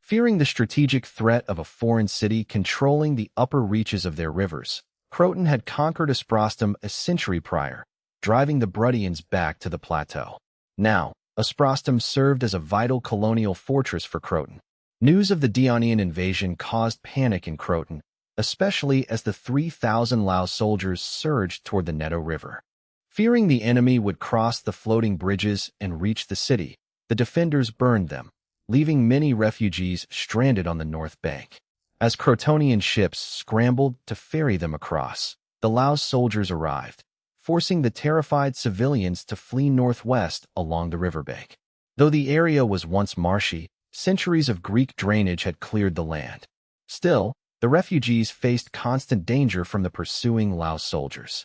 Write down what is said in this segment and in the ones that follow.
Fearing the strategic threat of a foreign city controlling the upper reaches of their rivers, Croton had conquered Asprostum a century prior, driving the Bruttians back to the plateau. Now, Asprostum served as a vital colonial fortress for Croton. News of the Dionian invasion caused panic in Croton, especially as the 3,000 Lao soldiers surged toward the Neto River. Fearing the enemy would cross the floating bridges and reach the city, the defenders burned them, leaving many refugees stranded on the north bank. As Crotonian ships scrambled to ferry them across, the Lao soldiers arrived, forcing the terrified civilians to flee northwest along the riverbank. Though the area was once marshy, centuries of Greek drainage had cleared the land. Still, the refugees faced constant danger from the pursuing Lao soldiers.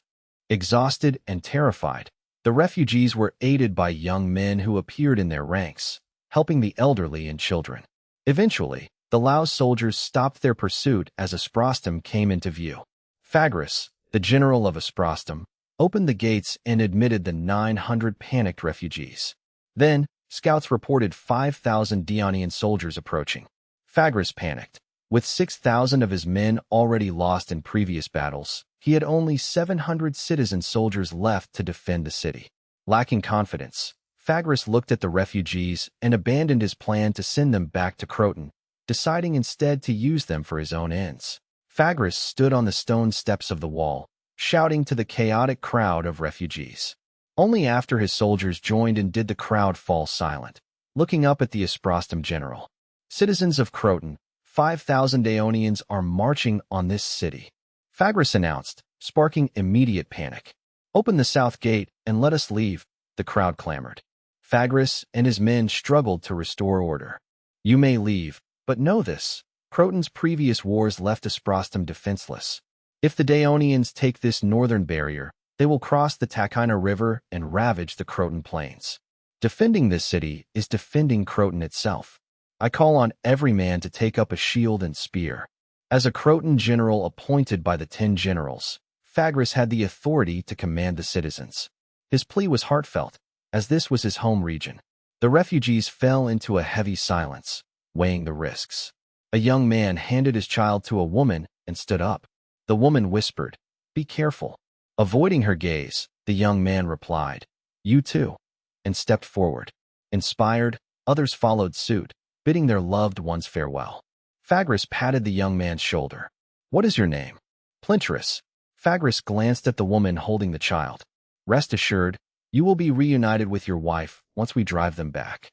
Exhausted and terrified, the refugees were aided by young men who appeared in their ranks, helping the elderly and children. Eventually, the Lao soldiers stopped their pursuit as Asprostum came into view. Phagris, the general of Asprostum, opened the gates and admitted the 900 panicked refugees. Then, scouts reported 5,000 Dionian soldiers approaching. Phagris panicked. With 6,000 of his men already lost in previous battles, he had only 700 citizen soldiers left to defend the city. Lacking confidence, Phagris looked at the refugees and abandoned his plan to send them back to Croton, deciding instead to use them for his own ends. Phagris stood on the stone steps of the wall, shouting to the chaotic crowd of refugees. Only after his soldiers joined in did the crowd fall silent, looking up at the Asprostum general. Citizens of Croton, 5,000 Daonians are marching on this city, Phagris announced, sparking immediate panic. Open the south gate and let us leave, the crowd clamored. Phagris and his men struggled to restore order. You may leave, but know this, Croton's previous wars left Asprostum defenseless. If the Daonians take this northern barrier, they will cross the Tachina River and ravage the Croton plains. Defending this city is defending Croton itself. I call on every man to take up a shield and spear. As a Croton general appointed by the 10 generals, Phagris had the authority to command the citizens. His plea was heartfelt, as this was his home region. The refugees fell into a heavy silence, weighing the risks. A young man handed his child to a woman and stood up. The woman whispered, "Be careful." Avoiding her gaze, the young man replied, "You too," and stepped forward. Inspired, others followed suit, bidding their loved ones farewell. Phagris patted the young man's shoulder. "What is your name?" "Plinturus." Phagris glanced at the woman holding the child. "Rest assured, you will be reunited with your wife once we drive them back."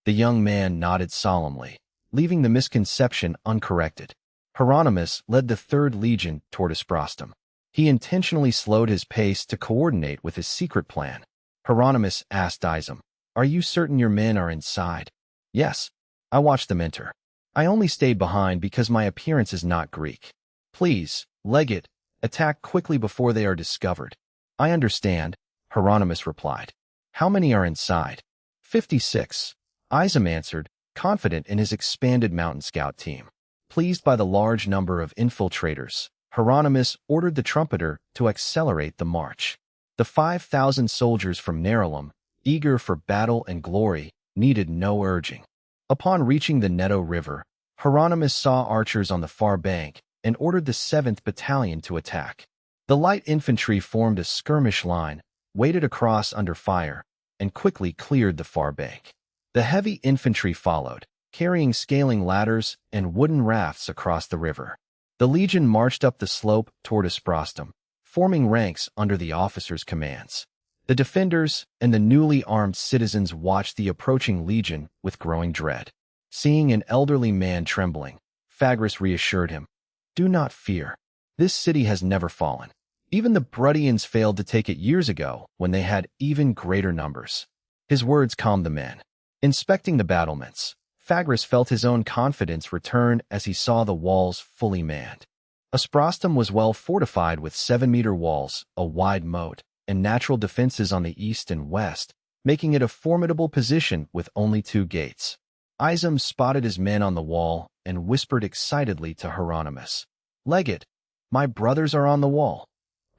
The young man nodded solemnly, leaving the misconception uncorrected. Hieronymus led the 3rd Legion toward Asprostum. He intentionally slowed his pace to coordinate with his secret plan. Hieronymus asked Izum, "Are you certain your men are inside?" "Yes. I watched them enter. I only stayed behind because my appearance is not Greek. Please, Legate, attack quickly before they are discovered." "I understand," Hieronymus replied. "How many are inside?" 56. Izum answered, confident in his expanded mountain scout team. Pleased by the large number of infiltrators, Hieronymus ordered the trumpeter to accelerate the march. The 5,000 soldiers from Nerulum, eager for battle and glory, needed no urging. Upon reaching the Neto River, Hieronymus saw archers on the far bank and ordered the 7th Battalion to attack. The light infantry formed a skirmish line, waded across under fire, and quickly cleared the far bank. The heavy infantry followed, carrying scaling ladders and wooden rafts across the river. The legion marched up the slope toward Asprostum, forming ranks under the officers' commands. The defenders and the newly armed citizens watched the approaching legion with growing dread. Seeing an elderly man trembling, Phagris reassured him, "Do not fear. This city has never fallen. Even the Bruttians failed to take it years ago when they had even greater numbers." His words calmed the men. Inspecting the battlements, Phagris felt his own confidence return as he saw the walls fully manned. Asprostum was well fortified with 7-meter walls, a wide moat, and natural defenses on the east and west, making it a formidable position with only 2 gates. Izum spotted his men on the wall and whispered excitedly to Hieronymus, "Legate, my brothers are on the wall."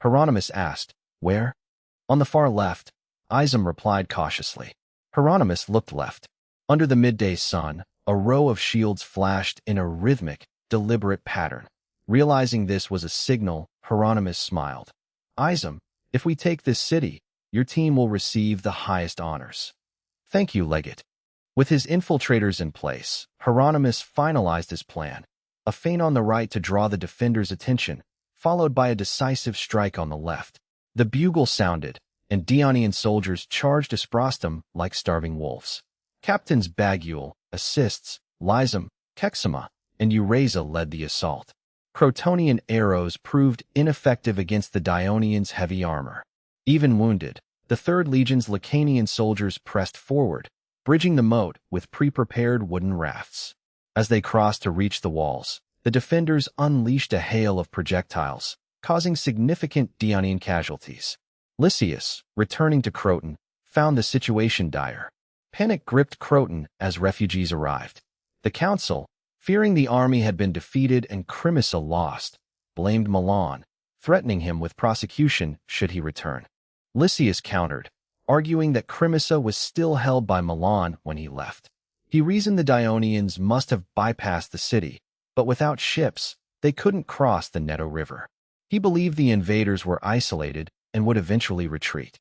Hieronymus asked, "Where?" "On the far left," Izum replied cautiously. Hieronymus looked left. Under the midday sun, A row of shields flashed in a rhythmic, deliberate pattern. Realizing this was a signal, Hieronymus smiled. Izum, if we take this city, your team will receive the highest honors. Thank you, Legate. With his infiltrators in place, Hieronymus finalized his plan. A feint on the right to draw the defenders' attention, followed by a decisive strike on the left. The bugle sounded, and Dionian soldiers charged Asprostum like starving wolves. Captains Bagule, assists, Lysum, Kexima, and Eurasa led the assault. Crotonian arrows proved ineffective against the Dionians' heavy armor. Even wounded, the 3rd Legion's Lacanian soldiers pressed forward, bridging the moat with pre-prepared wooden rafts. As they crossed to reach the walls, the defenders unleashed a hail of projectiles, causing significant Dionian casualties. Lysias, returning to Croton, found the situation dire. Panic gripped Croton as refugees arrived. The council, fearing the army had been defeated and Crimissa lost, blamed Milan, threatening him with prosecution should he return. Lysias countered, arguing that Crimissa was still held by Milan when he left. He reasoned the Dionians must have bypassed the city, but without ships, they couldn't cross the Neto River. He believed the invaders were isolated and would eventually retreat.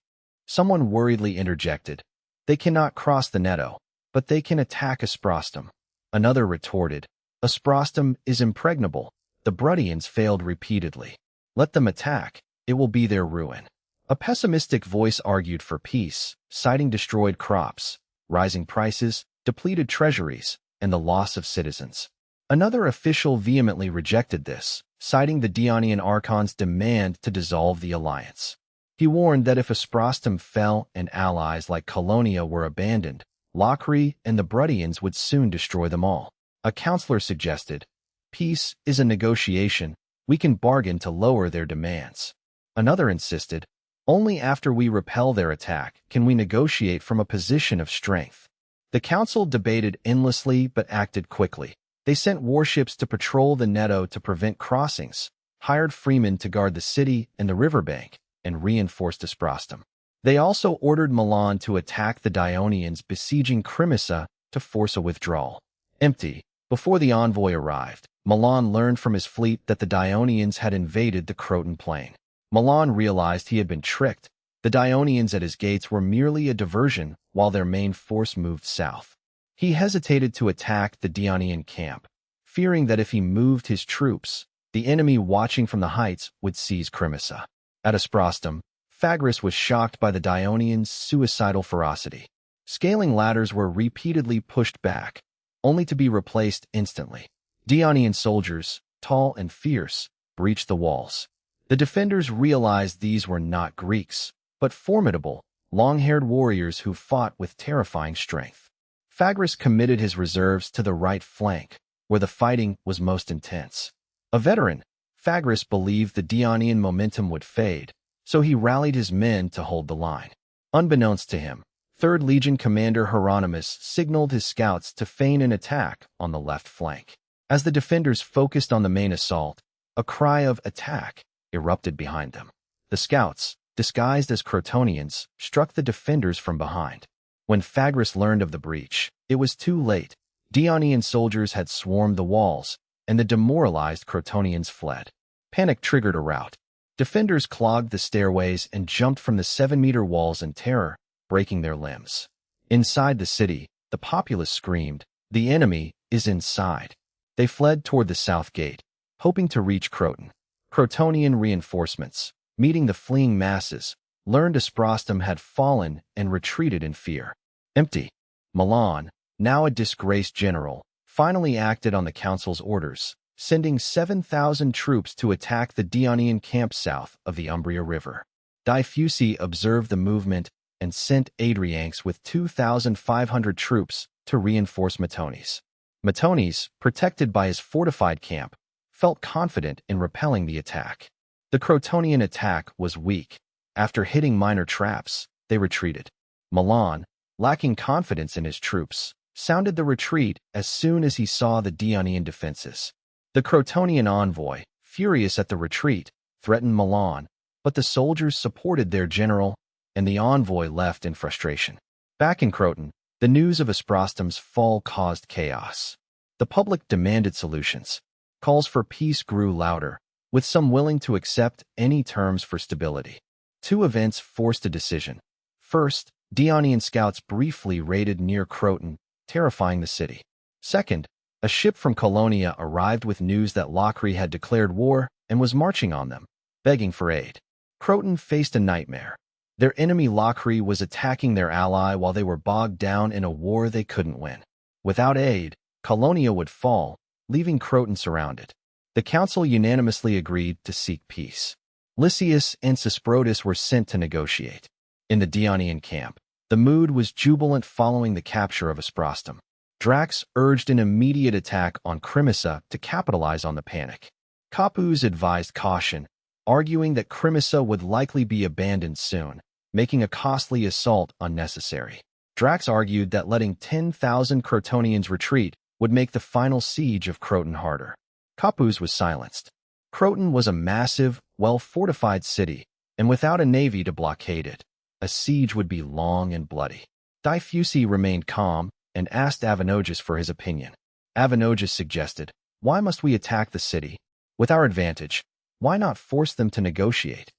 Someone worriedly interjected, "They cannot cross the Neto, but they can attack Asprostum." Another retorted, "Asprostum is impregnable. The Bruttians failed repeatedly. Let them attack, it will be their ruin." A pessimistic voice argued for peace, citing destroyed crops, rising prices, depleted treasuries, and the loss of citizens. Another official vehemently rejected this, citing the Dionian Archon's demand to dissolve the alliance. He warned that if Asprostum fell and allies like Colonia were abandoned, Locri and the Bruttians would soon destroy them all. A counselor suggested, "Peace is a negotiation. We can bargain to lower their demands." Another insisted, "Only after we repel their attack can we negotiate from a position of strength." The council debated endlessly but acted quickly. They sent warships to patrol the Neto to prevent crossings, hired freemen to guard the city and the riverbank, and reinforced Asprostum. They also ordered Milan to attack the Dionians besieging Crimissa to force a withdrawal. Empty. Before the envoy arrived, Milan learned from his fleet that the Dionians had invaded the Croton plain. Milan realized he had been tricked. The Dionians at his gates were merely a diversion while their main force moved south. He hesitated to attack the Dionian camp, fearing that if he moved his troops, the enemy watching from the heights would seize Crimissa. At Asprostum, Phagris was shocked by the Dionians' suicidal ferocity. Scaling ladders were repeatedly pushed back, only to be replaced instantly. Dionian soldiers, tall and fierce, breached the walls. The defenders realized these were not Greeks, but formidable, long-haired warriors who fought with terrifying strength. Phagris committed his reserves to the right flank, where the fighting was most intense. A veteran, Phagris believed the Dionian momentum would fade, so he rallied his men to hold the line. Unbeknownst to him, 3rd Legion Commander Hieronymus signaled his scouts to feign an attack on the left flank. As the defenders focused on the main assault, a cry of "attack" erupted behind them. The scouts, disguised as Crotonians, struck the defenders from behind. When Phagris learned of the breach, it was too late. Dionian soldiers had swarmed the walls, and the demoralized Crotonians fled. Panic triggered a rout. Defenders clogged the stairways and jumped from the 7-meter walls in terror, breaking their limbs. Inside the city, the populace screamed, "The enemy is inside." They fled toward the south gate, hoping to reach Croton. Crotonian reinforcements, meeting the fleeing masses, learned Asprostum had fallen and retreated in fear. Empty. Milan, now a disgraced general, finally acted on the council's orders, sending 7,000 troops to attack the Dionian camp south of the Umbria River. Diffusi observed the movement and sent Adrianx with 2,500 troops to reinforce Matones. Matones, protected by his fortified camp, felt confident in repelling the attack. The Crotonian attack was weak. After hitting minor traps, they retreated. Milan, lacking confidence in his troops, sounded the retreat as soon as he saw the Dionian defenses. The Crotonian envoy, furious at the retreat, threatened Milan, but the soldiers supported their general, and the envoy left in frustration. Back in Croton, The news of Asprostom's fall caused chaos. The public demanded solutions. Calls for peace grew louder, with some willing to accept any terms for stability. Two events forced a decision. First, Dionian scouts briefly raided near Croton, terrifying the city. Second, a ship from Colonia arrived with news that Lockery had declared war and was marching on them, begging for aid. Croton faced a nightmare. Their enemy Lockery was attacking their ally while they were bogged down in a war they couldn't win. Without aid, Colonia would fall, leaving Croton surrounded. The council unanimously agreed to seek peace. Lysias and Sesprotus were sent to negotiate. In the Dionian camp, the mood was jubilant following the capture of Asprostom. Drax urged an immediate attack on Crimissa to capitalize on the panic. Capuz advised caution, arguing that Crimissa would likely be abandoned soon, making a costly assault unnecessary. Drax argued that letting 10,000 Crotonians retreat would make the final siege of Croton harder. Capuz was silenced. Croton was a massive, well-fortified city, and without a navy to blockade it, a siege would be long and bloody. Diffusi remained calm and asked Avanogus for his opinion. Avanogus suggested, "Why must we attack the city? With our advantage, why not force them to negotiate?"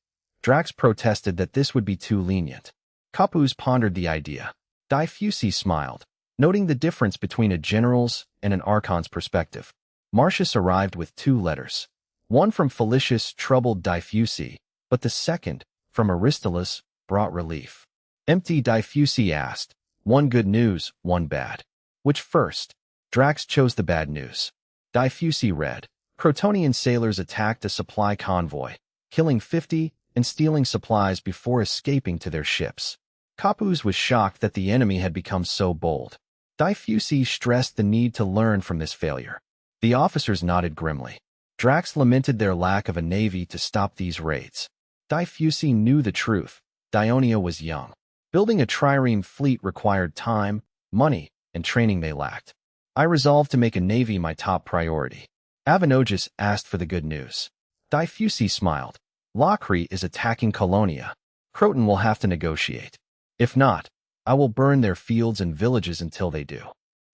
Drax protested that this would be too lenient. Capuz pondered the idea. Diffusi smiled, noting the difference between a general's and an archon's perspective. Marcius arrived with 2 letters. One from Felicius troubled Diffusi, but the second, from Aristolus, brought relief. Empty Diffusi asked, "One good news, one bad. Which first?" Drax chose the bad news. Diffusi read, Crotonian sailors attacked a supply convoy, killing 50 and stealing supplies before escaping to their ships. Capuz was shocked that the enemy had become so bold. Diffusi stressed the need to learn from this failure. The officers nodded grimly. Drax lamented their lack of a navy to stop these raids. Diffusi knew the truth. Dionia was young. Building a trireme fleet required time, money, and training they lacked. I resolved to make a navy my top priority. Avanogus asked for the good news. Diffusi smiled. Lockery is attacking Colonia. Croton will have to negotiate. If not, I will burn their fields and villages until they do.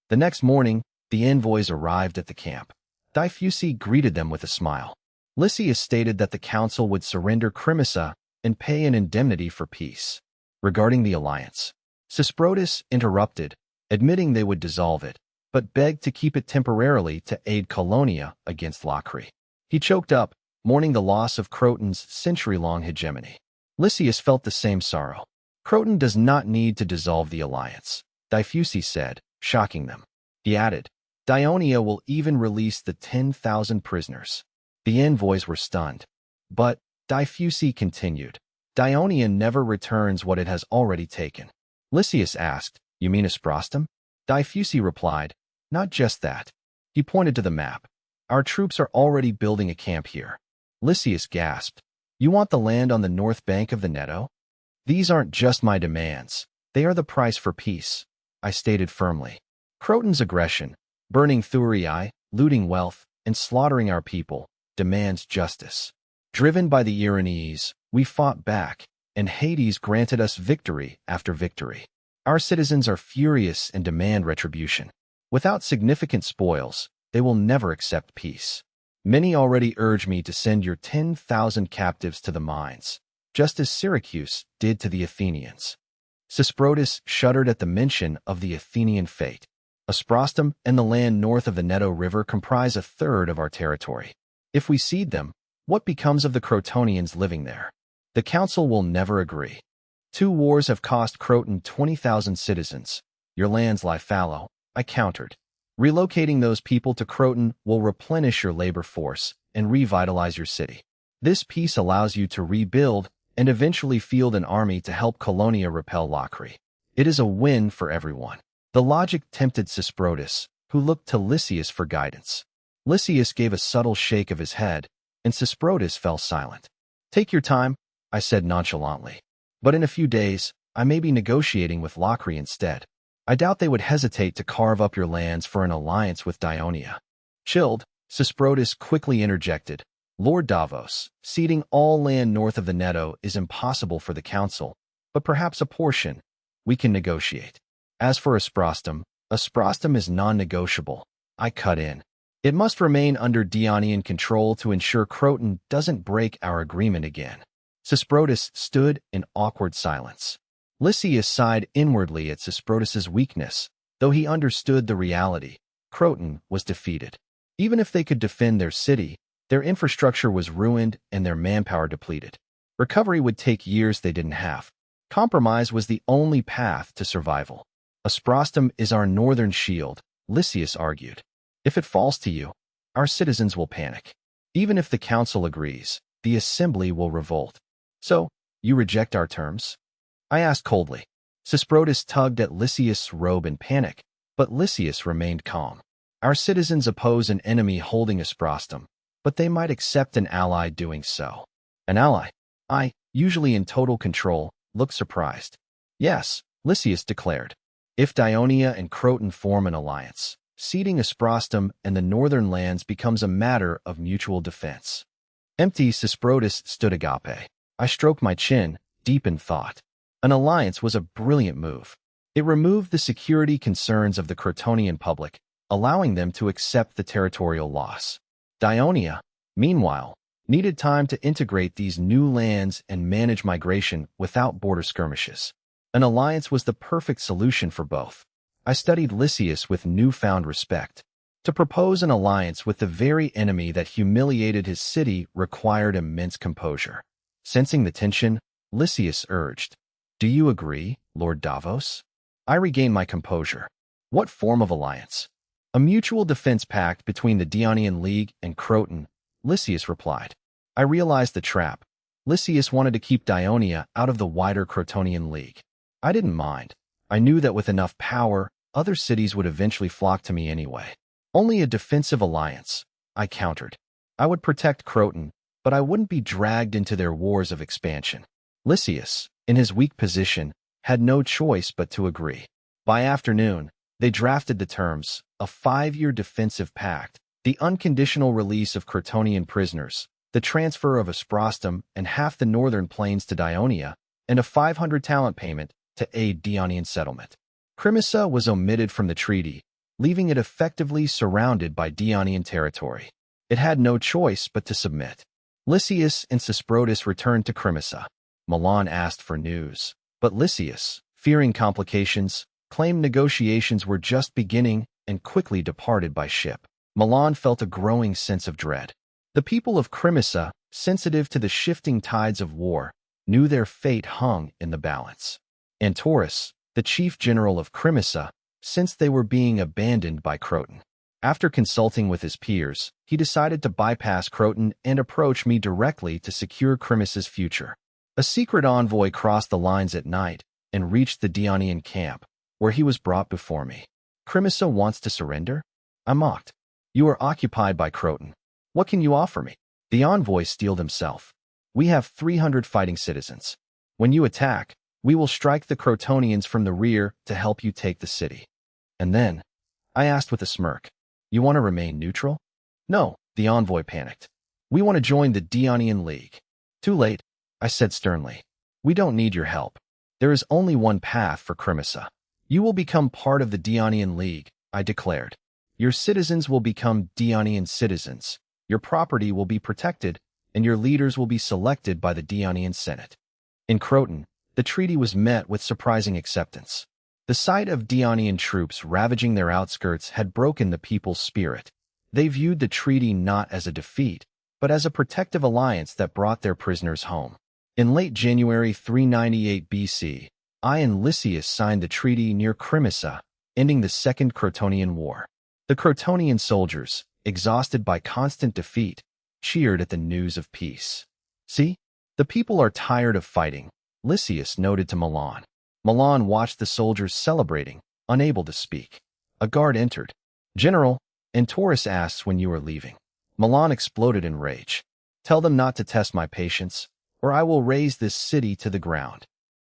The next morning, the envoys arrived at the camp. Diffusi greeted them with a smile. Lysias stated that the council would surrender Crimissa and pay an indemnity for peace. Regarding the alliance, Sesprotus interrupted, admitting they would dissolve it, but begged to keep it temporarily to aid Colonia against Lockery. He choked up, mourning the loss of Croton's century-long hegemony. Lysias felt the same sorrow. Croton does not need to dissolve the alliance, Diffusi said, shocking them. He added, Dionia will even release the 10,000 prisoners. The envoys were stunned. But, Diffusi continued, Dionia never returns what it has already taken. Lysias asked, You mean Asprostom? Diffusi replied, Not just that. He pointed to the map. Our troops are already building a camp here. Lysias gasped, You want the land on the north bank of the Netto? These aren't just my demands. They are the price for peace, I stated firmly. Croton's aggression, burning Thurii, looting wealth, and slaughtering our people, demands justice. Driven by the Irenes, we fought back, and Hades granted us victory after victory. Our citizens are furious and demand retribution. Without significant spoils, they will never accept peace. Many already urge me to send your 10,000 captives to the mines, just as Syracuse did to the Athenians. Sesprotus shuddered at the mention of the Athenian fate. Asprostom and the land north of the Netto River comprise a third of our territory. If we cede them, what becomes of the Crotonians living there? The council will never agree. 2 wars have cost Croton 20,000 citizens. Your lands lie fallow, I countered. Relocating those people to Croton will replenish your labor force and revitalize your city. This peace allows you to rebuild and eventually field an army to help Colonia repel Lockery. It is a win for everyone. The logic tempted Sesprotus, who looked to Lysias for guidance. Lysias gave a subtle shake of his head, and Sesprotus fell silent. Take your time, I said nonchalantly. But in a few days, I may be negotiating with Lockery instead. I doubt they would hesitate to carve up your lands for an alliance with Dionia. Chilled, Sesprotus quickly interjected. Lord Davos, ceding all land north of the Netto is impossible for the council, but perhaps a portion. We can negotiate. As for Asprostum is non-negotiable. I cut in. It must remain under Dionian control to ensure Croton doesn't break our agreement again. Sesprotus stood in awkward silence. Lysias sighed inwardly at Sesprotus's weakness, though he understood the reality. Croton was defeated. Even if they could defend their city, their infrastructure was ruined and their manpower depleted. Recovery would take years they didn't have. Compromise was the only path to survival. Asprostum is our northern shield, Lysias argued. If it falls to you, our citizens will panic. Even if the council agrees, the assembly will revolt. So, you reject our terms? I asked coldly. Sesprotus tugged at Lysias' robe in panic, but Lysias remained calm. Our citizens oppose an enemy holding Asprostum, but they might accept an ally doing so. An ally? I, usually in total control, looked surprised. Yes, Lysias declared. If Dionia and Croton form an alliance, ceding Asprostum and the northern lands becomes a matter of mutual defense. Empty Sesprotus stood agape. I stroked my chin, deep in thought. An alliance was a brilliant move. It removed the security concerns of the Crotonian public, allowing them to accept the territorial loss. Dionia, meanwhile, needed time to integrate these new lands and manage migration without border skirmishes. An alliance was the perfect solution for both. I studied Lysias with newfound respect. To propose an alliance with the very enemy that humiliated his city required immense composure. Sensing the tension, Lysias urged, "Do you agree, Lord Davos?" I regained my composure. What form of alliance? A mutual defense pact between the Dionian League and Croton, Lysias replied. I realized the trap. Lysias wanted to keep Dionia out of the wider Crotonian League. I didn't mind. I knew that with enough power, other cities would eventually flock to me anyway. Only a defensive alliance, I countered. I would protect Croton, but I wouldn't be dragged into their wars of expansion. Lysias, in his weak position, had no choice but to agree. By afternoon, they drafted the terms, a 5-year defensive pact, the unconditional release of Crotonian prisoners, the transfer of Asprostum and half the northern plains to Dionia, and a 500 talent payment to aid Dionian settlement. Crimissa was omitted from the treaty, leaving it effectively surrounded by Dionian territory. It had no choice but to submit. Lysias and Sesprotus returned to Crimissa. Milan asked for news, but Lysias, fearing complications, claimed negotiations were just beginning and quickly departed by ship. Milan felt a growing sense of dread. The people of Crimissa, sensitive to the shifting tides of war, knew their fate hung in the balance. Antorus, the chief general of Crimissa, sensed they were being abandoned by Croton. After consulting with his peers, he decided to bypass Croton and approach me directly to secure Crimissa's future. A secret envoy crossed the lines at night and reached the Dionian camp, where he was brought before me. Crimissa wants to surrender? I mocked. You are occupied by Croton. What can you offer me? The envoy steeled himself. We have 300 fighting citizens. When you attack, we will strike the Crotonians from the rear to help you take the city. And then, I asked with a smirk, you want to remain neutral? No, the envoy panicked. We want to join the Dionian League. Too late, I said sternly. We don't need your help. There is only one path for Crimissa. You will become part of the Dionian League, I declared. Your citizens will become Dionian citizens. Your property will be protected, and your leaders will be selected by the Dionian Senate. In Croton, the treaty was met with surprising acceptance. The sight of Dionian troops ravaging their outskirts had broken the people's spirit. They viewed the treaty not as a defeat, but as a protective alliance that brought their prisoners home. In late January 398 BC, I and Lysias signed the treaty near Crimissa, ending the Second Crotonian War. The Crotonian soldiers, exhausted by constant defeat, cheered at the news of peace. See, the people are tired of fighting, Lysias noted to Milan. Milan watched the soldiers celebrating, unable to speak. A guard entered. General, Antorus asks when you are leaving. Milan exploded in rage. Tell them not to test my patience, or I will raze this city to the ground.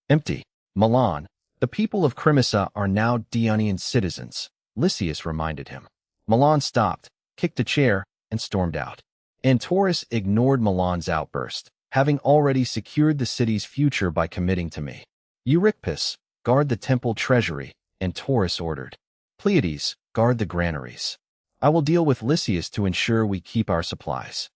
Empty. Milan, the people of Crimissa are now Dionian citizens, Lysias reminded him. Milan stopped, kicked a chair, and stormed out. Antorus ignored Milan's outburst, having already secured the city's future by committing to me. Eurycpus, guard the temple treasury, and Taurus ordered. Pleiades, guard the granaries. I will deal with Lysias to ensure we keep our supplies.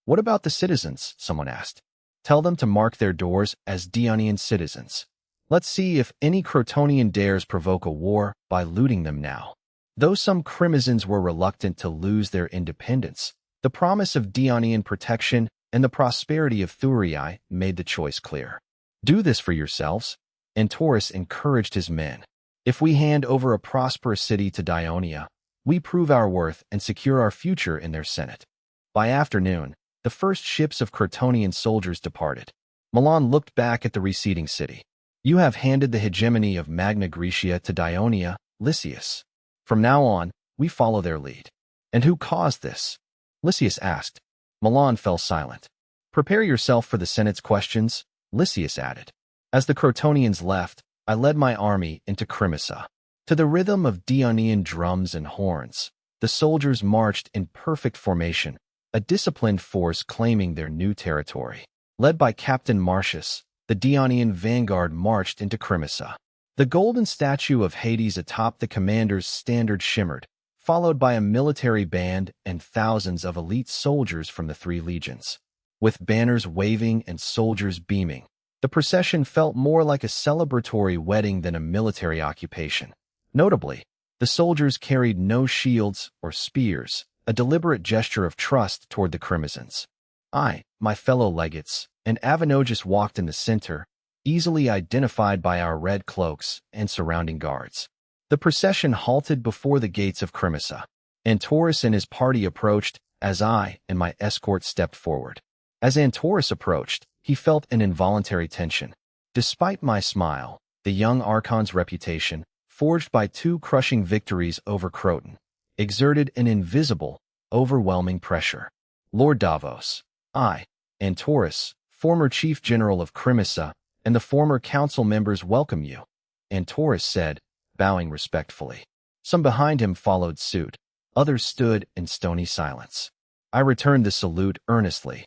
What about the citizens? Someone asked. Tell them to mark their doors as Dionian citizens. Let's see if any Crotonian dares provoke a war by looting them now. Though some Crimizens were reluctant to lose their independence, the promise of Dionian protection and the prosperity of Thurii made the choice clear. Do this for yourselves. And Taurus encouraged his men. If we hand over a prosperous city to Dionia, we prove our worth and secure our future in their senate. By afternoon, the first ships of Crotonian soldiers departed. Milan looked back at the receding city. You have handed the hegemony of Magna Graecia to Dionia, Lysias. From now on, we follow their lead. And who caused this? Lysias asked. Milan fell silent. Prepare yourself for the Senate's questions, Lysias added. As the Crotonians left, I led my army into Crimissa. To the rhythm of Dionian drums and horns, the soldiers marched in perfect formation, a disciplined force claiming their new territory. Led by Captain Marcius, the Dionian vanguard marched into Crimissa. The golden statue of Hades atop the commander's standard shimmered, followed by a military band and thousands of elite soldiers from the three legions. With banners waving and soldiers beaming, the procession felt more like a celebratory wedding than a military occupation. Notably, the soldiers carried no shields or spears, a deliberate gesture of trust toward the Crimizens. I, my fellow legates, and Avinogus walked in the center, easily identified by our red cloaks and surrounding guards. The procession halted before the gates of Crimissa, and Taurus and his party approached as I and my escort stepped forward. As Antorus approached, he felt an involuntary tension. Despite my smile, the young Archon's reputation, forged by 2 crushing victories over Croton, exerted an invisible, overwhelming pressure. Lord Davos, I, Antorus, former Chief General of Crimissa, and the former council members welcome you, Antorus said, bowing respectfully. Some behind him followed suit. Others stood in stony silence. I returned the salute earnestly.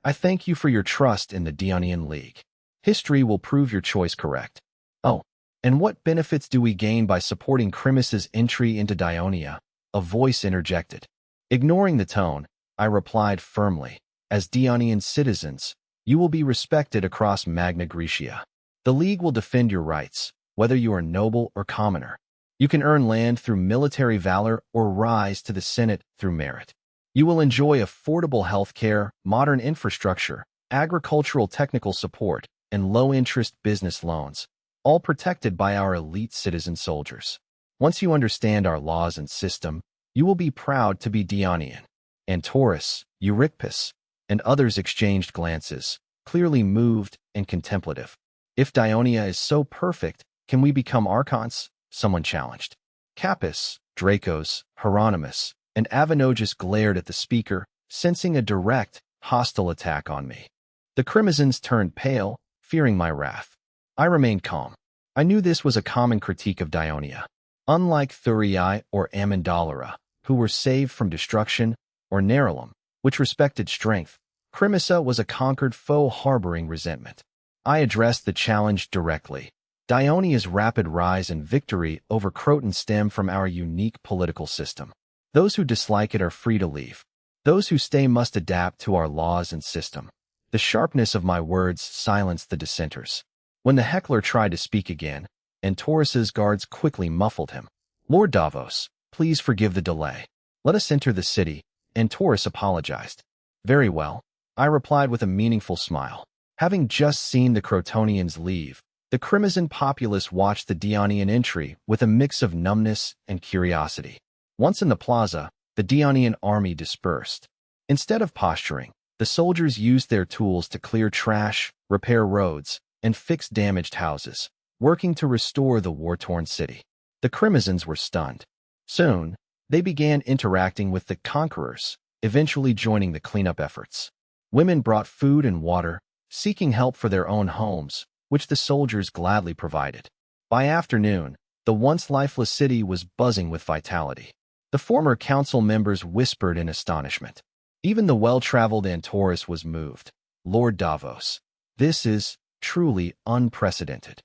I thank you for your trust in the Dionian League. History will prove your choice correct. Oh, and what benefits do we gain by supporting Crimissa's entry into Dionia? A voice interjected. Ignoring the tone, I replied firmly, as Dionian citizens, you will be respected across Magna Graecia. The League will defend your rights, whether you are noble or commoner. You can earn land through military valor or rise to the Senate through merit. You will enjoy affordable health care, modern infrastructure, agricultural technical support, and low-interest business loans, all protected by our elite citizen soldiers. Once you understand our laws and system, you will be proud to be Dionian. Antorus, Eurycpus, and others exchanged glances, clearly moved and contemplative. If Dionia is so perfect, can we become Archons? Someone challenged. Capys, Dracos, Hieronymus, and Avinogus glared at the speaker, sensing a direct, hostile attack on me. The Crimizens turned pale, fearing my wrath. I remained calm. I knew this was a common critique of Dionia. Unlike Thurii or Amyndalara, who were saved from destruction, or Nerulum, which respected strength, Crimissa was a conquered foe harboring resentment. I addressed the challenge directly. Dionia's rapid rise and victory over Croton stem from our unique political system. Those who dislike it are free to leave. Those who stay must adapt to our laws and system. The sharpness of my words silenced the dissenters. When the heckler tried to speak again, Antorus's guards quickly muffled him. Lord Davos, please forgive the delay. Let us enter the city, Antorus apologized. Very well, I replied with a meaningful smile. Having just seen the Crotonians leave, the Crimizan populace watched the Dionian entry with a mix of numbness and curiosity. Once in the plaza, the Dionian army dispersed. Instead of posturing, the soldiers used their tools to clear trash, repair roads, and fix damaged houses, working to restore the war-torn city. The Crimizans were stunned. Soon, they began interacting with the conquerors, eventually joining the cleanup efforts. Women brought food and water, seeking help for their own homes, which the soldiers gladly provided. By afternoon, the once lifeless city was buzzing with vitality. The former council members whispered in astonishment. Even the well-traveled Antorus was moved. Lord Davos, this is truly unprecedented.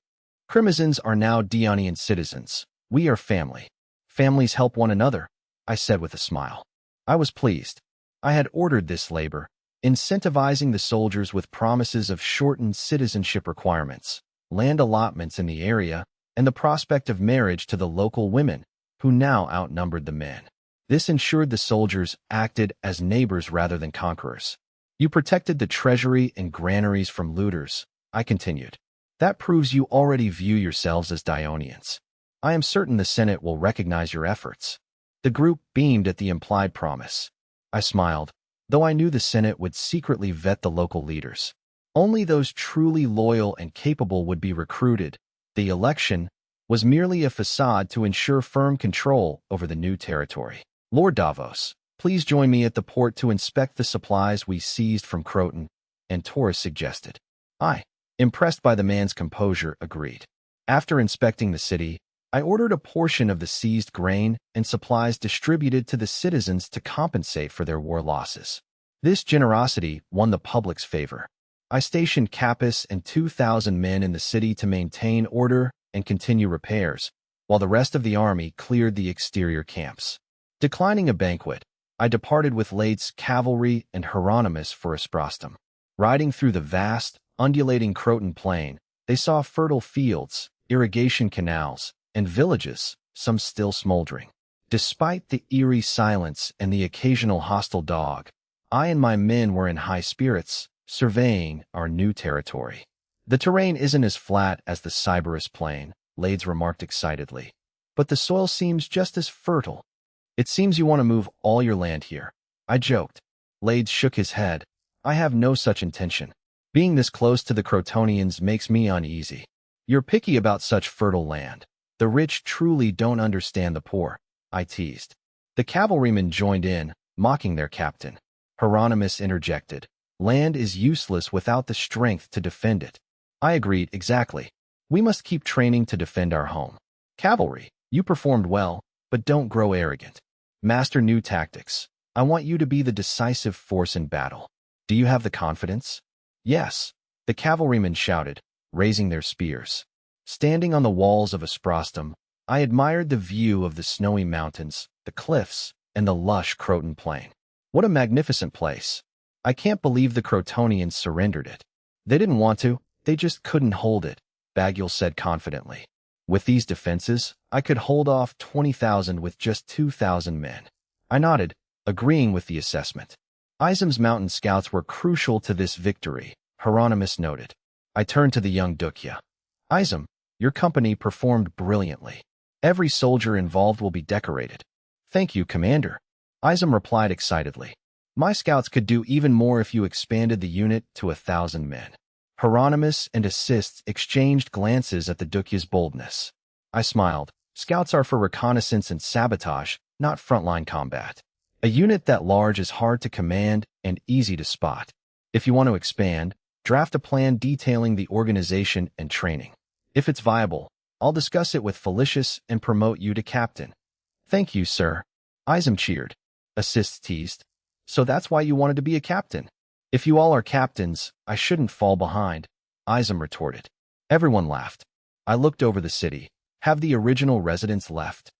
Crimizens are now Dionian citizens, We are family. Families help one another, I said with a smile. I was pleased. I had ordered this labor, incentivizing the soldiers with promises of shortened citizenship requirements, land allotments in the area, and the prospect of marriage to the local women, who now outnumbered the men. This ensured the soldiers acted as neighbors rather than conquerors. You protected the treasury and granaries from looters, I continued. That proves you already view yourselves as Dionians. I am certain the Senate will recognize your efforts. The group beamed at the implied promise. I smiled, though I knew the Senate would secretly vet the local leaders. Only those truly loyal and capable would be recruited. The election was merely a facade to ensure firm control over the new territory. Lord Davos, please join me at the port to inspect the supplies we seized from Croton, and Taurus suggested. I, impressed by the man's composure, agreed. After inspecting the city, I ordered a portion of the seized grain and supplies distributed to the citizens to compensate for their war losses. This generosity won the public's favor. I stationed Capus and 2,000 men in the city to maintain order and continue repairs, while the rest of the army cleared the exterior camps. Declining a banquet, I departed with Lade's cavalry and Hieronymus for Asprostum. Riding through the vast, undulating Croton plain, they saw fertile fields, irrigation canals, and villages, some still smoldering. Despite the eerie silence and the occasional hostile dog, I and my men were in high spirits, surveying our new territory. The terrain isn't as flat as the Cyberus plain, Lades remarked excitedly, but the soil seems just as fertile. It seems you want to move all your land here, I joked. Lades shook his head. I have no such intention. Being this close to the Crotonians makes me uneasy. You're picky about such fertile land. The rich truly don't understand the poor, I teased. The cavalrymen joined in, mocking their captain. Hieronymus interjected. Land is useless without the strength to defend it. I agreed, exactly. We must keep training to defend our home. Cavalry, you performed well, but don't grow arrogant. Master new tactics. I want you to be the decisive force in battle. Do you have the confidence? Yes, the cavalrymen shouted, raising their spears. Standing on the walls of Asprostum, I admired the view of the snowy mountains, the cliffs, and the lush Croton plain. What a magnificent place. I can't believe the Crotonians surrendered it. They didn't want to, they just couldn't hold it, Bagul said confidently. With these defenses, I could hold off 20,000 with just 2,000 men. I nodded, agreeing with the assessment. Izum's mountain scouts were crucial to this victory, Hieronymus noted. I turned to the young Dukya. Izum, your company performed brilliantly. Every soldier involved will be decorated. Thank you, Commander. Izum replied excitedly. My scouts could do even more if you expanded the unit to 1,000 men. Hieronymus and assists exchanged glances at the Dukya's boldness. I smiled. Scouts are for reconnaissance and sabotage, not frontline combat. A unit that large is hard to command and easy to spot. If you want to expand, draft a plan detailing the organization and training. If it's viable, I'll discuss it with Felicius and promote you to captain. Thank you, sir. Izum cheered. Assists teased. So that's why you wanted to be a captain? If you all are captains, I shouldn't fall behind, Izum retorted. Everyone laughed. I looked over the city. Have the original residents left?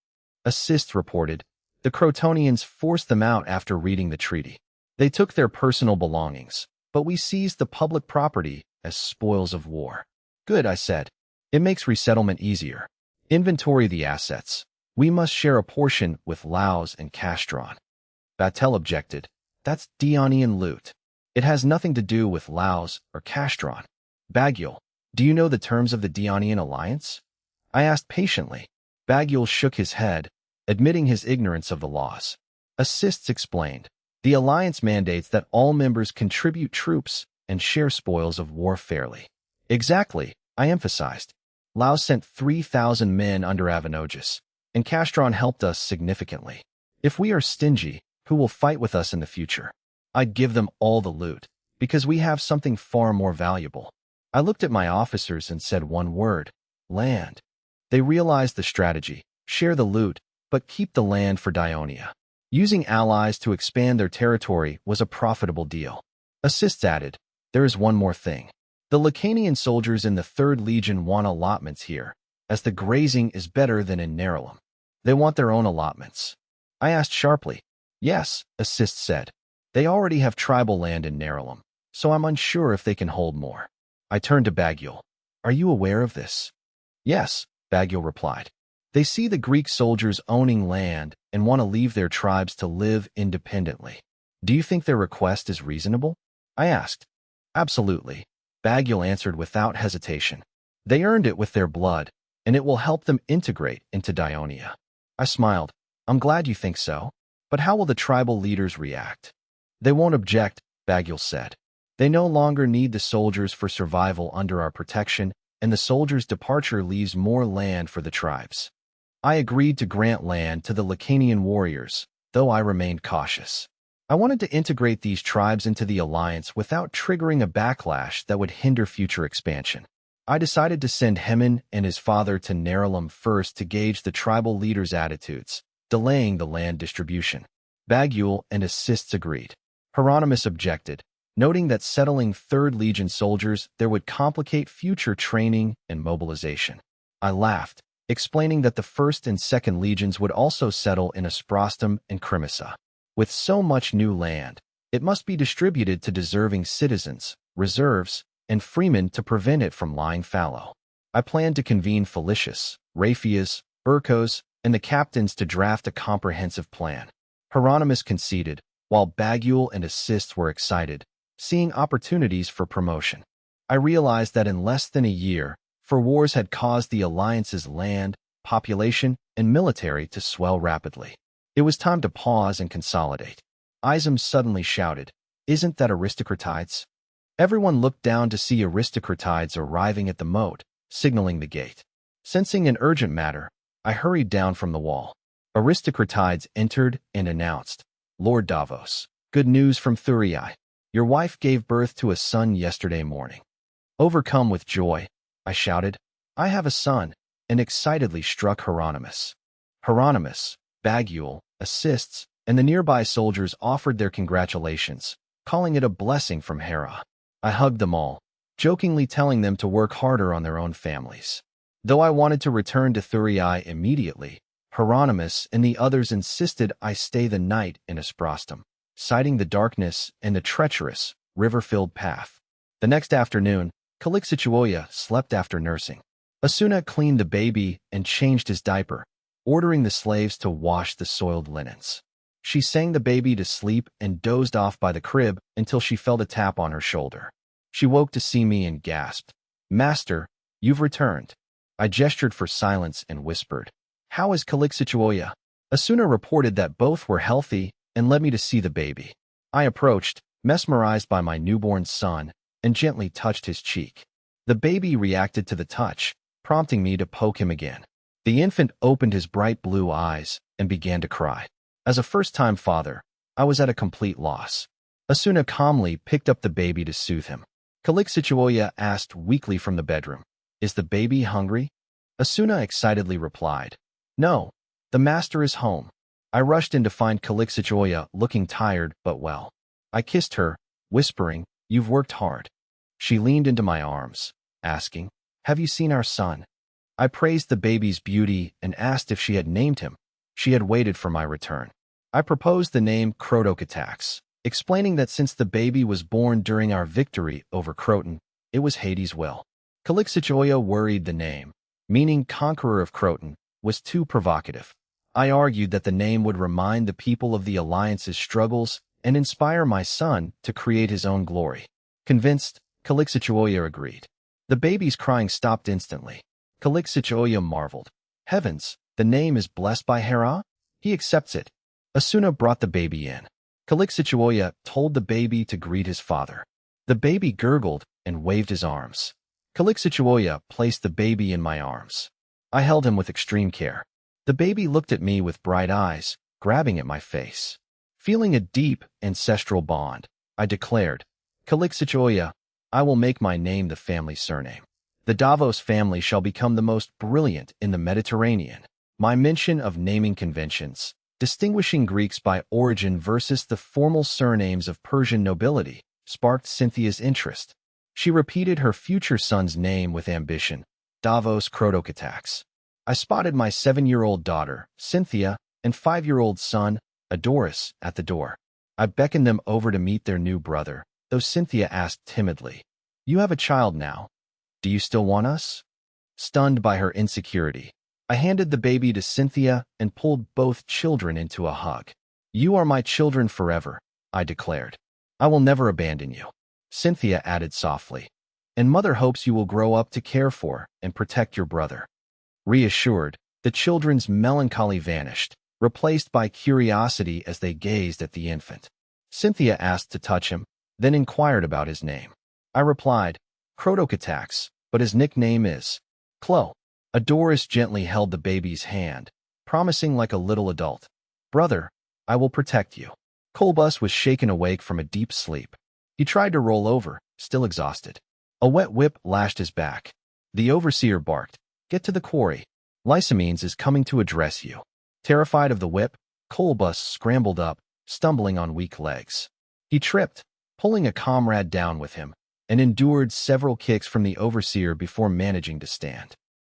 Assist reported. The Crotonians forced them out after reading the treaty. They took their personal belongings, but we seized the public property as spoils of war. Good, I said. It makes resettlement easier. Inventory the assets. We must share a portion with Laos and Castron. Batel objected. That's Dionian loot. It has nothing to do with Laos or Castron. Bagul, do you know the terms of the Dionian alliance? I asked patiently. Bagul shook his head, admitting his ignorance of the laws. Assists explained. The alliance mandates that all members contribute troops and share spoils of war fairly. Exactly, I emphasized. Laos sent 3,000 men under Avenogis, and Castron helped us significantly. If we are stingy, who will fight with us in the future? I'd give them all the loot, because we have something far more valuable. I looked at my officers and said one word, land. They realized the strategy, share the loot, but keep the land for Dionia. Using allies to expand their territory was a profitable deal. Assists added, there is one more thing. The Lacanian soldiers in the 3rd Legion want allotments here, as the grazing is better than in Nerulum. They want their own allotments. I asked sharply. Yes, Assist said. They already have tribal land in Nerulum, so I'm unsure if they can hold more. I turned to Bagul. Are you aware of this? Yes, Bagul replied. They see the Greek soldiers owning land and want to leave their tribes to live independently. Do you think their request is reasonable? I asked. Absolutely, Bagul answered without hesitation. They earned it with their blood, and it will help them integrate into Dionia. I smiled. I'm glad you think so, but how will the tribal leaders react? They won't object, Bagul said. They no longer need the soldiers for survival under our protection, and the soldiers' departure leaves more land for the tribes. I agreed to grant land to the Lacanian warriors, though I remained cautious. I wanted to integrate these tribes into the alliance without triggering a backlash that would hinder future expansion. I decided to send Hemin and his father to Nerulum first to gauge the tribal leaders' attitudes, delaying the land distribution. Bagul and Assists agreed. Hieronymus objected, noting that settling 3rd Legion soldiers there would complicate future training and mobilization. I laughed, explaining that the 1st and 2nd Legions would also settle in Asprostum and Crimissa. With so much new land, it must be distributed to deserving citizens, reserves, and freemen to prevent it from lying fallow. I planned to convene Felicius, Raphias, Urkos, and the captains to draft a comprehensive plan. Hieronymus conceded, while Bagul and Assists were excited, seeing opportunities for promotion. I realized that in less than a year, for wars had caused the alliance's land, population, and military to swell rapidly. It was time to pause and consolidate. Izum suddenly shouted, "Isn't that aristocratides?" Everyone looked down to see aristocratides arriving at the moat, signaling the gate. Sensing an urgent matter, I hurried down from the wall. Aristocratides entered and announced, "Lord Davos, good news from Thurii. Your wife gave birth to a son yesterday morning." Overcome with joy, I shouted, "I have a son," and excitedly struck Hieronymus. Hieronymus, Bagul, Assists, and the nearby soldiers offered their congratulations, calling it a blessing from Hera. I hugged them all, jokingly telling them to work harder on their own families. Though I wanted to return to Thurii immediately, Hieronymus and the others insisted I stay the night in Asprostum, citing the darkness and the treacherous, river-filled path. The next afternoon, Calixituoia slept after nursing. Asuna cleaned the baby and changed his diaper, ordering the slaves to wash the soiled linens. She sang the baby to sleep and dozed off by the crib until she felt a tap on her shoulder. She woke to see me and gasped, "Master, you've returned." I gestured for silence and whispered, "How is Calixituoia?" Asuna reported that both were healthy and led me to see the baby. I approached, mesmerized by my newborn son, and gently touched his cheek. The baby reacted to the touch, prompting me to poke him again. The infant opened his bright blue eyes and began to cry. As a first-time father, I was at a complete loss. Asuna calmly picked up the baby to soothe him. Calixituoia asked weakly from the bedroom, "Is the baby hungry?" Asuna excitedly replied, "No, the master is home." I rushed in to find Calixituoia looking tired but well. I kissed her, whispering, "You've worked hard." She leaned into my arms, asking, "Have you seen our son?" I praised the baby's beauty and asked if she had named him. She had waited for my return. I proposed the name Crotocatax, explaining that since the baby was born during our victory over Croton, it was Hades' will. Calixituoia worried the name, meaning Conqueror of Croton, was too provocative. I argued that the name would remind the people of the Alliance's struggles and inspire my son to create his own glory. Convinced, Calixituoia agreed. The baby's crying stopped instantly. Calixituoia marveled. "Heavens, the name is blessed by Hera? He accepts it." Asuna brought the baby in. Calixituoia told the baby to greet his father. The baby gurgled and waved his arms. Calixituoia placed the baby in my arms. I held him with extreme care. The baby looked at me with bright eyes, grabbing at my face. Feeling a deep, ancestral bond, I declared, "Calixituoia, I will make my name the family surname. The Davos family shall become the most brilliant in the Mediterranean." My mention of naming conventions, distinguishing Greeks by origin versus the formal surnames of Persian nobility, sparked Cynthia's interest. She repeated her future son's name with ambition, Davos Krotok attacks. I spotted my 7-year-old daughter, Cynthia, and 5-year-old son, Adoris, at the door. I beckoned them over to meet their new brother, though Cynthia asked timidly, "You have a child now. Do you still want us?" Stunned by her insecurity, I handed the baby to Cynthia and pulled both children into a hug. "You are my children forever," I declared. "I will never abandon you," Cynthia added softly. "And Mother hopes you will grow up to care for and protect your brother." Reassured, the children's melancholy vanished, replaced by curiosity as they gazed at the infant. Cynthia asked to touch him, then inquired about his name. I replied, "Krotok attacks, but his nickname is Klo." Adoris gently held the baby's hand, promising like a little adult, "Brother, I will protect you." Kolbus was shaken awake from a deep sleep. He tried to roll over, still exhausted. A wet whip lashed his back. The overseer barked, "Get to the quarry. Lysimines is coming to address you." Terrified of the whip, Kolbus scrambled up, stumbling on weak legs. He tripped, pulling a comrade down with him, and endured several kicks from the overseer before managing to stand.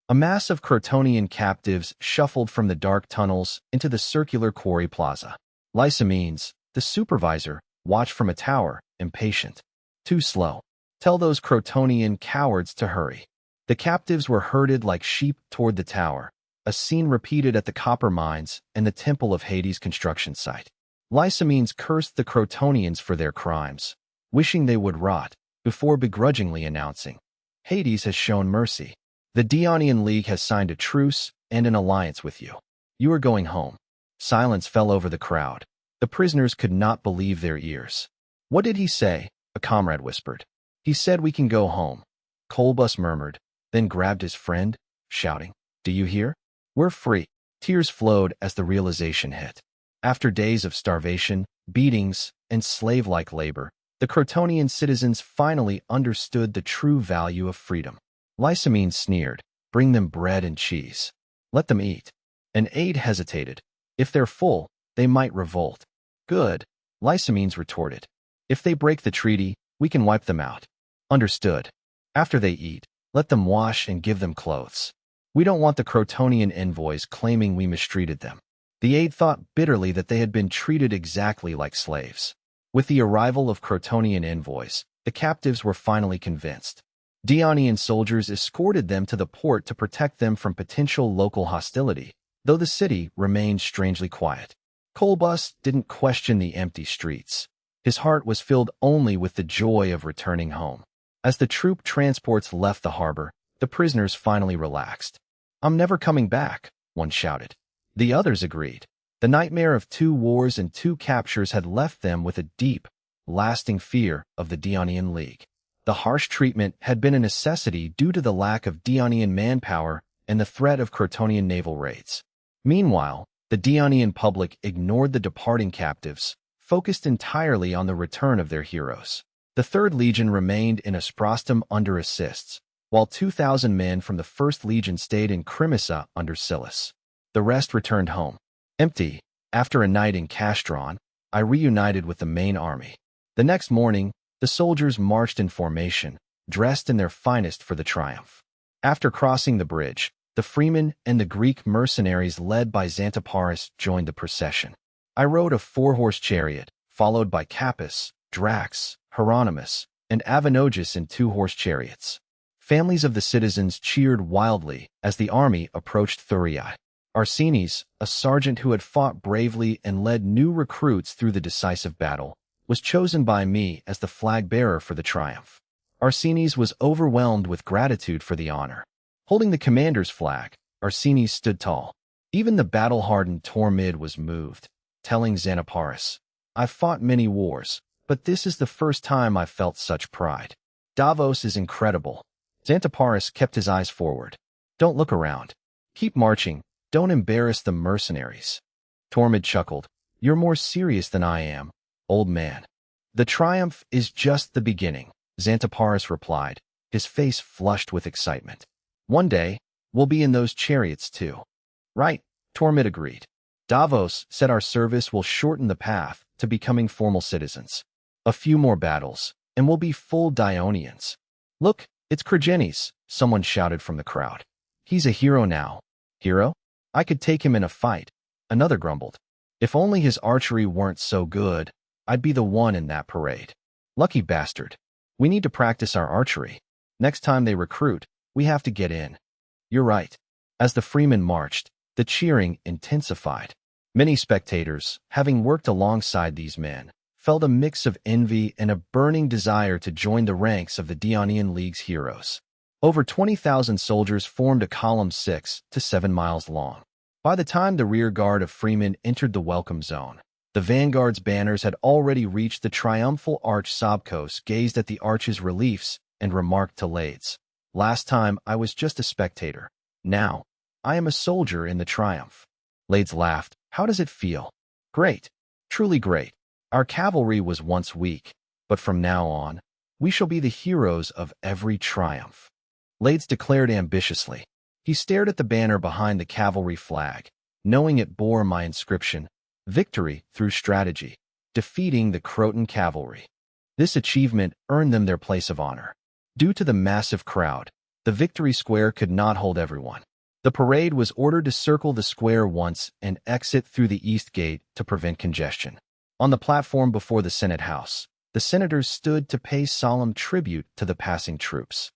A mass of Crotonian captives shuffled from the dark tunnels into the circular quarry plaza. Lysimines, the supervisor, watched from a tower, impatient. "Too slow. Tell those Crotonian cowards to hurry." The captives were herded like sheep toward the tower, a scene repeated at the copper mines and the Temple of Hades construction site. Lysimines cursed the Crotonians for their crimes, wishing they would rot, before begrudgingly announcing, "Hades has shown mercy. The Dionian League has signed a truce and an alliance with you. You are going home." Silence fell over the crowd. The prisoners could not believe their ears. "What did he say?" a comrade whispered. "He said we can go home," Kolbus murmured, then grabbed his friend, shouting, "Do you hear? We're free." Tears flowed as the realization hit. After days of starvation, beatings, and slave-like labor, the Crotonian citizens finally understood the true value of freedom. Lysimines sneered, "Bring them bread and cheese. Let them eat." An aide hesitated. "If they're full, they might revolt." "Good," Lysimines retorted. "If they break the treaty, we can wipe them out." "Understood. After they eat, let them wash and give them clothes. We don't want the Crotonian envoys claiming we mistreated them." The aide thought bitterly that they had been treated exactly like slaves. With the arrival of Crotonian envoys, the captives were finally convinced. Dionian soldiers escorted them to the port to protect them from potential local hostility, though the city remained strangely quiet. Kolbus didn't question the empty streets. His heart was filled only with the joy of returning home. As the troop transports left the harbor, the prisoners finally relaxed. "I'm never coming back," one shouted. The others agreed. The nightmare of 2 wars and 2 captures had left them with a deep, lasting fear of the Dionian League. The harsh treatment had been a necessity due to the lack of Dionian manpower and the threat of Crotonian naval raids. Meanwhile, the Dionian public ignored the departing captives, focused entirely on the return of their heroes. The 3rd Legion remained in Asprostum under assists, while 2,000 men from the 1st Legion stayed in Crimissa under Silius. The rest returned home. Empty. After a night in Castron, I reunited with the main army. The next morning, the soldiers marched in formation, dressed in their finest for the triumph. After crossing the bridge, the freemen and the Greek mercenaries led by Xanthoparis joined the procession. I rode a 4-horse chariot, followed by Capys, Drax, Hieronymus, and Avanogus in 2-horse chariots. Families of the citizens cheered wildly as the army approached Thurii. Arsenis, a sergeant who had fought bravely and led new recruits through the decisive battle, was chosen by me as the flag-bearer for the triumph. Arsenis was overwhelmed with gratitude for the honor. Holding the commander's flag, Arsenis stood tall. Even the battle-hardened Tormid was moved, telling Xanthoparis, "I've fought many wars, but this is the first time I've felt such pride. Davos is incredible." Xanthoparis kept his eyes forward. "Don't look around. Keep marching. Don't embarrass the mercenaries." Tormid chuckled. "You're more serious than I am, old man." "The triumph is just the beginning," Xanthoparis replied, his face flushed with excitement. "One day, we'll be in those chariots too." "Right," Tormid agreed. "Davos said our service will shorten the path to becoming formal citizens. A few more battles, and we'll be full Dionians. Look, It's Kragenes, someone shouted from the crowd. He's a hero now. Hero? I could take him in a fight, another grumbled. If only his archery weren't so good, I'd be the one in that parade. Lucky bastard. We need to practice our archery. Next time they recruit, we have to get in. You're right. As the freemen marched, the cheering intensified. Many spectators, having worked alongside these men, felt a mix of envy and a burning desire to join the ranks of the Dionian League's heroes. Over 20,000 soldiers formed a column 6 to 7 miles long. By the time the rear guard of freemen entered the welcome zone, the vanguard's banners had already reached the triumphal arch. Sobkos gazed at the arch's reliefs and remarked to Lades, "Last time I was just a spectator. Now, I am a soldier in the triumph." Lades laughed. "How does it feel?" "Great. Truly great. Our cavalry was once weak, but from now on, we shall be the heroes of every triumph." Lades declared ambitiously. He stared at the banner behind the cavalry flag, knowing it bore my inscription, "Victory through strategy, defeating the Croton cavalry." This achievement earned them their place of honor. Due to the massive crowd, the victory square could not hold everyone. The parade was ordered to circle the square once and exit through the east gate to prevent congestion. On the platform before the Senate House, the senators stood to pay solemn tribute to the passing troops.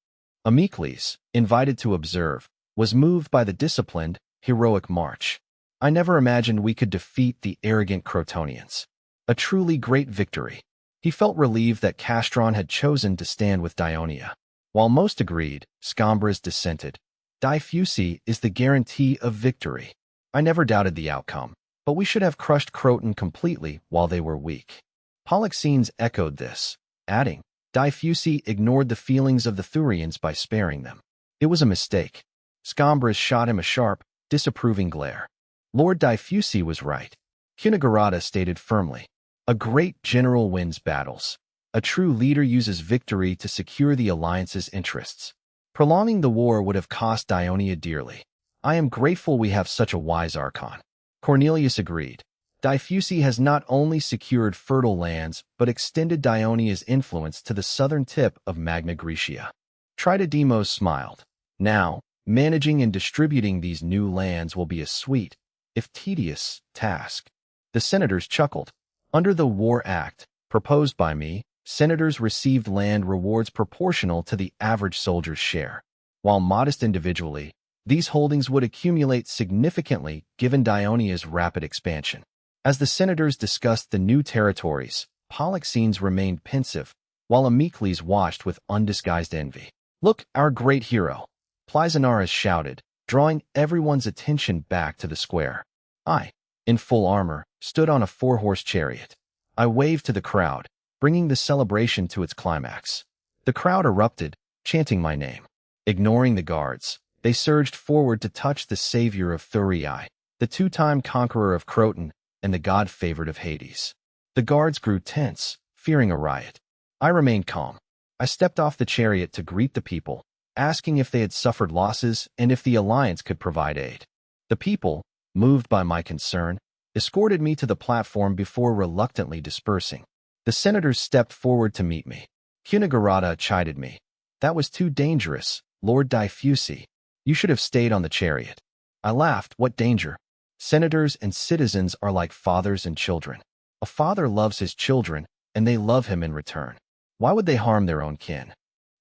Amicles, invited to observe, was moved by the disciplined, heroic march. I never imagined we could defeat the arrogant Crotonians. A truly great victory. He felt relieved that Castron had chosen to stand with Dionia. While most agreed, Scombres dissented. Diffusi is the guarantee of victory. I never doubted the outcome, but we should have crushed Croton completely while they were weak. Polixenes echoed this, adding, Diffusi ignored the feelings of the Thurians by sparing them. It was a mistake. Scombres shot him a sharp, disapproving glare. Lord Diffusi was right. Cunagurata stated firmly, "A great general wins battles. A true leader uses victory to secure the alliance's interests. Prolonging the war would have cost Dionia dearly. I am grateful we have such a wise Archon." Cornelius agreed. Diffusi has not only secured fertile lands, but extended Dionia's influence to the southern tip of Magna Graecia. Tritodemos smiled. Now, managing and distributing these new lands will be a sweet, if tedious, task. The senators chuckled. Under the War Act, proposed by me, senators received land rewards proportional to the average soldier's share. While modest individually, these holdings would accumulate significantly given Dionia's rapid expansion. As the senators discussed the new territories, Polixenes remained pensive, while Amicles watched with undisguised envy. "Look, our great hero!" Plyzanaris shouted, drawing everyone's attention back to the square. I, in full armor, stood on a 4-horse chariot. I waved to the crowd, bringing the celebration to its climax. The crowd erupted, chanting my name. Ignoring the guards, they surged forward to touch the savior of Thurii, the 2-time conqueror of Croton, and the god-favorite of Hades. The guards grew tense, fearing a riot. I remained calm. I stepped off the chariot to greet the people, asking if they had suffered losses and if the Alliance could provide aid. The people, moved by my concern, escorted me to the platform before reluctantly dispersing. The senators stepped forward to meet me. Cunagurata chided me. "That was too dangerous, Lord Diffusi. You should have stayed on the chariot." I laughed. "What danger? Senators and citizens are like fathers and children. A father loves his children, and they love him in return. Why would they harm their own kin?"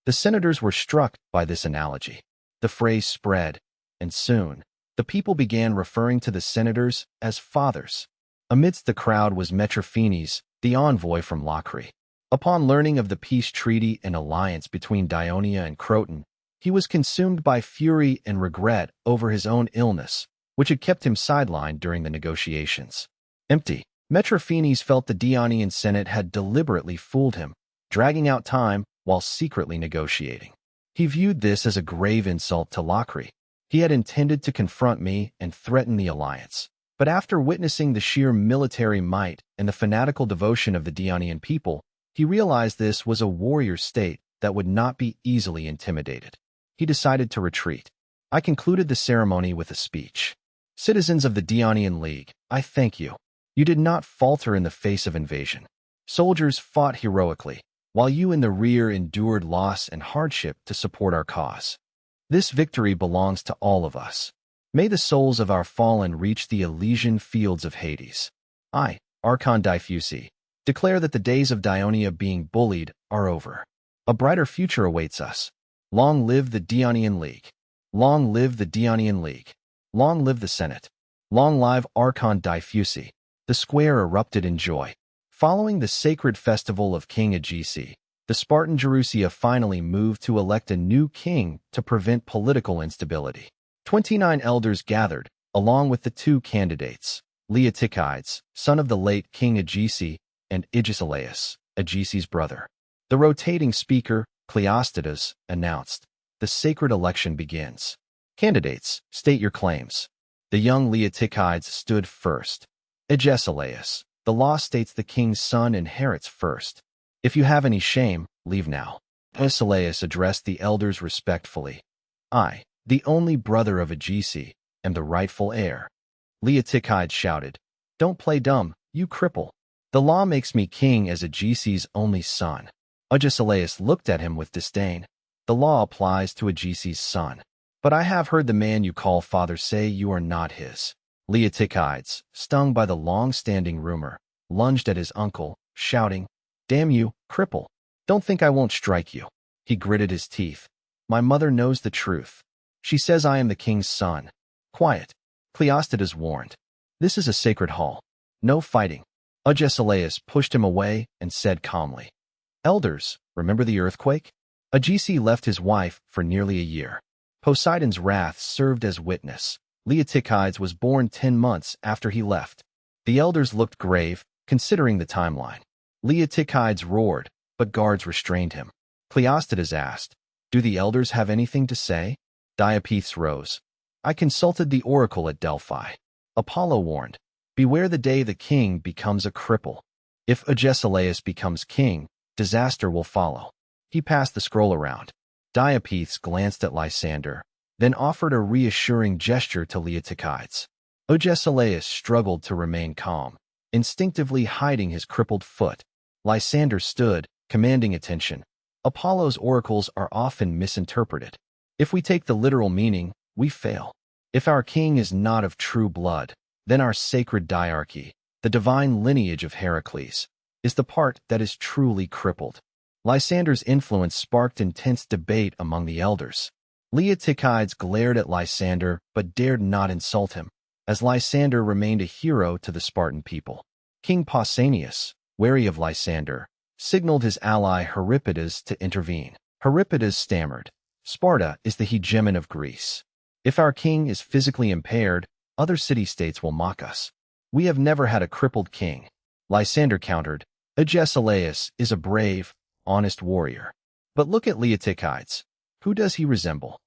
The senators were struck by this analogy. The phrase spread, and soon, the people began referring to the senators as fathers. Amidst the crowd was Metrophenes, the envoy from Locri. Upon learning of the peace treaty and alliance between Dionia and Croton, he was consumed by fury and regret over his own illness, which had kept him sidelined during the negotiations. Empty. Metrophenes felt the Dionian Senate had deliberately fooled him, dragging out time while secretly negotiating. He viewed this as a grave insult to Locri. He had intended to confront me and threaten the alliance. But after witnessing the sheer military might and the fanatical devotion of the Dionian people, he realized this was a warrior state that would not be easily intimidated. He decided to retreat. I concluded the ceremony with a speech. "Citizens of the Dionian League, I thank you. You did not falter in the face of invasion. Soldiers fought heroically, while you in the rear endured loss and hardship to support our cause. This victory belongs to all of us. May the souls of our fallen reach the Elysian fields of Hades. I, Archon Diffusi, declare that the days of Dionia being bullied are over. A brighter future awaits us. Long live the Dionian League. Long live the Dionian League. Long live the Senate. Long live Archon Diffusi. The square erupted in joy. Following the sacred festival of King Agisi, the Spartan Gerusia finally moved to elect a new king to prevent political instability. 29 elders gathered, along with the two candidates, Leotychides, son of the late King Agisi, and Agesilaus, Agisi's brother. The rotating speaker, Cleostetus, announced, "The sacred election begins. Candidates, state your claims." The young Leotychides stood first. Agesilaus, the law states the king's son inherits first. If you have any shame, leave now. Agesilaus addressed the elders respectfully. I, the only brother of Agisi, am the rightful heir. Leotychides shouted, "Don't play dumb, you cripple. The law makes me king as Agisi's only son." Agesilaus looked at him with disdain. "The law applies to Agisi's son. But I have heard the man you call father say you are not his." Leotychides, stung by the long-standing rumor, lunged at his uncle, shouting, "Damn you, cripple. Don't think I won't strike you." He gritted his teeth. "My mother knows the truth. She says I am the king's son." "Quiet," Cleostetus warned. "This is a sacred hall. No fighting." Agesilaus pushed him away and said calmly, "Elders, remember the earthquake? Agisi left his wife for nearly a year. Poseidon's wrath served as witness. Leotychides was born 10 months after he left." The elders looked grave, considering the timeline. Leotychides roared, but guards restrained him. Cleostetus asked, "Do the elders have anything to say?" Diopethes rose. "I consulted the oracle at Delphi. Apollo warned, beware the day the king becomes a cripple. If Agesilaus becomes king, disaster will follow." He passed the scroll around. Diopethes glanced at Lysander, then offered a reassuring gesture to Leotychides. Agesilaus struggled to remain calm, instinctively hiding his crippled foot. Lysander stood, commanding attention. Apollo's oracles are often misinterpreted. If we take the literal meaning, we fail. If our king is not of true blood, then our sacred diarchy, the divine lineage of Heracles, is the part that is truly crippled. Lysander's influence sparked intense debate among the elders. Leotychides glared at Lysander but dared not insult him, as Lysander remained a hero to the Spartan people. King Pausanias, wary of Lysander, signaled his ally Eurypides to intervene. Eurypides stammered, "Sparta is the hegemon of Greece. If our king is physically impaired, other city-states will mock us. We have never had a crippled king." Lysander countered, "Agesilaus is a brave, honest warrior. But look at Leotychides. Who does he resemble?"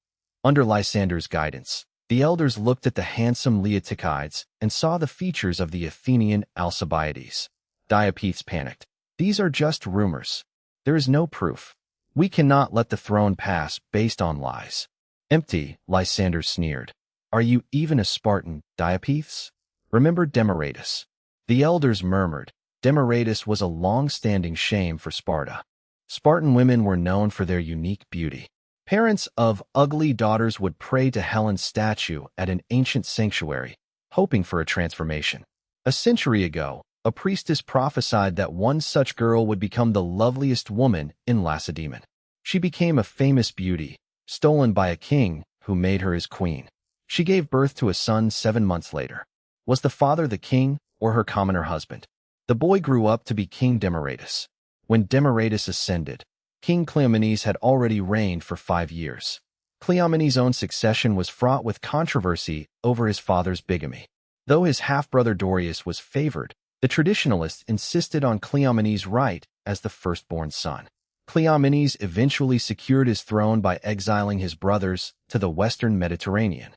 Under Lysander's guidance, the elders looked at the handsome Leotychides and saw the features of the Athenian Alcibiades. Diopethes panicked. "These are just rumors. There is no proof. We cannot let the throne pass based on lies." "Empty," Lysander sneered. "Are you even a Spartan, Diopethes? Remember Demaratus." The elders murmured. Demaratus was a long-standing shame for Sparta. Spartan women were known for their unique beauty. Parents of ugly daughters would pray to Helen's statue at an ancient sanctuary, hoping for a transformation. A century ago, a priestess prophesied that one such girl would become the loveliest woman in Lacedaemon. She became a famous beauty, stolen by a king who made her his queen. She gave birth to a son 7 months later. Was the father the king or her commoner husband? The boy grew up to be King Demaratus. When Demaratus ascended, King Cleomenes had already reigned for 5 years. Cleomenes' own succession was fraught with controversy over his father's bigamy. Though his half-brother Dorius was favored, the traditionalists insisted on Cleomenes' right as the firstborn son. Cleomenes eventually secured his throne by exiling his brothers to the western Mediterranean.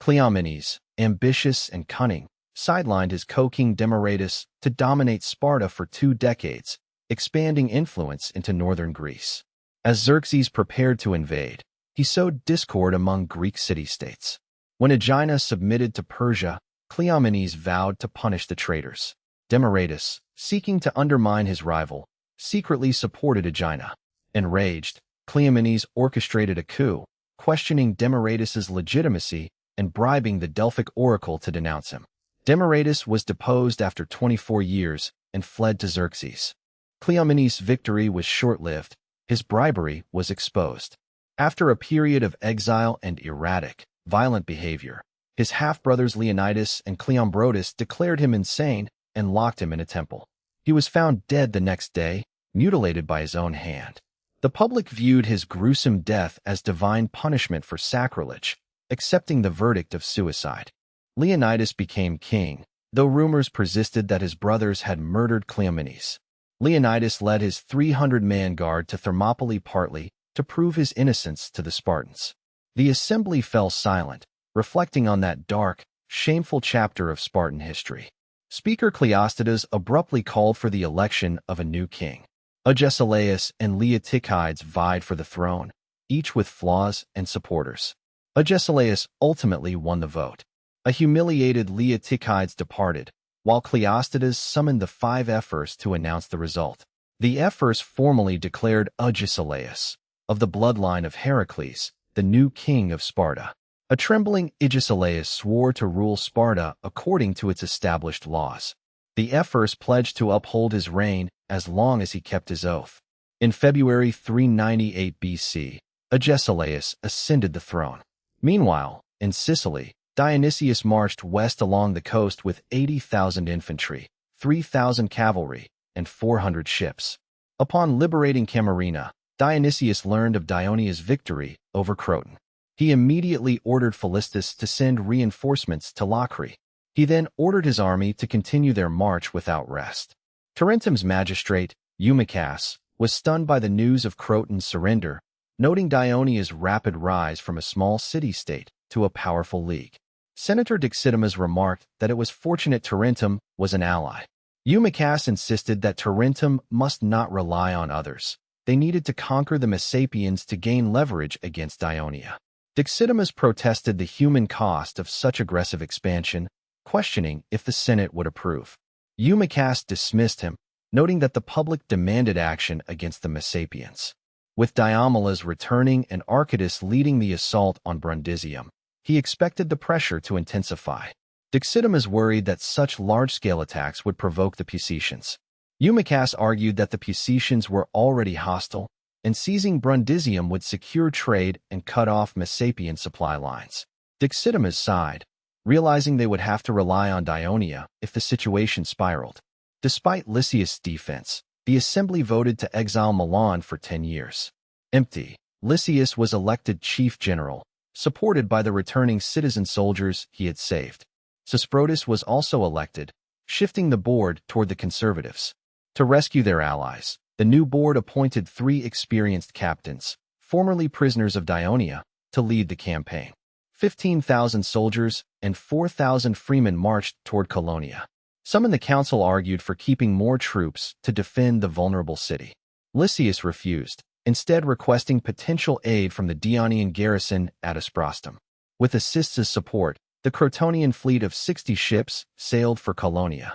Cleomenes, ambitious and cunning, sidelined his co-king Demaratus to dominate Sparta for 2 decades, expanding influence into northern Greece. As Xerxes prepared to invade, he sowed discord among Greek city-states. When Aegina submitted to Persia, Cleomenes vowed to punish the traitors. Demaratus, seeking to undermine his rival, secretly supported Aegina. Enraged, Cleomenes orchestrated a coup, questioning Demaratus's legitimacy and bribing the Delphic oracle to denounce him. Demaratus was deposed after 24 years and fled to Xerxes. Cleomenes' victory was short-lived. His bribery was exposed. After a period of exile and erratic, violent behavior, his half-brothers Leonidas and Cleombrotus declared him insane and locked him in a temple. He was found dead the next day, mutilated by his own hand. The public viewed his gruesome death as divine punishment for sacrilege, accepting the verdict of suicide. Leonidas became king, though rumors persisted that his brothers had murdered Cleomenes. Leonidas led his 300-man guard to Thermopylae partly to prove his innocence to the Spartans. The assembly fell silent, reflecting on that dark, shameful chapter of Spartan history. Speaker Cleostedes abruptly called for the election of a new king. Agesilaus and Leotychides vied for the throne, each with flaws and supporters. Agesilaus ultimately won the vote. A humiliated Leotychides departed, while Cleostedes summoned the 5 ephors to announce the result. The ephors formally declared Agesilaus, of the bloodline of Heracles, the new king of Sparta. A trembling Agesilaus swore to rule Sparta according to its established laws. The ephors pledged to uphold his reign as long as he kept his oath. In February 398 BC, Agesilaus ascended the throne. Meanwhile, in Sicily, Dionysius marched west along the coast with 80,000 infantry, 3,000 cavalry, and 400 ships. Upon liberating Camarina, Dionysius learned of Dionia's victory over Croton. He immediately ordered Philistus to send reinforcements to Locri. He then ordered his army to continue their march without rest. Tarentum's magistrate, Eumachus, was stunned by the news of Croton's surrender, noting Dionia's rapid rise from a small city-state to a powerful league. Senator Dexitimus remarked that it was fortunate Tarentum was an ally. Eumachus insisted that Tarentum must not rely on others. They needed to conquer the Messapians to gain leverage against Dionia. Dexitimus protested the human cost of such aggressive expansion, questioning if the Senate would approve. Eumachus dismissed him, noting that the public demanded action against the Messapians. With Diomedes returning and Archytas leading the assault on Brundisium, he expected the pressure to intensify. Dexitimus worried that such large-scale attacks would provoke the Pusicians. Eumachus argued that the Pusicians were already hostile, and seizing Brundisium would secure trade and cut off Messapian supply lines. Dexitimus sighed, realizing they would have to rely on Dionia if the situation spiraled. Despite Lysias' defense, the assembly voted to exile Milan for 10 years. Empty, Lysias was elected chief general, supported by the returning citizen soldiers he had saved. Sesprotus was also elected, shifting the board toward the conservatives. To rescue their allies, the new board appointed 3 experienced captains, formerly prisoners of Dionia, to lead the campaign. 15,000 soldiers and 4,000 freemen marched toward Colonia. Some in the council argued for keeping more troops to defend the vulnerable city. Lysias refused, instead requesting potential aid from the Dionian garrison at Asprostum. With Assistus' support, the Crotonian fleet of 60 ships sailed for Colonia.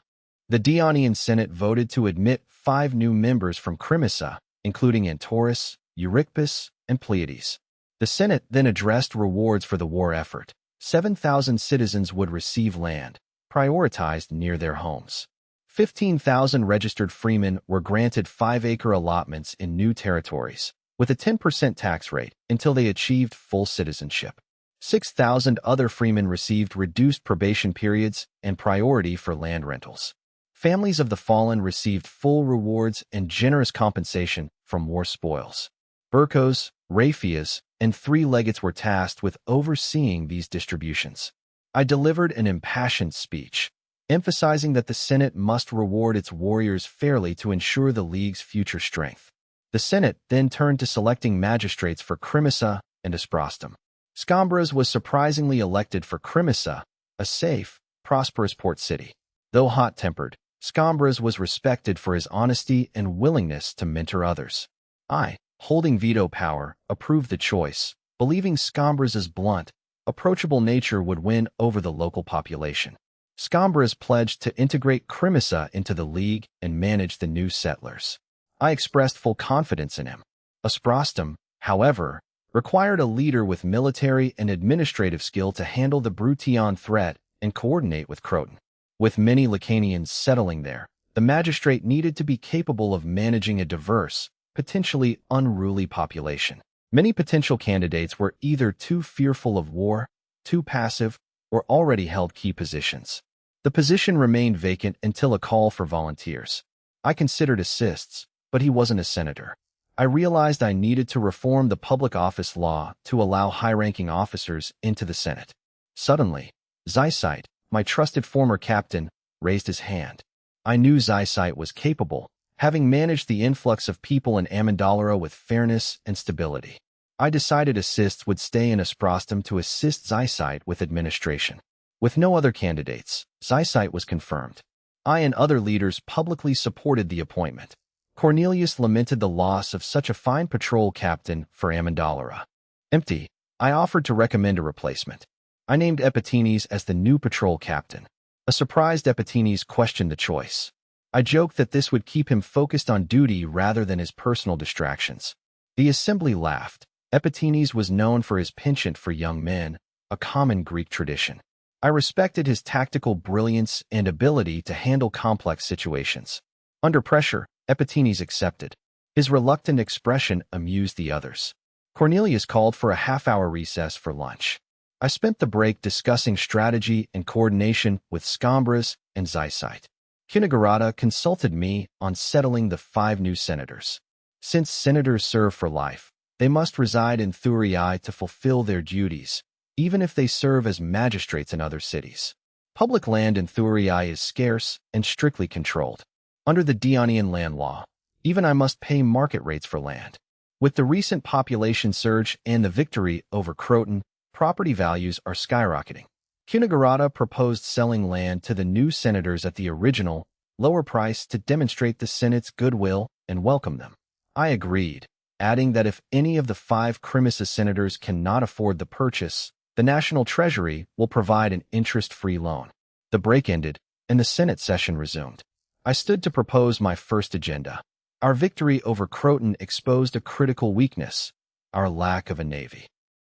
The Dionian Senate voted to admit 5 new members from Crimissa, including Antorus, Eurycpus, and Pleiades. The Senate then addressed rewards for the war effort. 7,000 citizens would receive land, prioritized near their homes. 15,000 registered freemen were granted 5-acre allotments in new territories, with a 10% tax rate until they achieved full citizenship. 6,000 other freemen received reduced probation periods and priority for land rentals. Families of the fallen received full rewards and generous compensation from war spoils. Burkos, Raphias, and 3 legates were tasked with overseeing these distributions. I delivered an impassioned speech, emphasizing that the Senate must reward its warriors fairly to ensure the League's future strength. The Senate then turned to selecting magistrates for Crimissa and Asprostum. Scombros was surprisingly elected for Crimissa, a safe, prosperous port city. Though hot-tempered, Scombros was respected for his honesty and willingness to mentor others. I, holding veto power, approved the choice, believing Scombros' blunt, approachable nature would win over the local population. Scombros pledged to integrate Crimissa into the League and manage the new settlers. I expressed full confidence in him. Asprostum, however, required a leader with military and administrative skill to handle the Brution threat and coordinate with Croton. With many Lacanians settling there, the magistrate needed to be capable of managing a diverse, potentially unruly population. Many potential candidates were either too fearful of war, too passive, or already held key positions. The position remained vacant until a call for volunteers. I considered assists, but he wasn't a senator. I realized I needed to reform the public office law to allow high-ranking officers into the Senate. Suddenly, Zysite, my trusted former captain, raised his hand. I knew Zysite was capable, having managed the influx of people in Amandalara with fairness and stability. I decided assists would stay in Asprostum to assist Zysite with administration. With no other candidates, Zysite was confirmed. I and other leaders publicly supported the appointment. Cornelius lamented the loss of such a fine patrol captain for Amandalara. Empty, I offered to recommend a replacement. I named Epitenes as the new patrol captain. A surprised Epitenes questioned the choice. I joked that this would keep him focused on duty rather than his personal distractions. The assembly laughed. Epitenes was known for his penchant for young men, a common Greek tradition. I respected his tactical brilliance and ability to handle complex situations. Under pressure, Epitenes accepted. His reluctant expression amused the others. Cornelius called for a half-hour recess for lunch. I spent the break discussing strategy and coordination with Scambras and Zysite. Kinagarata consulted me on settling the 5 new senators. Since senators serve for life, they must reside in Thurii to fulfill their duties, even if they serve as magistrates in other cities. Public land in Thurii is scarce and strictly controlled. Under the Dionian land law, even I must pay market rates for land. With the recent population surge and the victory over Croton, property values are skyrocketing. Kinagarata proposed selling land to the new senators at the original, lower price to demonstrate the Senate's goodwill and welcome them. I agreed, adding that if any of the 5 Crimissa senators cannot afford the purchase, the National Treasury will provide an interest-free loan. The break ended, and the Senate session resumed. I stood to propose my first agenda. Our victory over Croton exposed a critical weakness, our lack of a navy.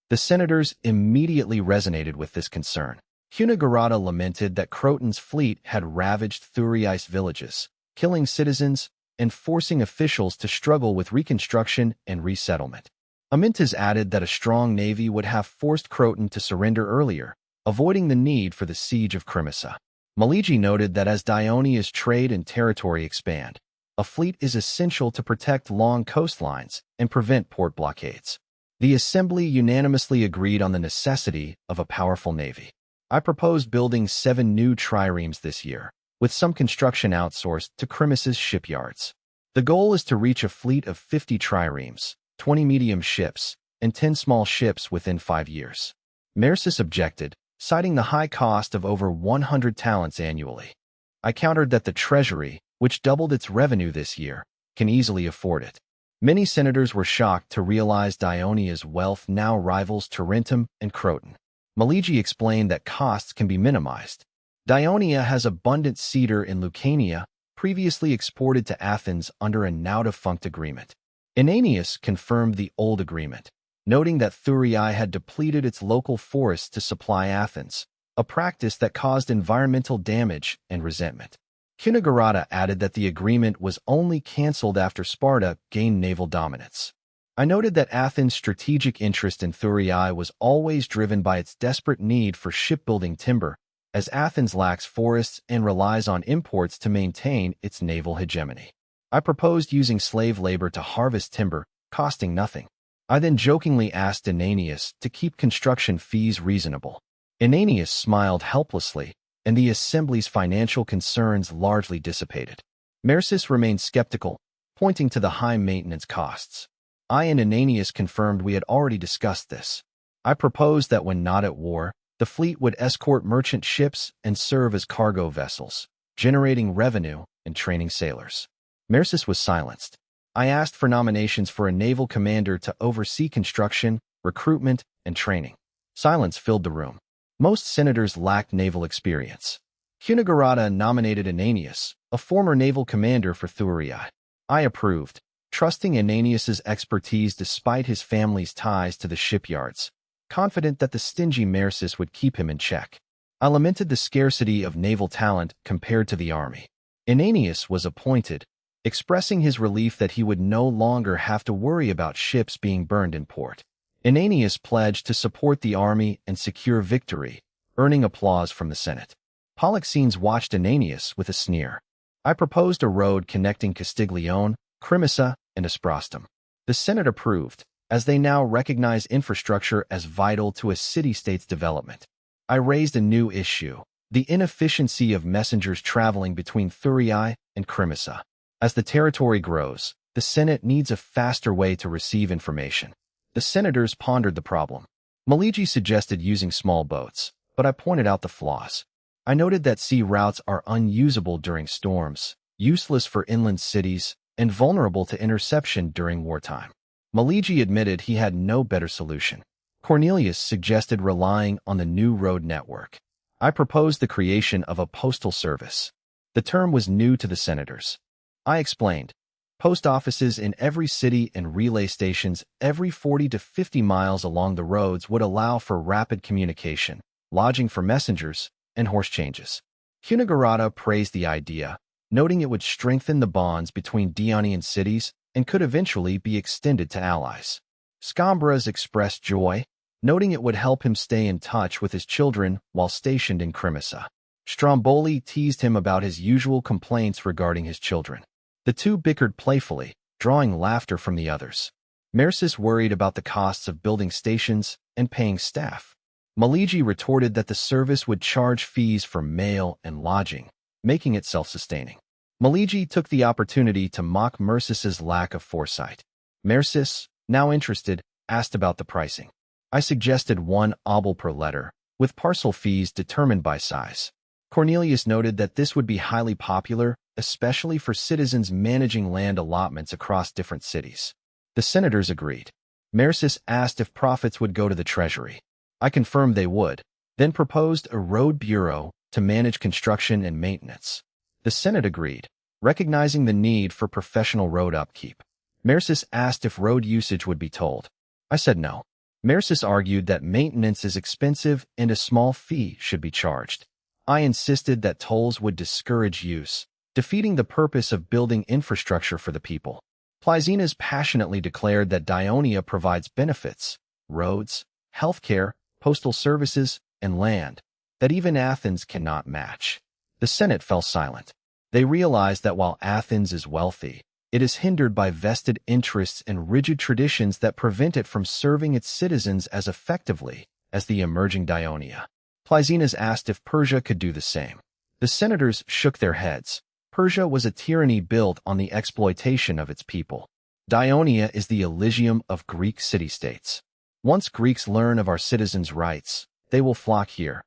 The senators immediately resonated with this concern. Kinagarata lamented that Croton's fleet had ravaged Thurii's villages, killing citizens and forcing officials to struggle with reconstruction and resettlement. Amintas added that a strong navy would have forced Croton to surrender earlier, avoiding the need for the siege of Crimissa. Maligi noted that as Dionia's trade and territory expand, a fleet is essential to protect long coastlines and prevent port blockades. The assembly unanimously agreed on the necessity of a powerful navy. I proposed building 7 new triremes this year, with some construction outsourced to Crimis's shipyards. The goal is to reach a fleet of 50 triremes, 20 medium ships, and 10 small ships within 5 years. Mercis objected, citing the high cost of over 100 talents annually. I countered that the Treasury, which doubled its revenue this year, can easily afford it. Many senators were shocked to realize Dionia's wealth now rivals Tarentum and Croton. Maligi explained that costs can be minimized. Dionia has abundant cedar in Lucania, previously exported to Athens under a now-defunct agreement. Ananias confirmed the old agreement, noting that Thurii had depleted its local forests to supply Athens, a practice that caused environmental damage and resentment. Kinagarata added that the agreement was only cancelled after Sparta gained naval dominance. I noted that Athens' strategic interest in Thurii was always driven by its desperate need for shipbuilding timber, as Athens lacks forests and relies on imports to maintain its naval hegemony. I proposed using slave labor to harvest timber, costing nothing. I then jokingly asked Ananias to keep construction fees reasonable. Ananias smiled helplessly, and the assembly's financial concerns largely dissipated. Mercis remained skeptical, pointing to the high maintenance costs. I and Ananias confirmed we had already discussed this. I proposed that when not at war, the fleet would escort merchant ships and serve as cargo vessels, generating revenue and training sailors. Mercis was silenced. I asked for nominations for a naval commander to oversee construction, recruitment, and training. Silence filled the room. Most senators lacked naval experience. Kinagarata nominated Ananias, a former naval commander for Thurii. I approved, trusting Ananias's expertise despite his family's ties to the shipyards, confident that the stingy Mercis would keep him in check. I lamented the scarcity of naval talent compared to the army. Ananias was appointed, expressing his relief that he would no longer have to worry about ships being burned in port. Ananias pledged to support the army and secure victory, earning applause from the Senate. Polixenes watched Ananias with a sneer. I proposed a road connecting Castiglione, Crimissa, and Asprostum. The Senate approved, as they now recognize infrastructure as vital to a city-state's development. I raised a new issue, the inefficiency of messengers traveling between Thurii and Crimissa. As the territory grows, the Senate needs a faster way to receive information. The senators pondered the problem. Maligi suggested using small boats, but I pointed out the flaws. I noted that sea routes are unusable during storms, useless for inland cities, and vulnerable to interception during wartime. Maligi admitted he had no better solution. Cornelius suggested relying on the new road network. I proposed the creation of a postal service. The term was new to the senators. I explained, post offices in every city and relay stations every 40 to 50 miles along the roads would allow for rapid communication, lodging for messengers, and horse changes. Cunegurata praised the idea, noting it would strengthen the bonds between Dionian cities and could eventually be extended to allies. Scambras expressed joy, noting it would help him stay in touch with his children while stationed in Crimissa. Stromboli teased him about his usual complaints regarding his children. The two bickered playfully, drawing laughter from the others. Mercis worried about the costs of building stations and paying staff. Maligi retorted that the service would charge fees for mail and lodging, making it self-sustaining. Maligi took the opportunity to mock Mercis's lack of foresight. Mercis, now interested, asked about the pricing. I suggested 1 obol per letter, with parcel fees determined by size. Cornelius noted that this would be highly popular, especially for citizens managing land allotments across different cities. The senators agreed. Mercis asked if profits would go to the treasury. I confirmed they would, then proposed a road bureau to manage construction and maintenance. The Senate agreed, recognizing the need for professional road upkeep. Mercis asked if road usage would be tolled. I said no. Mercis argued that maintenance is expensive and a small fee should be charged. I insisted that tolls would discourage use, defeating the purpose of building infrastructure for the people. Plyzenas passionately declared that Dionia provides benefits, roads, healthcare, postal services, and land, that even Athens cannot match. The Senate fell silent. They realized that while Athens is wealthy, it is hindered by vested interests and rigid traditions that prevent it from serving its citizens as effectively as the emerging Dionia. Plyzenas asked if Persia could do the same. The senators shook their heads. Persia was a tyranny built on the exploitation of its people. Dionia is the Elysium of Greek city-states. Once Greeks learn of our citizens' rights, they will flock here,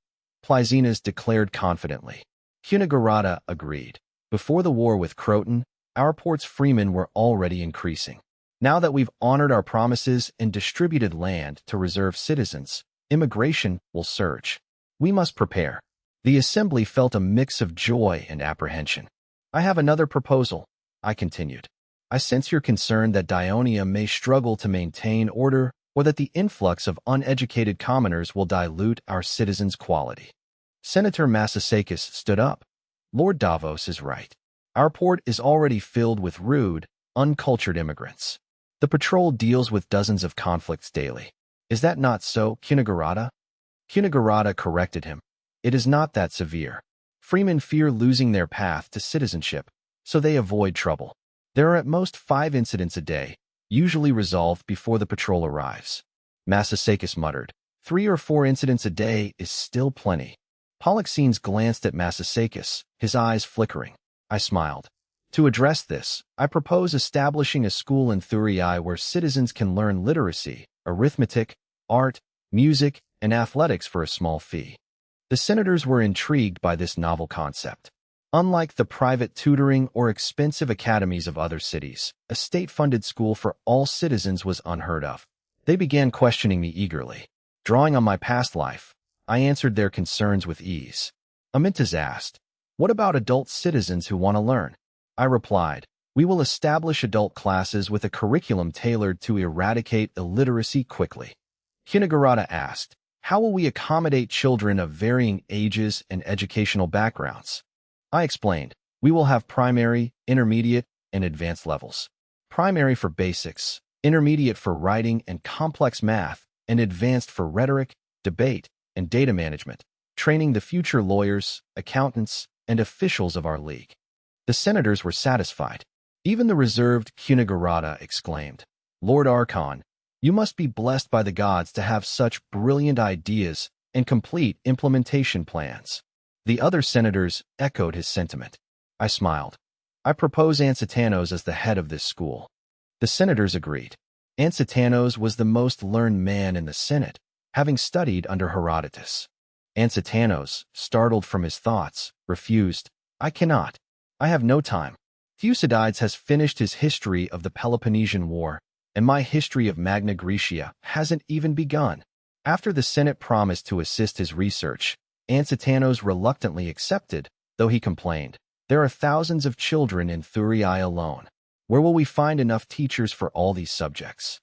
Plyzenas declared confidently. Cunegurata agreed. Before the war with Croton, our port's freemen were already increasing. Now that we've honored our promises and distributed land to reserve citizens, immigration will surge. We must prepare. The assembly felt a mix of joy and apprehension. I have another proposal, I continued. I sense your concern that Dionia may struggle to maintain order or that the influx of uneducated commoners will dilute our citizens' quality. Senator Massasakis stood up. Lord Davos is right. Our port is already filled with rude, uncultured immigrants. The patrol deals with dozens of conflicts daily. Is that not so, Cunegurata? Cunegurata corrected him. It is not that severe. Freemen fear losing their path to citizenship, so they avoid trouble. There are at most 5 incidents a day, usually resolved before the patrol arrives. Massasakis muttered. 3 or 4 incidents a day is still plenty. Polixenes glanced at Massasakis, his eyes flickering. I smiled. To address this, I propose establishing a school in Thurii where citizens can learn literacy, arithmetic, art, music, and athletics for a small fee. The senators were intrigued by this novel concept. Unlike the private tutoring or expensive academies of other cities, a state-funded school for all citizens was unheard of. They began questioning me eagerly. Drawing on my past life, I answered their concerns with ease. Amyntas asked, "What about adult citizens who want to learn?" I replied, We will establish adult classes with a curriculum tailored to eradicate illiteracy quickly. Hinagurata asked, how will we accommodate children of varying ages and educational backgrounds? I explained, we will have primary, intermediate, and advanced levels. Primary for basics, intermediate for writing and complex math, and advanced for rhetoric, debate, and data management, training the future lawyers, accountants, and officials of our league. The senators were satisfied. Even the reserved Hinagurata exclaimed, Lord Archon, you must be blessed by the gods to have such brilliant ideas and complete implementation plans. The other senators echoed his sentiment. I smiled. I propose Ansatanos as the head of this school. The senators agreed. Ansatanos was the most learned man in the Senate, having studied under Herodotus. Ansatanos, startled from his thoughts, refused. I cannot. I have no time. Thucydides has finished his history of the Peloponnesian War, and my history of Magna Graecia hasn't even begun. After the Senate promised to assist his research, Ansatanos reluctantly accepted, though he complained, there are thousands of children in Thurii alone. Where will we find enough teachers for all these subjects?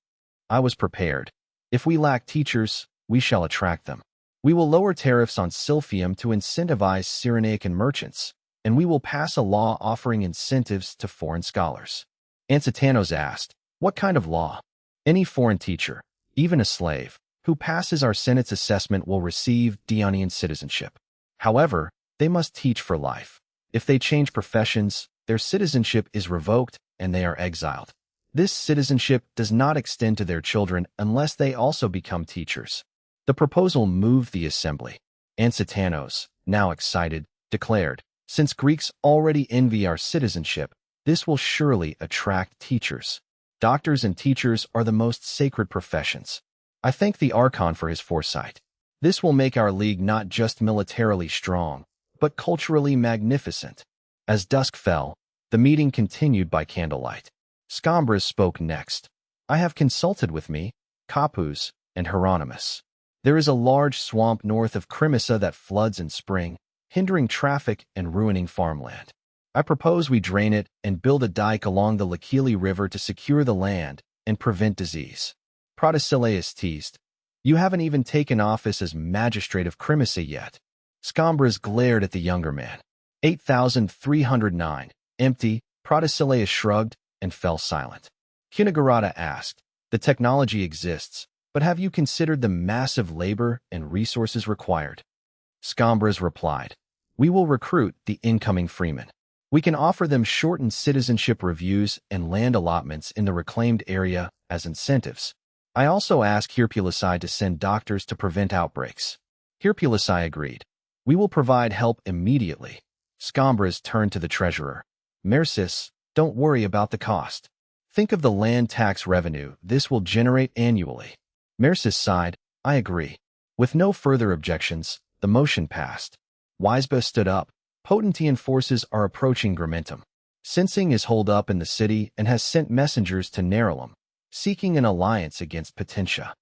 I was prepared. If we lack teachers, we shall attract them. We will lower tariffs on silphium to incentivize Cyrenaican merchants, and we will pass a law offering incentives to foreign scholars. Ansatanos asked, what kind of law? Any foreign teacher, even a slave, who passes our Senate's assessment will receive Dionian citizenship. However, they must teach for life. If they change professions, their citizenship is revoked and they are exiled. This citizenship does not extend to their children unless they also become teachers. The proposal moved the assembly. Ansatanos, now excited, declared, since Greeks already envy our citizenship, this will surely attract teachers. Doctors and teachers are the most sacred professions. I thank the Archon for his foresight. This will make our league not just militarily strong, but culturally magnificent. As dusk fell, the meeting continued by candlelight. Scombros spoke next. I have consulted with me, Capus, and Hieronymus. There is a large swamp north of Crimissa that floods in spring, hindering traffic and ruining farmland. I propose we drain it and build a dike along the Lakili River to secure the land and prevent disease. Protesilaus teased, you haven't even taken office as magistrate of Crimissa yet. Scombros glared at the younger man. 8,309. Empty. Protesilaus shrugged and fell silent. Hinagurata asked, the technology exists, but have you considered the massive labor and resources required? Scombros replied, we will recruit the incoming freemen. We can offer them shortened citizenship reviews and land allotments in the reclaimed area as incentives. I also asked Hirpulisai to send doctors to prevent outbreaks. Hirpulisai agreed. We will provide help immediately. Scombros turned to the treasurer. Mercis, don't worry about the cost. Think of the land tax revenue this will generate annually. Mercis sighed, I agree. With no further objections, the motion passed. Wiseba stood up. Potentian forces are approaching Gramentum. Sensing is holed up in the city and has sent messengers to Nerulum, seeking an alliance against Potentia.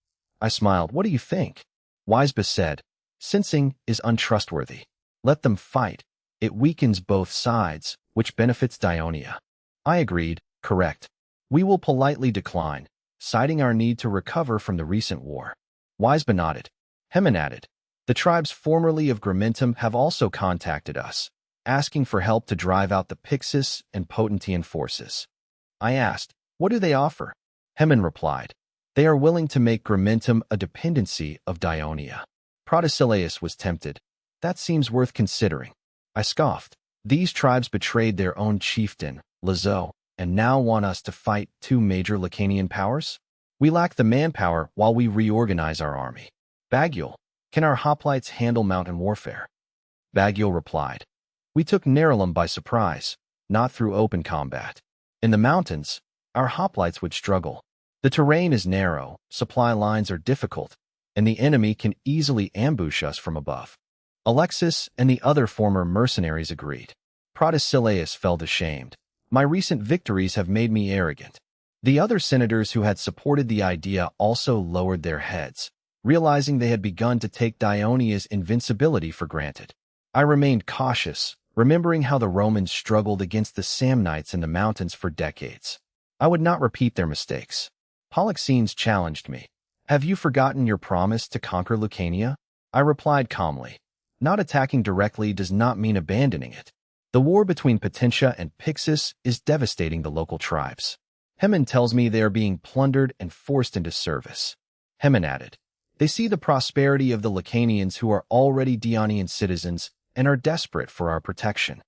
I smiled. What do you think? Wiseba said, Sensing is untrustworthy. Let them fight. It weakens both sides, which benefits Dionia. I agreed, correct. We will politely decline, citing our need to recover from the recent war. Wiseba nodded. Hemen added, the tribes formerly of Gramentum have also contacted us, asking for help to drive out the Pixis and Potentian forces. I asked, what do they offer? Hemen replied, they are willing to make Gramentum a dependency of Dionia. Protesilaus was tempted. That seems worth considering. I scoffed. These tribes betrayed their own chieftain, Lazo, and now want us to fight two major Lacanian powers? We lack the manpower while we reorganize our army. Baguil, can our hoplites handle mountain warfare? Baguil replied, we took Nerulum by surprise, not through open combat. In the mountains, our hoplites would struggle. The terrain is narrow, supply lines are difficult, and the enemy can easily ambush us from above. Alexis and the other former mercenaries agreed. Protesilaus felt ashamed. My recent victories have made me arrogant. The other senators who had supported the idea also lowered their heads, realizing they had begun to take Dionia's invincibility for granted. I remained cautious, remembering how the Romans struggled against the Samnites in the mountains for decades. I would not repeat their mistakes. Polixenes challenged me. Have you forgotten your promise to conquer Lucania? I replied calmly. Not attacking directly does not mean abandoning it. The war between Potentia and Pixis is devastating the local tribes. Hemen tells me they are being plundered and forced into service. Hemen added, they see the prosperity of the Lucanians who are already Dionian citizens and are desperate for our protection.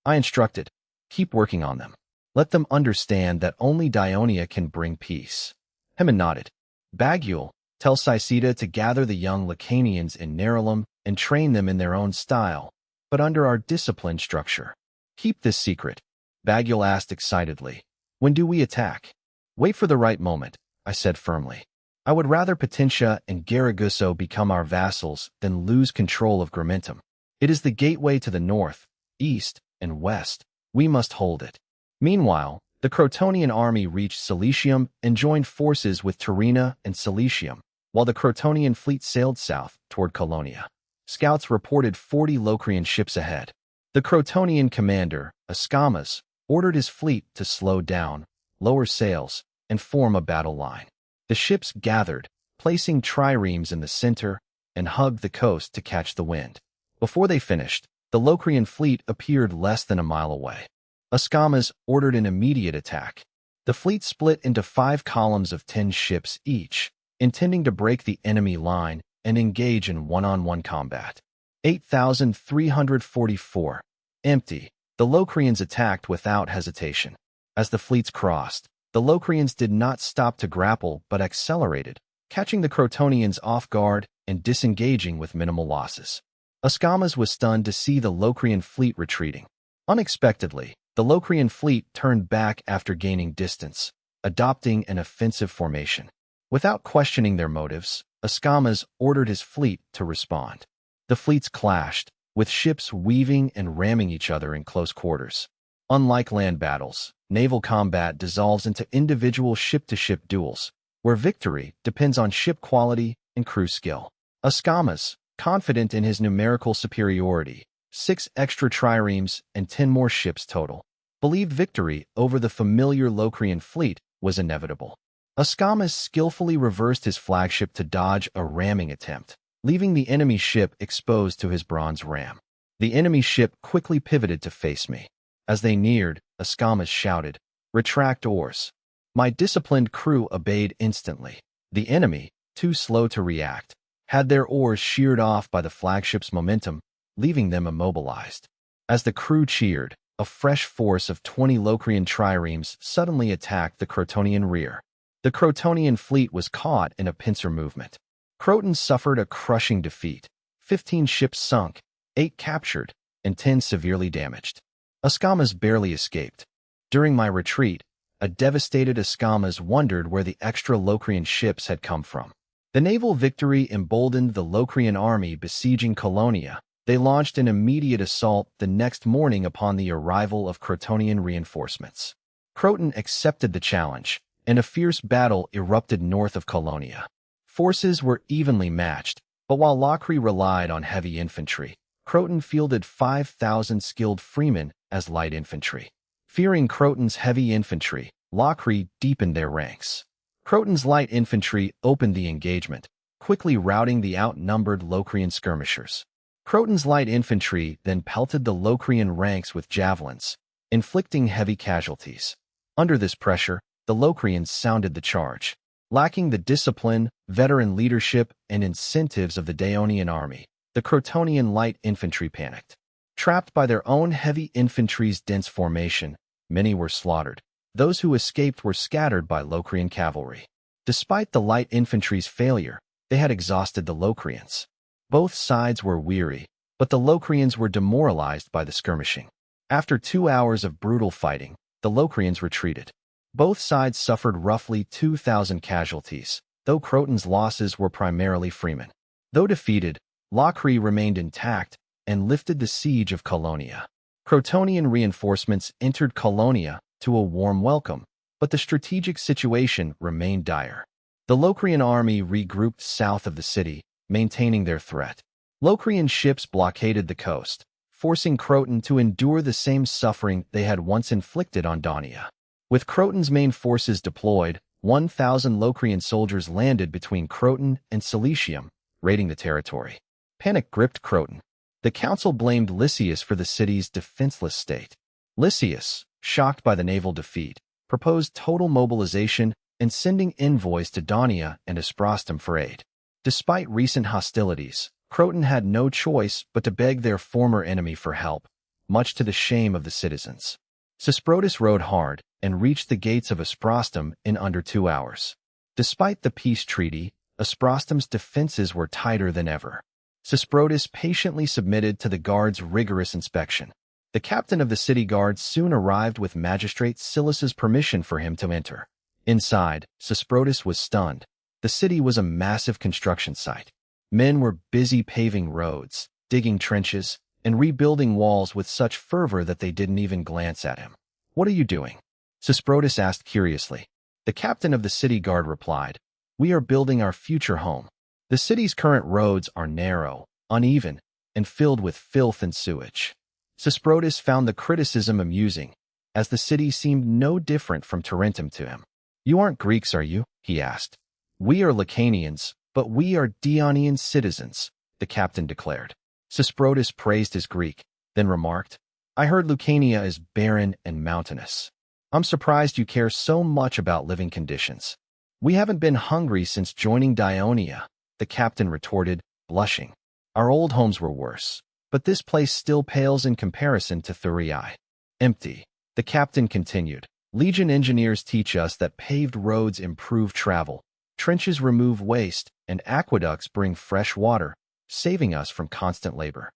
I instructed, keep working on them. Let them understand that only Dionia can bring peace. Hemen nodded. Bagul, tell Sicida to gather the young Lucanians in Nerulum and train them in their own style, but under our disciplined structure. Keep this secret. Bagul asked excitedly. When do we attack? Wait for the right moment, I said firmly. I would rather Potentia and Garagusso become our vassals than lose control of Gramentum. It is the gateway to the north, east, and west. We must hold it. Meanwhile, the Crotonian army reached Cilicium and joined forces with Turina and Cilicium, while the Crotonian fleet sailed south toward Colonia. Scouts reported 40 Locrian ships ahead. The Crotonian commander, Ascamas, ordered his fleet to slow down, lower sails, and form a battle line. The ships gathered, placing triremes in the center, and hugged the coast to catch the wind. Before they finished, the Locrian fleet appeared less than a mile away. Ascamas ordered an immediate attack. The fleet split into 5 columns of 10 ships each, intending to break the enemy line and engage in one-on-one combat. 8,344. Empty. The Locrians attacked without hesitation. As the fleets crossed, the Locrians did not stop to grapple but accelerated, catching the Crotonians off guard and disengaging with minimal losses. Ascamas was stunned to see the Locrian fleet retreating. Unexpectedly, the Locrian fleet turned back after gaining distance, adopting an offensive formation. Without questioning their motives, Ascamas ordered his fleet to respond. The fleets clashed, with ships weaving and ramming each other in close quarters. Unlike land battles, naval combat dissolves into individual ship-to-ship duels, where victory depends on ship quality and crew skill. Ascamas, confident in his numerical superiority, 6 extra triremes and 10 more ships total, believed victory over the familiar Locrian fleet was inevitable. Ascamas skillfully reversed his flagship to dodge a ramming attempt, leaving the enemy ship exposed to his bronze ram. The enemy ship quickly pivoted to face me. As they neared, Ascamas shouted, "Retract oars." My disciplined crew obeyed instantly. The enemy, too slow to react, had their oars sheared off by the flagship's momentum, leaving them immobilized. As the crew cheered, a fresh force of 20 Locrian triremes suddenly attacked the Crotonian rear. The Crotonian fleet was caught in a pincer movement. Croton suffered a crushing defeat. 15 ships sunk, 8 captured, and 10 severely damaged. Ascamas barely escaped. During my retreat, a devastated Ascamas wondered where the extra Locrian ships had come from. The naval victory emboldened the Locrian army besieging Colonia. They launched an immediate assault the next morning upon the arrival of Crotonian reinforcements. Croton accepted the challenge, and a fierce battle erupted north of Colonia. Forces were evenly matched, but while Locri relied on heavy infantry, Croton fielded 5,000 skilled freemen as light infantry. Fearing Croton's heavy infantry, Locri deepened their ranks. Croton's light infantry opened the engagement, quickly routing the outnumbered Locrian skirmishers. Croton's light infantry then pelted the Locrian ranks with javelins, inflicting heavy casualties. Under this pressure, the Locrians sounded the charge. Lacking the discipline, veteran leadership, and incentives of the Daonian army, the Crotonian light infantry panicked. Trapped by their own heavy infantry's dense formation, many were slaughtered. Those who escaped were scattered by Locrian cavalry. Despite the light infantry's failure, they had exhausted the Locrians. Both sides were weary, but the Locrians were demoralized by the skirmishing. After 2 hours of brutal fighting, the Locrians retreated. Both sides suffered roughly 2,000 casualties, though Croton's losses were primarily freemen. Though defeated, Locri remained intact and lifted the siege of Colonia. Crotonian reinforcements entered Colonia to a warm welcome, but the strategic situation remained dire. The Locrian army regrouped south of the city, maintaining their threat. Locrian ships blockaded the coast, forcing Croton to endure the same suffering they had once inflicted on Dania. With Croton's main forces deployed, 1,000 Locrian soldiers landed between Croton and Cilicium, raiding the territory. Panic gripped Croton. The council blamed Lysias for the city's defenseless state. Lysias, shocked by the naval defeat, proposed total mobilization and sending envoys to Dania and Asprostum for aid. Despite recent hostilities, Croton had no choice but to beg their former enemy for help, much to the shame of the citizens. Sesprotus rode hard and reached the gates of Asprostum in under 2 hours. Despite the peace treaty, Asprostum's defenses were tighter than ever. Sesprotus patiently submitted to the guard's rigorous inspection. The captain of the city guard soon arrived with Magistrate Silas's permission for him to enter. Inside, Sesprotus was stunned. The city was a massive construction site. Men were busy paving roads, digging trenches, and rebuilding walls with such fervor that they didn't even glance at him. "What are you doing?" Sesprotus asked curiously. The captain of the city guard replied, "We are building our future home. The city's current roads are narrow, uneven, and filled with filth and sewage." Sesprotus found the criticism amusing, as the city seemed no different from Tarentum to him. "You aren't Greeks, are you?" he asked. "We are Lacanians, but we are Dionian citizens," the captain declared. Sesprotus praised his Greek, then remarked, "I heard Lucania is barren and mountainous. I'm surprised you care so much about living conditions." "We haven't been hungry since joining Dionia," the captain retorted, blushing. "Our old homes were worse, but this place still pales in comparison to Thurii." "Empty," the captain continued. "Legion engineers teach us that paved roads improve travel, trenches remove waste, and aqueducts bring fresh water, saving us from constant labor.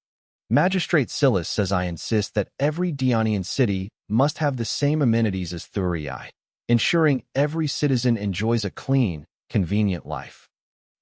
Magistrate Silas says I insist that every Dionian city must have the same amenities as Thurii, ensuring every citizen enjoys a clean, convenient life."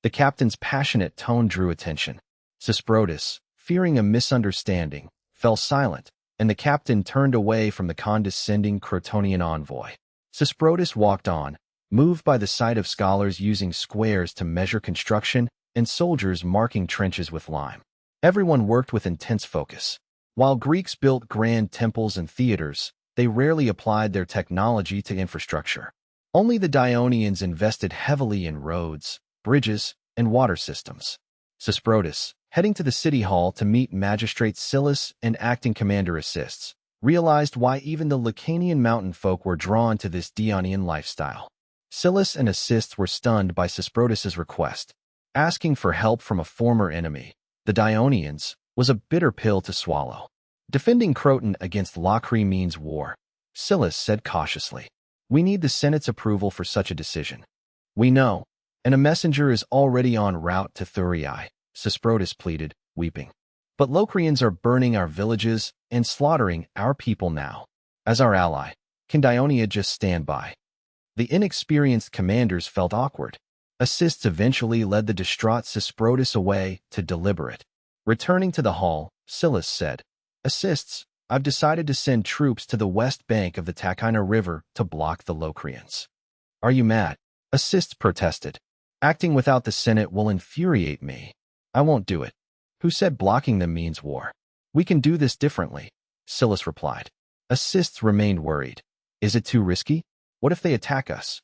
The captain's passionate tone drew attention. Sesprotus, fearing a misunderstanding, fell silent, and the captain turned away from the condescending Crotonian envoy. Sesprotus walked on, moved by the sight of scholars using squares to measure construction and soldiers marking trenches with lime. Everyone worked with intense focus. While Greeks built grand temples and theaters, they rarely applied their technology to infrastructure. Only the Dionians invested heavily in roads, bridges, and water systems. Sesprotus, heading to the city hall to meet Magistrate Silas and acting commander assists, realized why even the Lacanian mountain folk were drawn to this Dionian lifestyle. Silas and assists were stunned by Sesprotus's request. Asking for help from a former enemy, the Dionians, was a bitter pill to swallow. Defending Croton against Locri means war, Silas said cautiously. We need the Senate's approval for such a decision. We know, and a messenger is already en route to Thurii, Sesprotus pleaded, weeping. But Locrians are burning our villages and slaughtering our people now. As our ally, can Dionia just stand by? The inexperienced commanders felt awkward. Assists eventually led the distraught Sesprotus away to deliberate. Returning to the hall, Silas said, Assists, I've decided to send troops to the west bank of the Tachina River to block the Locrians. Are you mad? Assists protested. Acting without the Senate will infuriate me. I won't do it. Who said blocking them means war? We can do this differently, Silas replied. Assists remained worried. Is it too risky? What if they attack us?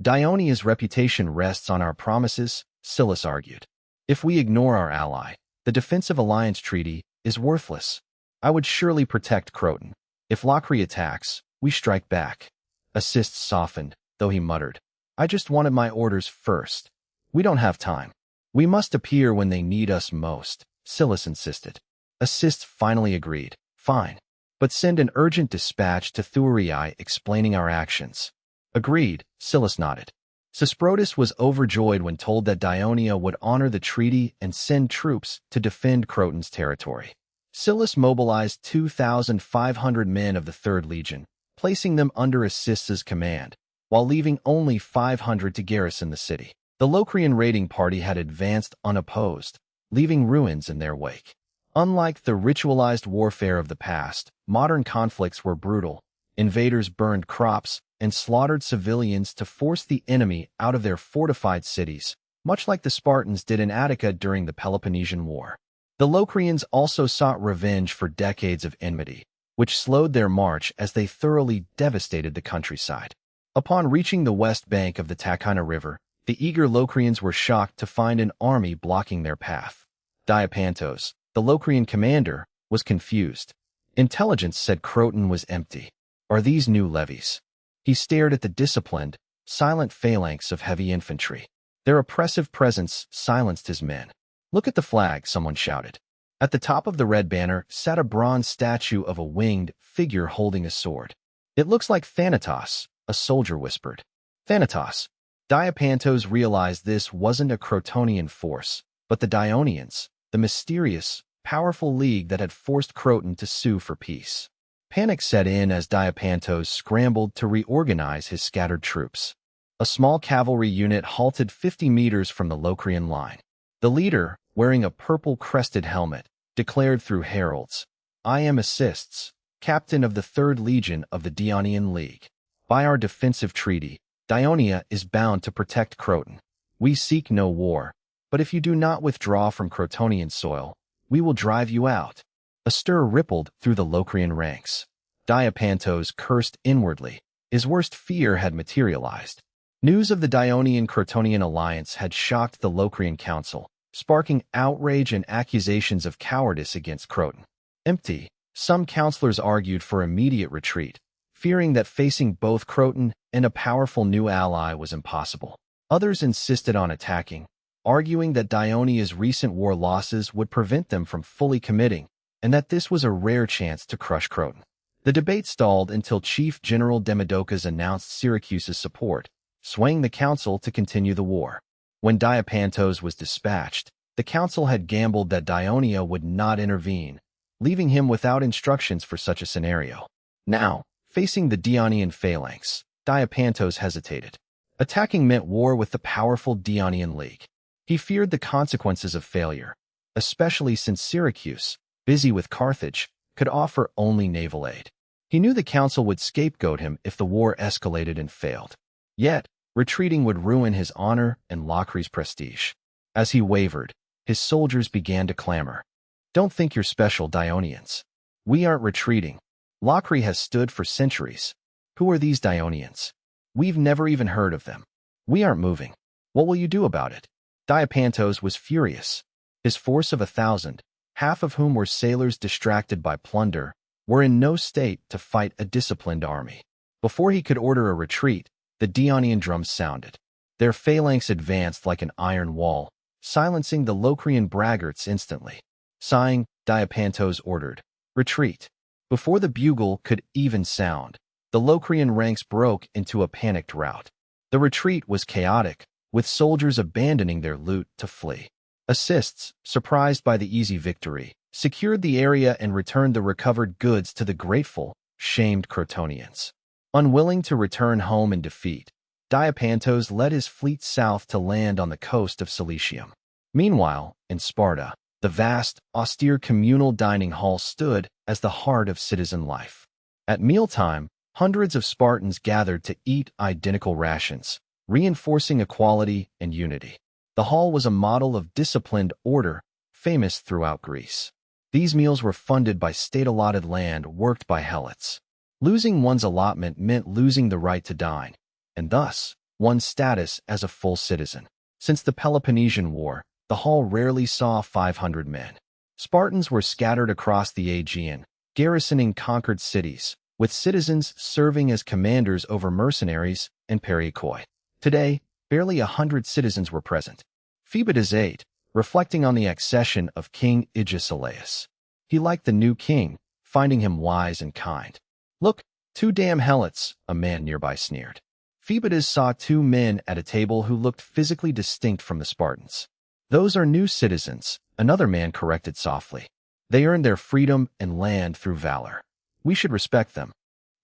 Dionia's reputation rests on our promises, Silas argued. If we ignore our ally, the defensive alliance treaty is worthless. I would surely protect Croton. If Locri attacks, we strike back. Assists softened, though he muttered. I just wanted my orders first. We don't have time. We must appear when they need us most, Silas insisted. Assists finally agreed. Fine. But send an urgent dispatch to Thurii explaining our actions. Agreed, Silas nodded. Sesprotus was overjoyed when told that Dionia would honor the treaty and send troops to defend Croton's territory. Silas mobilized 2,500 men of the 3rd Legion, placing them under Assists' command, while leaving only 500 to garrison the city. The Locrian raiding party had advanced unopposed, leaving ruins in their wake. Unlike the ritualized warfare of the past, modern conflicts were brutal. Invaders burned crops and slaughtered civilians to force the enemy out of their fortified cities, much like the Spartans did in Attica during the Peloponnesian War. The Locrians also sought revenge for decades of enmity, which slowed their march as they thoroughly devastated the countryside. Upon reaching the west bank of the Tachina River, the eager Locrians were shocked to find an army blocking their path. Diapantos, the Locrian commander, was confused. Intelligence said Croton was empty. Are these new levies? He stared at the disciplined, silent phalanx of heavy infantry. Their oppressive presence silenced his men. Look at the flag, someone shouted. At the top of the red banner sat a bronze statue of a winged figure holding a sword. It looks like Thanatos, a soldier whispered. Thanatos. Diapantos realized this wasn't a Crotonian force, but the Dionians, the mysterious, powerful league that had forced Croton to sue for peace. Panic set in as Diapantos scrambled to reorganize his scattered troops. A small cavalry unit halted 50 meters from the Locrian line. The leader, wearing a purple-crested helmet, declared through heralds, "I am Assists, captain of the 3rd Legion of the Dionian League. By our defensive treaty, Dionia is bound to protect Croton. We seek no war, but if you do not withdraw from Crotonian soil, we will drive you out." A stir rippled through the Locrian ranks. Diapantos cursed inwardly. His worst fear had materialized. News of the Dionian-Crotonian alliance had shocked the Locrian council, sparking outrage and accusations of cowardice against Croton. Empty, some councillors argued for immediate retreat, fearing that facing both Croton and a powerful new ally was impossible. Others insisted on attacking, arguing that Dionia's recent war losses would prevent them from fully committing, and that this was a rare chance to crush Croton. The debate stalled until Chief General Demodocus announced Syracuse's support, swaying the council to continue the war. When Diapantos was dispatched, the council had gambled that Dionia would not intervene, leaving him without instructions for such a scenario. Now, facing the Dionian phalanx, Diapantos hesitated. Attacking meant war with the powerful Dionian League. He feared the consequences of failure, especially since Syracuse, busy with Carthage, could offer only naval aid. He knew the council would scapegoat him if the war escalated and failed. Yet, retreating would ruin his honor and Locri's prestige. As he wavered, his soldiers began to clamor. "Don't think you're special, Dionians. We aren't retreating. Locri has stood for centuries. Who are these Dionians? We've never even heard of them. We aren't moving. What will you do about it?" Diapantos was furious. His force of 1,000, half of whom were sailors distracted by plunder, were in no state to fight a disciplined army. Before he could order a retreat, the Dionian drums sounded. Their phalanx advanced like an iron wall, silencing the Locrian braggarts instantly. Sighing, Diapantos ordered, "Retreat." Before the bugle could even sound, the Locrian ranks broke into a panicked rout. The retreat was chaotic, with soldiers abandoning their loot to flee. Assists, surprised by the easy victory, secured the area and returned the recovered goods to the grateful, shamed Crotonians. Unwilling to return home in defeat, Diapantos led his fleet south to land on the coast of Cilicium. Meanwhile, in Sparta, the vast, austere communal dining hall stood as the heart of citizen life. At mealtime, hundreds of Spartans gathered to eat identical rations, reinforcing equality and unity. The hall was a model of disciplined order, famous throughout Greece. These meals were funded by state-allotted land worked by helots. Losing one's allotment meant losing the right to dine, and thus, one's status as a full citizen. Since the Peloponnesian War, the hall rarely saw 500 men. Spartans were scattered across the Aegean, garrisoning conquered cities, with citizens serving as commanders over mercenaries and periakoi. Today, barely 100 citizens were present. Phoebidas ate, reflecting on the accession of King Agesilaus. He liked the new king, finding him wise and kind. "Look, 2 damn helots," a man nearby sneered. Phoebidas saw 2 men at a table who looked physically distinct from the Spartans. "Those are new citizens," another man corrected softly. "They earned their freedom and land through valor. We should respect them.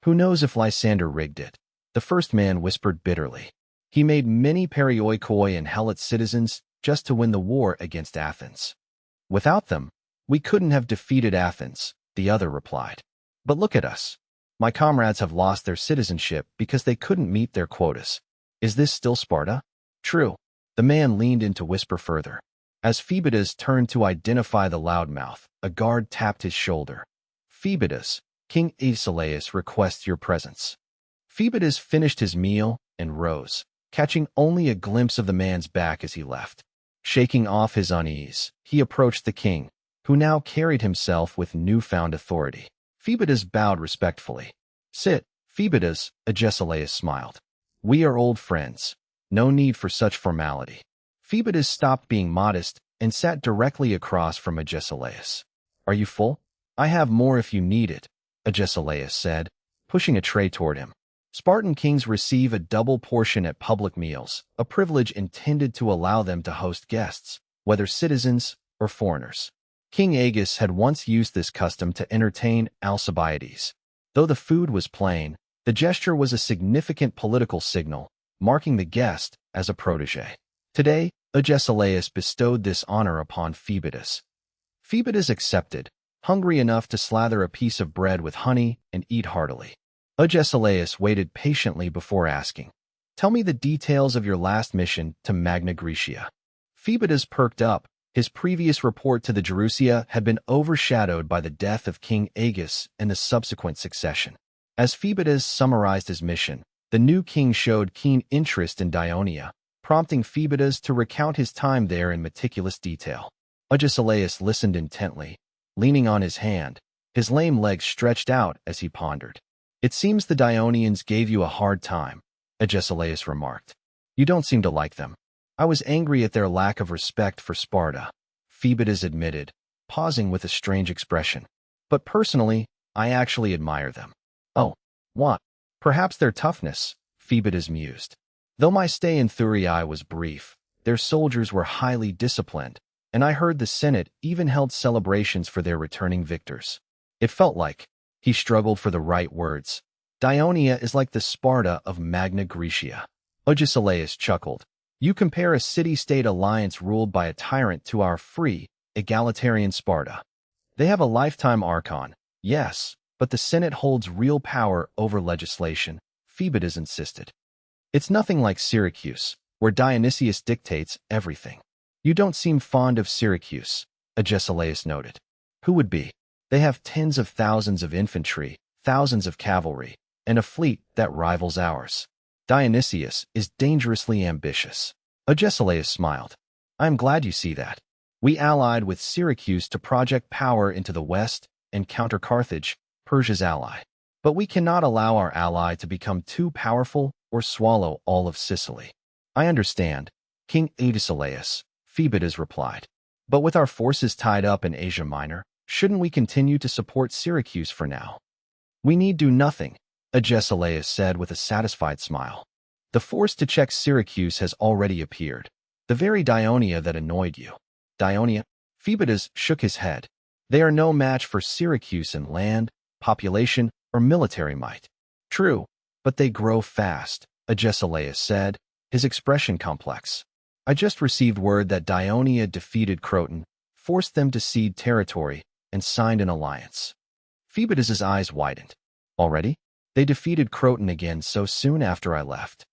Who knows if Lysander rigged it?" The first man whispered bitterly. "He made many perioikoi and helot citizens just to win the war against Athens. Without them, we couldn't have defeated Athens," the other replied. "But look at us. My comrades have lost their citizenship because they couldn't meet their quotas. Is this still Sparta?" "True." The man leaned in to whisper further. As Phoebus turned to identify the loudmouth, a guard tapped his shoulder. Phoebus, King Aeschylus requests your presence. Phoebus finished his meal and rose, catching only a glimpse of the man's back as he left. Shaking off his unease, he approached the king, who now carried himself with newfound authority. Phoebus bowed respectfully. Sit, Phoebus, Aeschylus smiled. We are old friends. No need for such formality. Phoebus stopped being modest and sat directly across from Aeschylus. Are you full? I have more if you need it, Aeschylus said, pushing a tray toward him. Spartan kings receive a double portion at public meals, a privilege intended to allow them to host guests, whether citizens or foreigners. King Aegeus had once used this custom to entertain Alcibiades. Though the food was plain, the gesture was a significant political signal, marking the guest as a protege. Today, Aeschylus bestowed this honor upon Phoebus. Phoebus accepted, hungry enough to slather a piece of bread with honey and eat heartily. Aeschylus waited patiently before asking, Tell me the details of your last mission to Magna Graecia. Phoebus perked up. His previous report to the Gerousia had been overshadowed by the death of King Aegeus and the subsequent succession. As Phoebus summarized his mission, the new king showed keen interest in Dionia, prompting Phoebus to recount his time there in meticulous detail. Aeschylus listened intently, leaning on his hand, his lame legs stretched out as he pondered. It seems the Dionians gave you a hard time, Aeschylus remarked. You don't seem to like them. I was angry at their lack of respect for Sparta, Phoebus admitted, pausing with a strange expression. But personally, I actually admire them. Oh, what? Perhaps their toughness, Phoebus mused. Though my stay in Thurii was brief, their soldiers were highly disciplined, and I heard the Senate even held celebrations for their returning victors. It felt like, he struggled for the right words, Dionia is like the Sparta of Magna Graecia. Aeschylus chuckled. You compare a city-state alliance ruled by a tyrant to our free, egalitarian Sparta. They have a lifetime Archon, yes, but the Senate holds real power over legislation, Phoebus insisted. It's nothing like Syracuse, where Dionysius dictates everything. You don't seem fond of Syracuse, Aeschylus noted. Who would be? They have tens of thousands of infantry, thousands of cavalry, and a fleet that rivals ours. Dionysius is dangerously ambitious. Aeschylus smiled. I am glad you see that. We allied with Syracuse to project power into the west and counter Carthage, Persia's ally. But we cannot allow our ally to become too powerful or swallow all of Sicily. I understand, King Aeschylus, Phoebus replied. But with our forces tied up in Asia Minor, shouldn't we continue to support Syracuse for now? We need do nothing, Aeschylus said with a satisfied smile. The force to check Syracuse has already appeared. The very Dionia that annoyed you. Dionia? Phoebus shook his head. They are no match for Syracuse in land, population, or military might. True, but they grow fast, Aeschylus said, his expression complex. I just received word that Dionia defeated Croton, forced them to cede territory, and signed an alliance. Phoebus's eyes widened. Already? They defeated Croton again so soon after I left.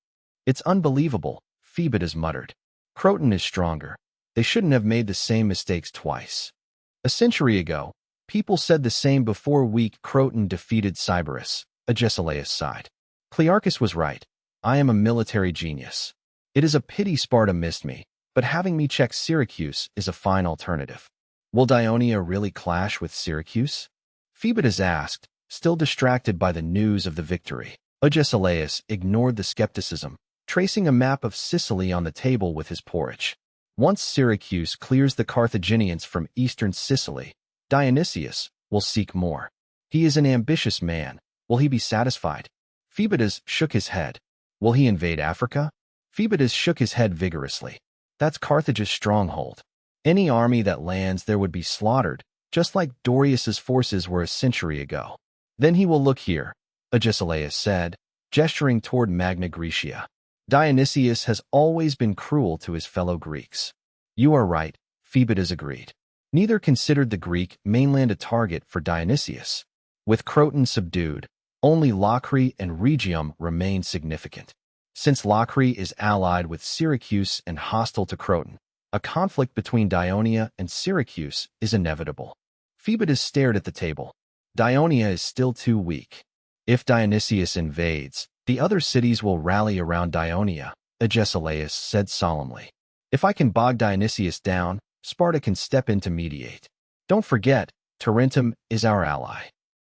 It's unbelievable, Phoebus muttered. Croton is stronger. They shouldn't have made the same mistakes twice. A century ago, people said the same before weak Croton defeated Sybaris, Aeschylus sighed. Clearchus was right. I am a military genius. It is a pity Sparta missed me, but having me check Syracuse is a fine alternative. Will Dionia really clash with Syracuse? Phoebus asked, still distracted by the news of the victory. Aeschylus ignored the skepticism, tracing a map of Sicily on the table with his porridge. Once Syracuse clears the Carthaginians from eastern Sicily, Dionysius will seek more. He is an ambitious man. Will he be satisfied? Phoebus shook his head. Will he invade Africa? Phoebus shook his head vigorously. That's Carthage's stronghold. Any army that lands there would be slaughtered, just like Dorius's forces were a century ago. Then he will look here, Aeschylus said, gesturing toward Magna Graecia. Dionysius has always been cruel to his fellow Greeks. You are right, Phoebus agreed. Neither considered the Greek mainland a target for Dionysius. With Croton subdued, only Locri and Rhegium remained significant. Since Locri is allied with Syracuse and hostile to Croton, A conflict between Dionia and Syracuse is inevitable. Phoebus stared at the table. Dionia is still too weak. If Dionysius invades, the other cities will rally around Dionia, Agesilaus said solemnly. If I can bog Dionysius down, Sparta can step in to mediate. Don't forget, Tarentum is our ally.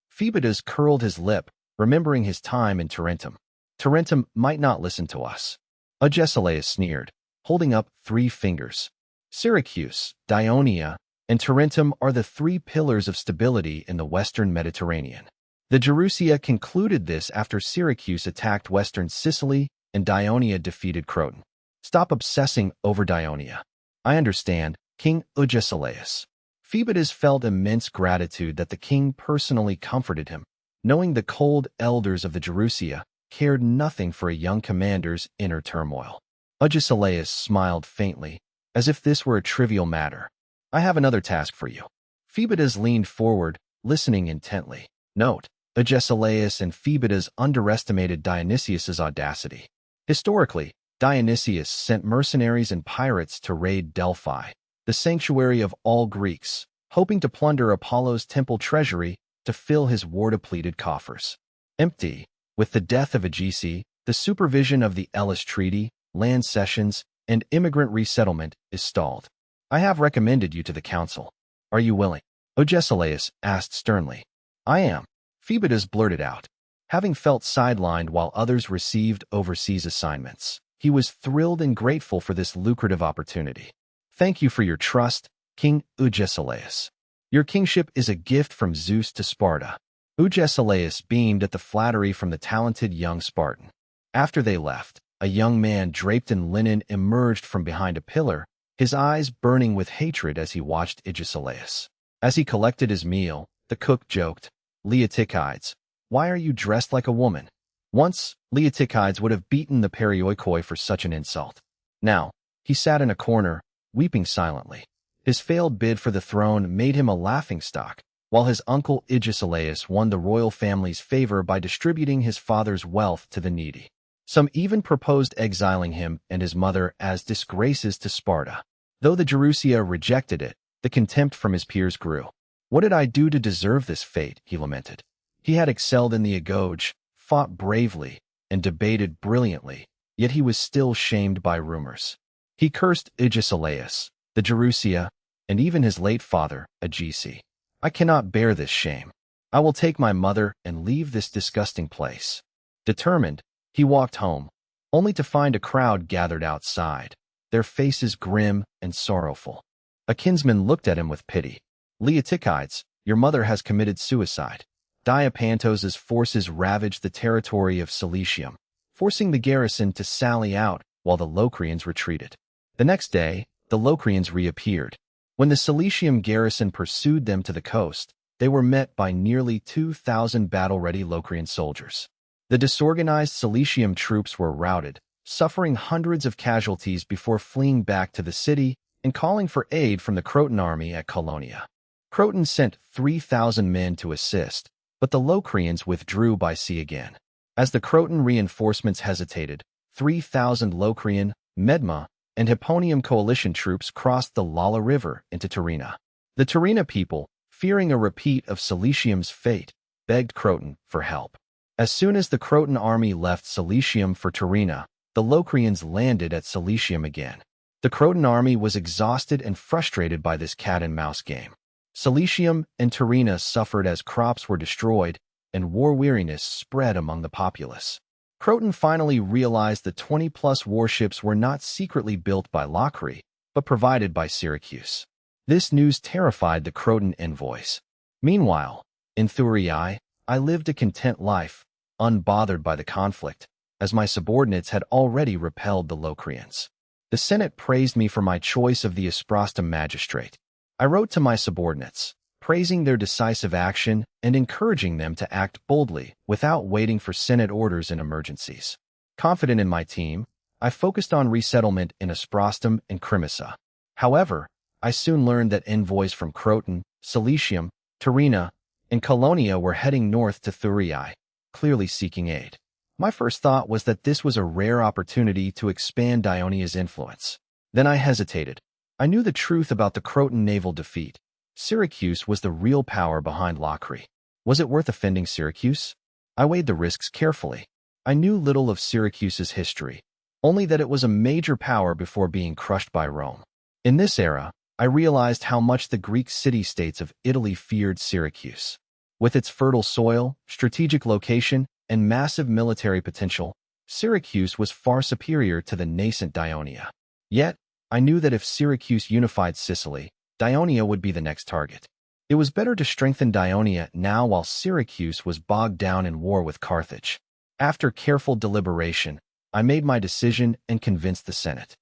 Phoebus curled his lip, remembering his time in Tarentum. Tarentum might not listen to us. Agesilaus sneered, holding up 3 fingers. Syracuse, Dionia, and Tarentum are the 3 pillars of stability in the western Mediterranean. The Gerusia concluded this after Syracuse attacked western Sicily and Dionia defeated Croton. Stop obsessing over Dionia. I understand, King Agesilaus. Phoebus felt immense gratitude that the king personally comforted him, knowing the cold elders of the Gerusia cared nothing for a young commander's inner turmoil. Agesilaus smiled faintly, as if this were a trivial matter. I have another task for you. Phoebus leaned forward, listening intently. Note, Agesilaus and Phoebus underestimated Dionysius's audacity. Historically, Dionysius sent mercenaries and pirates to raid Delphi, the sanctuary of all Greeks, hoping to plunder Apollo's temple treasury to fill his war-depleted coffers. Empty, with the death of Agesi, the supervision of the Elis Treaty, land cessions, and immigrant resettlement is stalled. I have recommended you to the council. Are you willing? Agesilaus asked sternly. I am. Phoebus blurted out. Having felt sidelined while others received overseas assignments, he was thrilled and grateful for this lucrative opportunity. Thank you for your trust, King Agesilaus. Your kingship is a gift from Zeus to Sparta. Agesilaus beamed at the flattery from the talented young Spartan. After they left, a young man draped in linen emerged from behind a pillar, his eyes burning with hatred as he watched Agesilaus. As he collected his meal, the cook joked, Leotychides, why are you dressed like a woman? Once, Leotychides would have beaten the Perioikoi for such an insult. Now, he sat in a corner, weeping silently. His failed bid for the throne made him a laughingstock, while his uncle Agesilaus won the royal family's favor by distributing his father's wealth to the needy. Some even proposed exiling him and his mother as disgraces to Sparta. Though the Gerusia rejected it, the contempt from his peers grew. What did I do to deserve this fate? He lamented. He had excelled in the Agoge, fought bravely, and debated brilliantly, yet he was still shamed by rumors. He cursed Agesilaus, the Gerusia, and even his late father, Agesi. I cannot bear this shame. I will take my mother and leave this disgusting place. Determined, he walked home, only to find a crowd gathered outside, their faces grim and sorrowful. A kinsman looked at him with pity. Leotychides, your mother has committed suicide. Diopantos's forces ravaged the territory of Cilicium, forcing the garrison to sally out while the Locrians retreated. The next day, the Locrians reappeared. When the Cilicium garrison pursued them to the coast, they were met by nearly 2,000 battle-ready Locrian soldiers. The disorganized Cilicium troops were routed, suffering hundreds of casualties before fleeing back to the city and calling for aid from the Croton army at Colonia. Croton sent 3,000 men to assist, but the Locrians withdrew by sea again. As the Croton reinforcements hesitated, 3,000 Locrian, Medma, and Hipponium coalition troops crossed the Lala River into Tyrrhena. The Tyrrhena people, fearing a repeat of Cilicium's fate, begged Croton for help. As soon as the Croton army left Cilicium for Tyrrhena, the Locrians landed at Cilicium again. The Croton army was exhausted and frustrated by this cat-and-mouse game. Cilicium and Tyrrhena suffered as crops were destroyed, and war weariness spread among the populace. Croton finally realized the 20-plus warships were not secretly built by Locri, but provided by Syracuse. This news terrified the Croton envoys. Meanwhile, in Thurii, I lived a content life, unbothered by the conflict, as my subordinates had already repelled the Locrians. The Senate praised me for my choice of the Asprostum magistrate. I wrote to my subordinates, praising their decisive action and encouraging them to act boldly without waiting for Senate orders in emergencies. Confident in my team, I focused on resettlement in Asprostum and Crimissa. However, I soon learned that envoys from Croton, Cilicium, Tyrrhena, and Colonia were heading north to Thurii, clearly seeking aid. My first thought was that this was a rare opportunity to expand Dionia's influence. Then I hesitated. I knew the truth about the Croton naval defeat. Syracuse was the real power behind Lockery. Was it worth offending Syracuse? I weighed the risks carefully. I knew little of Syracuse's history, only that it was a major power before being crushed by Rome. In this era, I realized how much the Greek city-states of Italy feared Syracuse. With its fertile soil, strategic location, and massive military potential, Syracuse was far superior to the nascent Dionia. Yet, I knew that if Syracuse unified Sicily, Dionia would be the next target. It was better to strengthen Dionia now while Syracuse was bogged down in war with Carthage. After careful deliberation, I made my decision and convinced the Senate.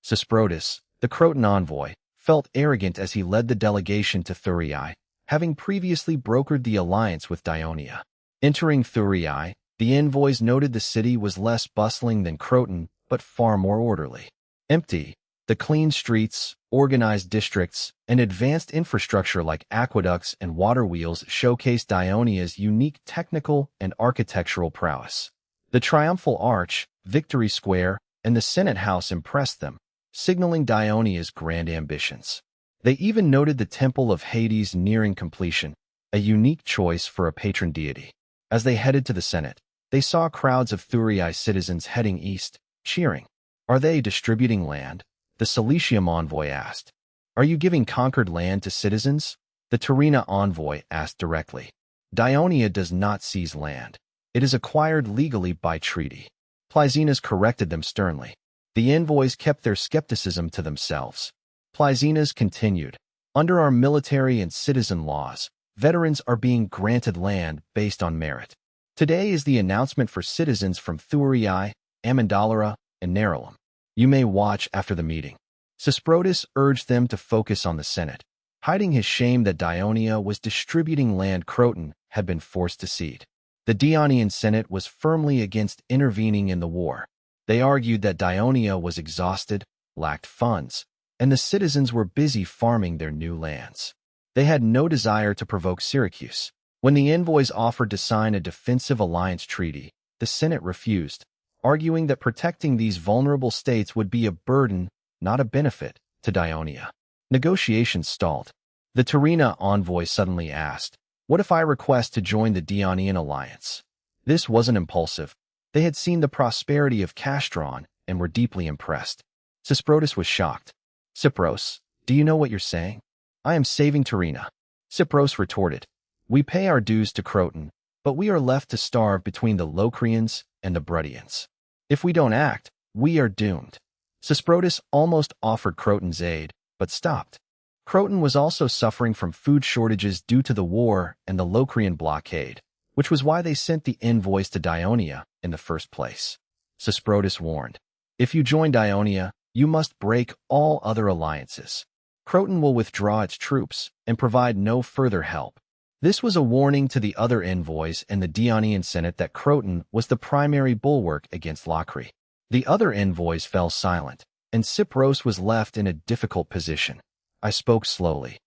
Sesprotus, the Croton envoy, felt arrogant as he led the delegation to Thurii, having previously brokered the alliance with Dionia. Entering Thurii, the envoys noted the city was less bustling than Croton, but far more orderly. Empty, the clean streets, organized districts, and advanced infrastructure like aqueducts and water wheels showcased Dionia's unique technical and architectural prowess. The triumphal arch, Victory Square, and the Senate House impressed them, signaling Dionia's grand ambitions. They even noted the Temple of Hades nearing completion, a unique choice for a patron deity. As they headed to the Senate, they saw crowds of Thurii citizens heading east, cheering. "Are they distributing land?" the Cilicium envoy asked. "Are you giving conquered land to citizens?" the Tyrrhena envoy asked directly. "Dionia does not seize land. It is acquired legally by treaty." Plyzenas corrected them sternly. The envoys kept their skepticism to themselves. Plyzenas continued, "Under our military and citizen laws, veterans are being granted land based on merit. Today is the announcement for citizens from Thurii, Amendolara, and Nerulum. You may watch after the meeting." Sesprotus urged them to focus on the Senate, hiding his shame that Dionia was distributing land Croton had been forced to cede. The Dionian Senate was firmly against intervening in the war. They argued that Dionia was exhausted, lacked funds, and the citizens were busy farming their new lands. They had no desire to provoke Syracuse. When the envoys offered to sign a defensive alliance treaty, the Senate refused, arguing that protecting these vulnerable states would be a burden, not a benefit, to Dionia. Negotiations stalled. The Tyrrhena envoy suddenly asked, "What if I request to join the Dionian alliance?" This wasn't impulsive. They had seen the prosperity of Castron and were deeply impressed. Sesprotus was shocked. "Cypros, do you know what you're saying?" "I am saving Tyrrhena." Cypros retorted, "We pay our dues to Croton, but we are left to starve between the Locrians and the Bruttians. If we don't act, we are doomed." Sesprotus almost offered Croton's aid, but stopped. Croton was also suffering from food shortages due to the war and the Locrian blockade, which was why they sent the envoys to Dionia in the first place. Sesprotus warned, "If you join Dionia, you must break all other alliances. Croton will withdraw its troops and provide no further help." This was a warning to the other envoys and the Dionian Senate that Croton was the primary bulwark against Lockery. The other envoys fell silent, and Cypros was left in a difficult position. I spoke slowly.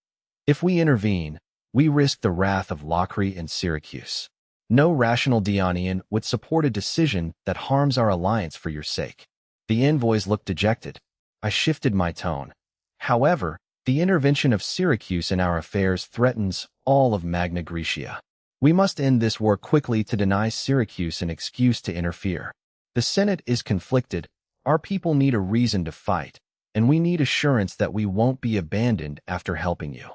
"If we intervene, we risk the wrath of Lockery and Syracuse. No rational Dionian would support a decision that harms our alliance for your sake." The envoys looked dejected. I shifted my tone. "However, the intervention of Syracuse in our affairs threatens all of Magna Graecia. We must end this war quickly to deny Syracuse an excuse to interfere. The Senate is conflicted, our people need a reason to fight, and we need assurance that we won't be abandoned after helping you."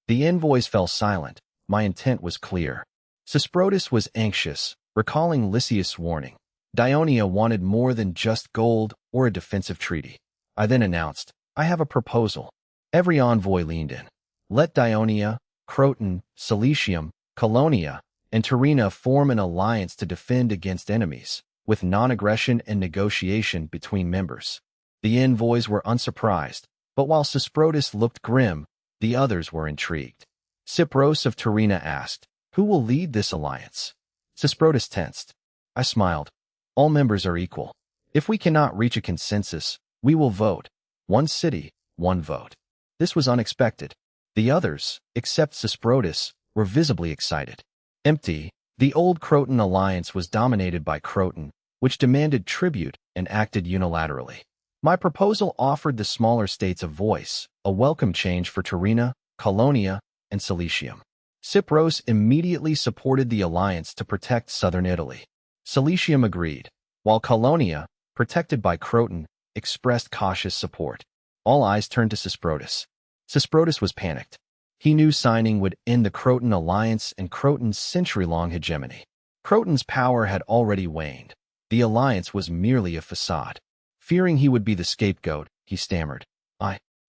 The envoys fell silent. My intent was clear. Sesprotus was anxious, recalling Lysias' warning. Dionia wanted more than just gold or a defensive treaty. I then announced, "I have a proposal." Every envoy leaned in. "Let Dionia, Croton, Cilicium, Colonia, and Tyrrhena form an alliance to defend against enemies, with non-aggression and negotiation between members." The envoys were unsurprised, but while Sesprotus looked grim, the others were intrigued. Cypros of Tyrrhena asked, "Who will lead this alliance?" Sesprotus tensed. I smiled. "All members are equal. If we cannot reach a consensus, we will vote. One city, one vote." This was unexpected. The others, except Sesprotus, were visibly excited. Empty, the old Croton alliance was dominated by Croton, which demanded tribute and acted unilaterally. My proposal offered the smaller states a voice, a welcome change for Torina, Colonia, and Cilicium. Cypros immediately supported the alliance to protect southern Italy. Cilicium agreed, while Colonia, protected by Croton, expressed cautious support. All eyes turned to Cysprotus. Cysprotus was panicked. He knew signing would end the Croton alliance and Croton's century-long hegemony. Croton's power had already waned. The alliance was merely a facade. Fearing he would be the scapegoat, he stammered,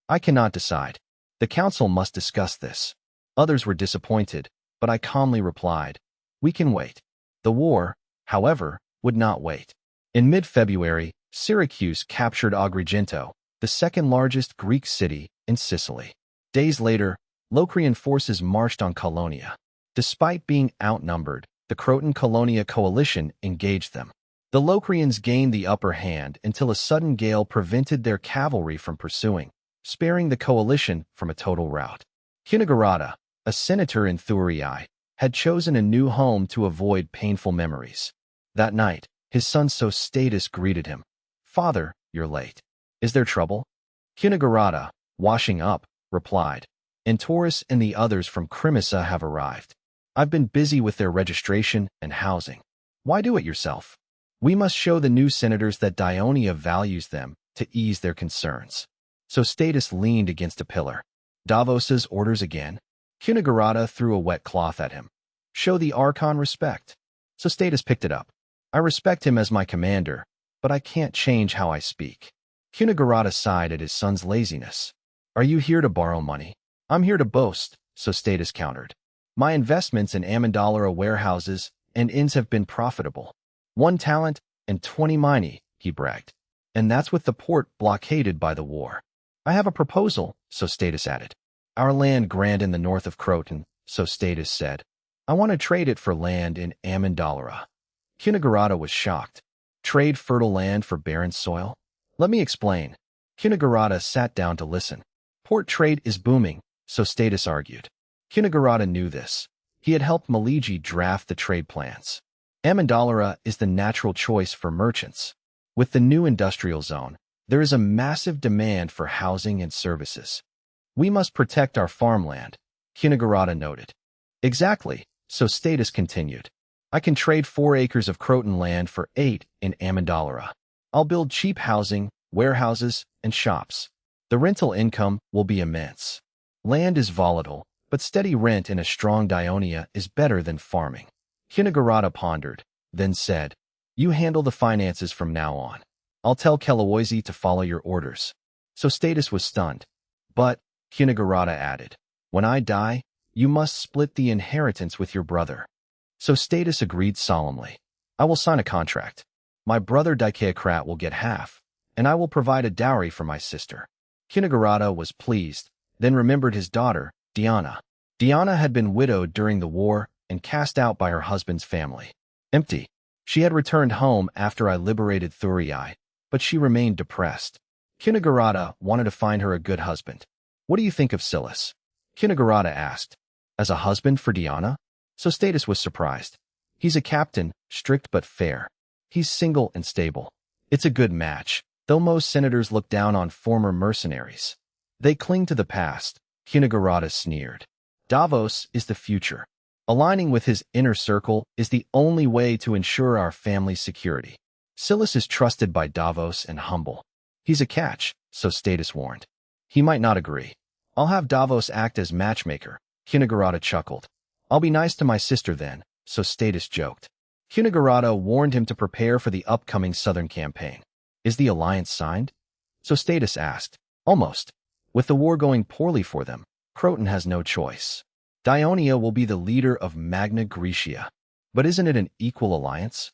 I cannot decide. The council must discuss this. Others were disappointed, but I calmly replied, we can wait. The war, however, would not wait. In mid-February, Syracuse captured Agrigento, the second-largest Greek city in Sicily. Days later, Locrian forces marched on Colonia. Despite being outnumbered, the Croton-Colonia coalition engaged them. The Locrians gained the upper hand until a sudden gale prevented their cavalry from pursuing, sparing the coalition from a total rout. Cunegurata, a senator in Thurii, had chosen a new home to avoid painful memories. That night, his son Sostatus greeted him. Father, you're late. Is there trouble? Cunegurata, washing up, replied. Taurus and the others from Crimissa have arrived. I've been busy with their registration and housing. Why do it yourself? We must show the new senators that Dionia values them to ease their concerns. Sostatus leaned against a pillar. Davos's orders again? Cunegurata threw a wet cloth at him. Show the Archon respect. Sostatus picked it up. I respect him as my commander, but I can't change how I speak. Cunegurata sighed at his son's laziness. Are you here to borrow money? I'm here to boast, Sostatus countered. My investments in Amendolara warehouses and inns have been profitable. 1 talent and 20 minai, he bragged. And that's with the port blockaded by the war. I have a proposal, Sostatus added. Our land grant in the north of Croton, Sostatus said. I want to trade it for land in Amendolara. Cunegurata was shocked. Trade fertile land for barren soil? Let me explain. Cunegurata sat down to listen. Port trade is booming, Sostatus argued. Cunegurata knew this. He had helped Maligi draft the trade plans. Amendolara is the natural choice for merchants. With the new industrial zone, there is a massive demand for housing and services. We must protect our farmland, Cunegurata noted. Exactly, Sostatus continued. I can trade 4 acres of Croton land for 8 in Amendolara. I'll build cheap housing, warehouses, and shops. The rental income will be immense. Land is volatile, but steady rent in a strong Dionia is better than farming. Cunegurata pondered, then said, You handle the finances from now on. I'll tell Keloise to follow your orders. Sostatus was stunned. But, Cunegurata added, when I die, you must split the inheritance with your brother. Sostatus agreed solemnly. I will sign a contract. My brother Dikeocrat will get half, and I will provide a dowry for my sister. Cunegurata was pleased, then remembered his daughter, Diana. Diana had been widowed during the war and cast out by her husband's family. Empty. She had returned home after I liberated Thurii, but she remained depressed. Cunegurata wanted to find her a good husband. What do you think of Silas? Cunegurata asked. As a husband for Diana? Sostatus was surprised. He's a captain, strict but fair. He's single and stable. It's a good match, though most senators look down on former mercenaries. They cling to the past, Cunegurata sneered. Davos is the future. Aligning with his inner circle is the only way to ensure our family's security. Silas is trusted by Davos and humble. He's a catch, Sostatus warned. He might not agree. I'll have Davos act as matchmaker, Cunegurata chuckled. I'll be nice to my sister then, Sostatus joked. Cunegurata warned him to prepare for the upcoming southern campaign. Is the alliance signed? Sostatus asked. Almost. With the war going poorly for them, Croton has no choice. Dionia will be the leader of Magna Graecia. But isn't it an equal alliance?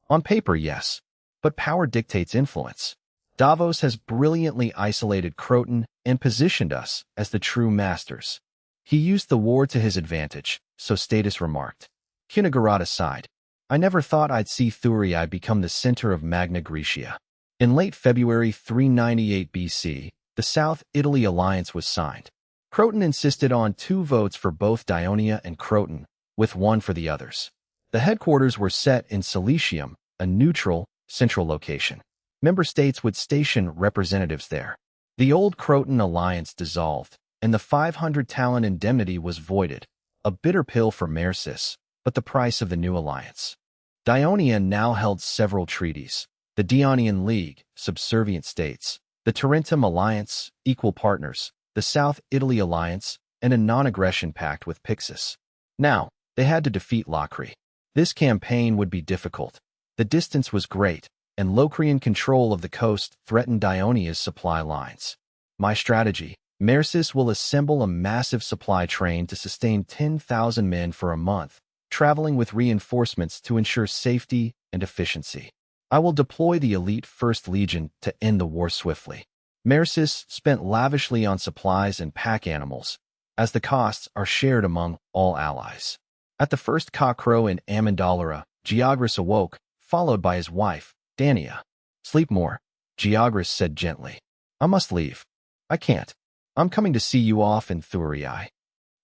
On paper, yes. But power dictates influence. Davos has brilliantly isolated Croton and positioned us as the true masters. He used the war to his advantage, Sostatus remarked. Cunegurata sighed. I never thought I'd see Thurii become the center of Magna Graecia. In late February 398 BC, the South Italy alliance was signed. Croton insisted on 2 votes for both Dionia and Croton, with 1 for the others. The headquarters were set in Cilicium, a neutral, central location. Member states would station representatives there. The old Croton alliance dissolved, and the 500 talent indemnity was voided, a bitter pill for Mercis, but the price of the new alliance. Dionia now held several treaties: the Dionian League, subservient states; the Tarentum Alliance, equal partners; the South Italy Alliance, and a non-aggression pact with Pixis. Now, they had to defeat Locrian. This campaign would be difficult. The distance was great, and Locrian control of the coast threatened Dionia's supply lines. My strategy: Mercis will assemble a massive supply train to sustain 10,000 men for a month, traveling with reinforcements to ensure safety and efficiency. I will deploy the elite First Legion to end the war swiftly. Mercis spent lavishly on supplies and pack animals, as the costs are shared among all allies. At the first cockcrow in Amendolara, Georgos awoke, followed by his wife, Dania. "Sleep more," Georgos said gently. "I must leave." "I can't. I'm coming to see you off in Thurii."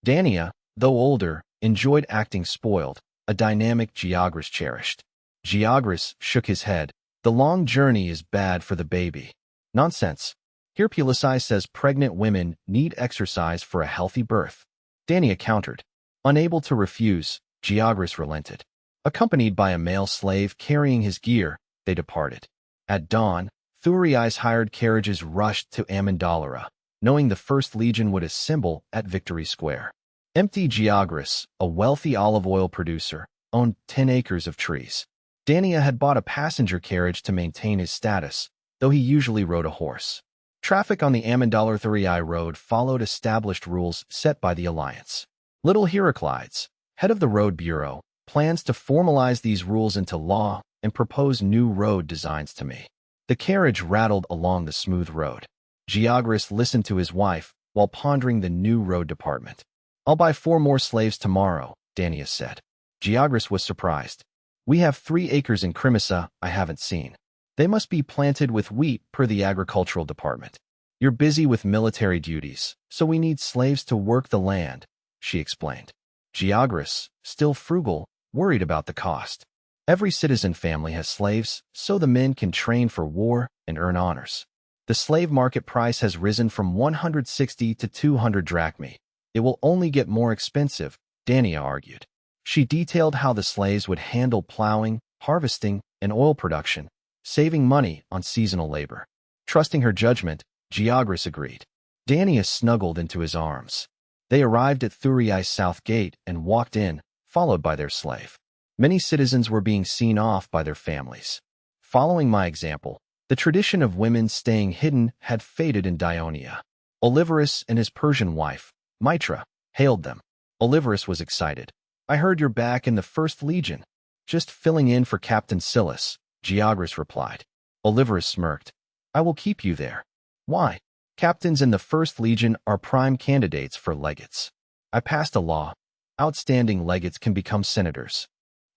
Dania, though older, enjoyed acting spoiled, a dynamic Georgos cherished. Georgos shook his head. "The long journey is bad for the baby." "Nonsense. Here Pulisai says pregnant women need exercise for a healthy birth." Dania countered. Unable to refuse, Georgos relented. Accompanied by a male slave carrying his gear, they departed. At dawn, Thurei's hired carriages rushed to Amendolara, knowing the First Legion would assemble at Victory Square. Empty Georgos, a wealthy olive oil producer, owned 10 acres of trees. Dania had bought a passenger carriage to maintain his status, though he usually rode a horse. Traffic on the Amendolara-Thurii road followed established rules set by the Alliance. Little Heraclides, head of the Road Bureau, plans to formalize these rules into law and propose new road designs to me. The carriage rattled along the smooth road. Georgos listened to his wife while pondering the new road department. "I'll buy 4 more slaves tomorrow," Dania said. Georgos was surprised. "We have 3 acres in Crimissa I haven't seen. They must be planted with wheat per the agricultural department." "You're busy with military duties, so we need slaves to work the land," she explained. Georgos, still frugal, worried about the cost. Every citizen family has slaves, so the men can train for war and earn honors. The slave market price has risen from 160 to 200 drachmae. It will only get more expensive, Dania argued. She detailed how the slaves would handle plowing, harvesting, and oil production, saving money on seasonal labor. Trusting her judgment, Georgos agreed. Dania snuggled into his arms. They arrived at Thurei's south gate and walked in, followed by their slave. Many citizens were being seen off by their families. Following my example, the tradition of women staying hidden had faded in Dionia. Olivarus and his Persian wife, Mitra, hailed them. Olivarus was excited. "I heard you're back in the First Legion." "Just filling in for Captain Silas," Georgos replied. Olivarus smirked. "I will keep you there." "Why?" "Captains in the First Legion are prime candidates for legates. I passed a law. Outstanding legates can become senators."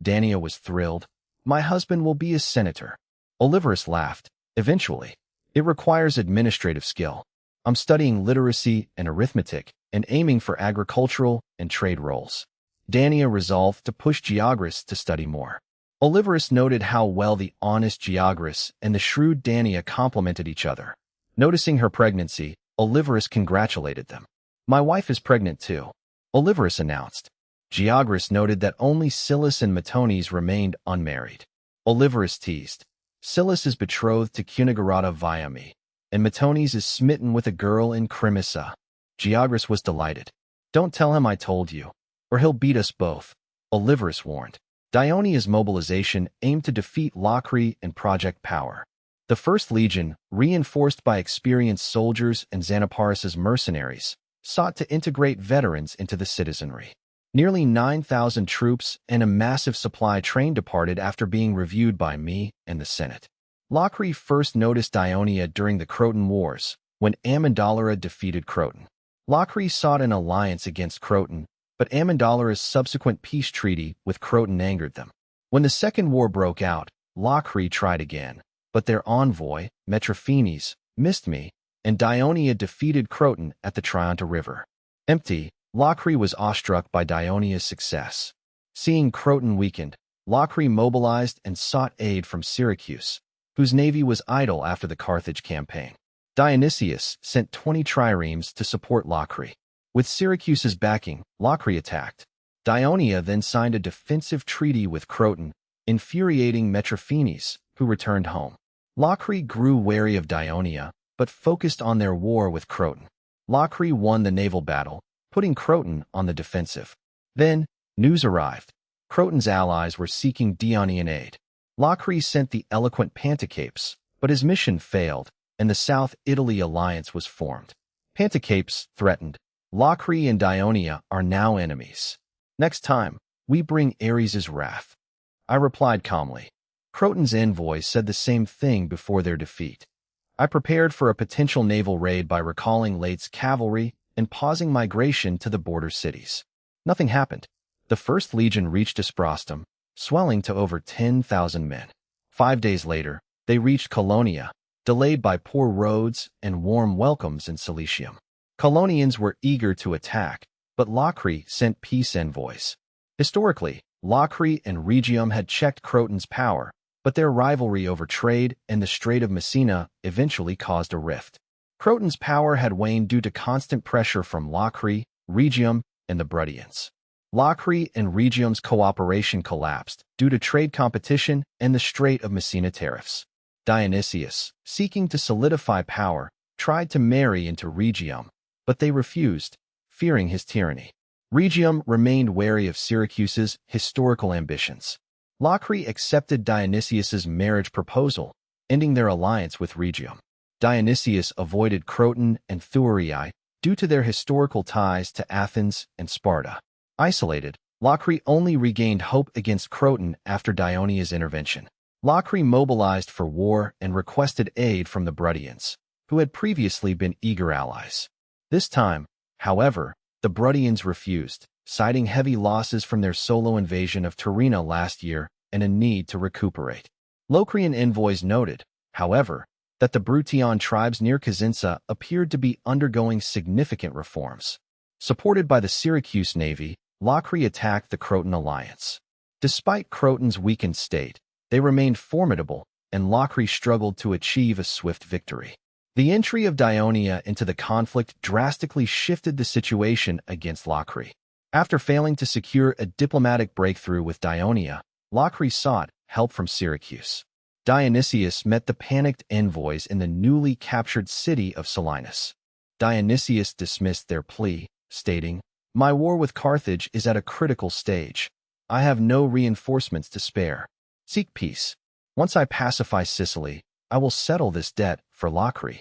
Dania was thrilled. "My husband will be a senator." Olivarus laughed. "Eventually. It requires administrative skill. I'm studying literacy and arithmetic and aiming for agricultural and trade roles." Dania resolved to push Georgos to study more. Olivarus noted how well the honest Georgos and the shrewd Dania complemented each other. Noticing her pregnancy, Olivarus congratulated them. "My wife is pregnant too," Olivarus announced. Georgos noted that only Silas and Metones remained unmarried. Olivarus teased. "Silas is betrothed to Cunigarata via me, and Metones is smitten with a girl in Crimissa." Georgos was delighted. "Don't tell him I told you, or he'll beat us both," Olivarus warned. Dionia's mobilization aimed to defeat Locrian and Project Power. The First Legion, reinforced by experienced soldiers and Xanaparus's mercenaries, sought to integrate veterans into the citizenry. Nearly 9,000 troops and a massive supply train departed after being reviewed by me and the Senate. Locrian first noticed Dionia during the Croton Wars, when Amendolara defeated Croton. Locrian sought an alliance against Croton, but Amendolara's subsequent peace treaty with Croton angered them. When the Second War broke out, Locrian tried again, but their envoy, Metrophenes, missed me, and Dionia defeated Croton at the Trionta River. Empty, Locrian was awestruck by Dionia's success. Seeing Croton weakened, Locrian mobilized and sought aid from Syracuse, whose navy was idle after the Carthage campaign. Dionysius sent 20 triremes to support Locri. With Syracuse's backing, Locri attacked. Dionia then signed a defensive treaty with Croton, infuriating Metrophenes, who returned home. Locri grew wary of Dionia, but focused on their war with Croton. Locri won the naval battle, putting Croton on the defensive. Then, news arrived. Croton's allies were seeking Dionian aid. Locri sent the eloquent Pantocapes, but his mission failed, and the South Italy alliance was formed. Pantocapes threatened. Locri and Dionia are now enemies. Next time, we bring Ares' wrath. I replied calmly. Croton's envoy said the same thing before their defeat. I prepared for a potential naval raid by recalling Late's cavalry and pausing migration to the border cities. Nothing happened. The First Legion reached Isprostum, swelling to over 10,000 men. 5 days later, they reached Colonia, delayed by poor roads and warm welcomes in Cilicium. Colonians were eager to attack, but Locri sent peace envoys. Historically, Locri and Rhegium had checked Croton's power, but their rivalry over trade and the Strait of Messina eventually caused a rift. Croton's power had waned due to constant pressure from Locri, Rhegium, and the Bruttians. Locri and Rhegium's cooperation collapsed due to trade competition and the Strait of Messina tariffs. Dionysius, seeking to solidify power, tried to marry into Rhegium, but they refused, fearing his tyranny. Rhegium remained wary of Syracuse's historical ambitions. Locri accepted Dionysius's marriage proposal, ending their alliance with Rhegium. Dionysius avoided Croton and Thurii due to their historical ties to Athens and Sparta. Isolated, Locri only regained hope against Croton after Dionia's intervention. Locri mobilized for war and requested aid from the Bruttians, who had previously been eager allies. This time, however, the Bruttians refused, citing heavy losses from their solo invasion of Tyrrhena last year and a need to recuperate. Locrian envoys noted, however, that the Brution tribes near Cosenza appeared to be undergoing significant reforms. Supported by the Syracuse navy, Locri attacked the Croton alliance. Despite Croton's weakened state, they remained formidable, and Locri struggled to achieve a swift victory. The entry of Dionia into the conflict drastically shifted the situation against Locri. After failing to secure a diplomatic breakthrough with Dionia, Locri sought help from Syracuse. Dionysius met the panicked envoys in the newly captured city of Selinus. Dionysius dismissed their plea, stating, "My war with Carthage is at a critical stage. I have no reinforcements to spare. Seek peace. Once I pacify Sicily, I will settle this debt for Locri."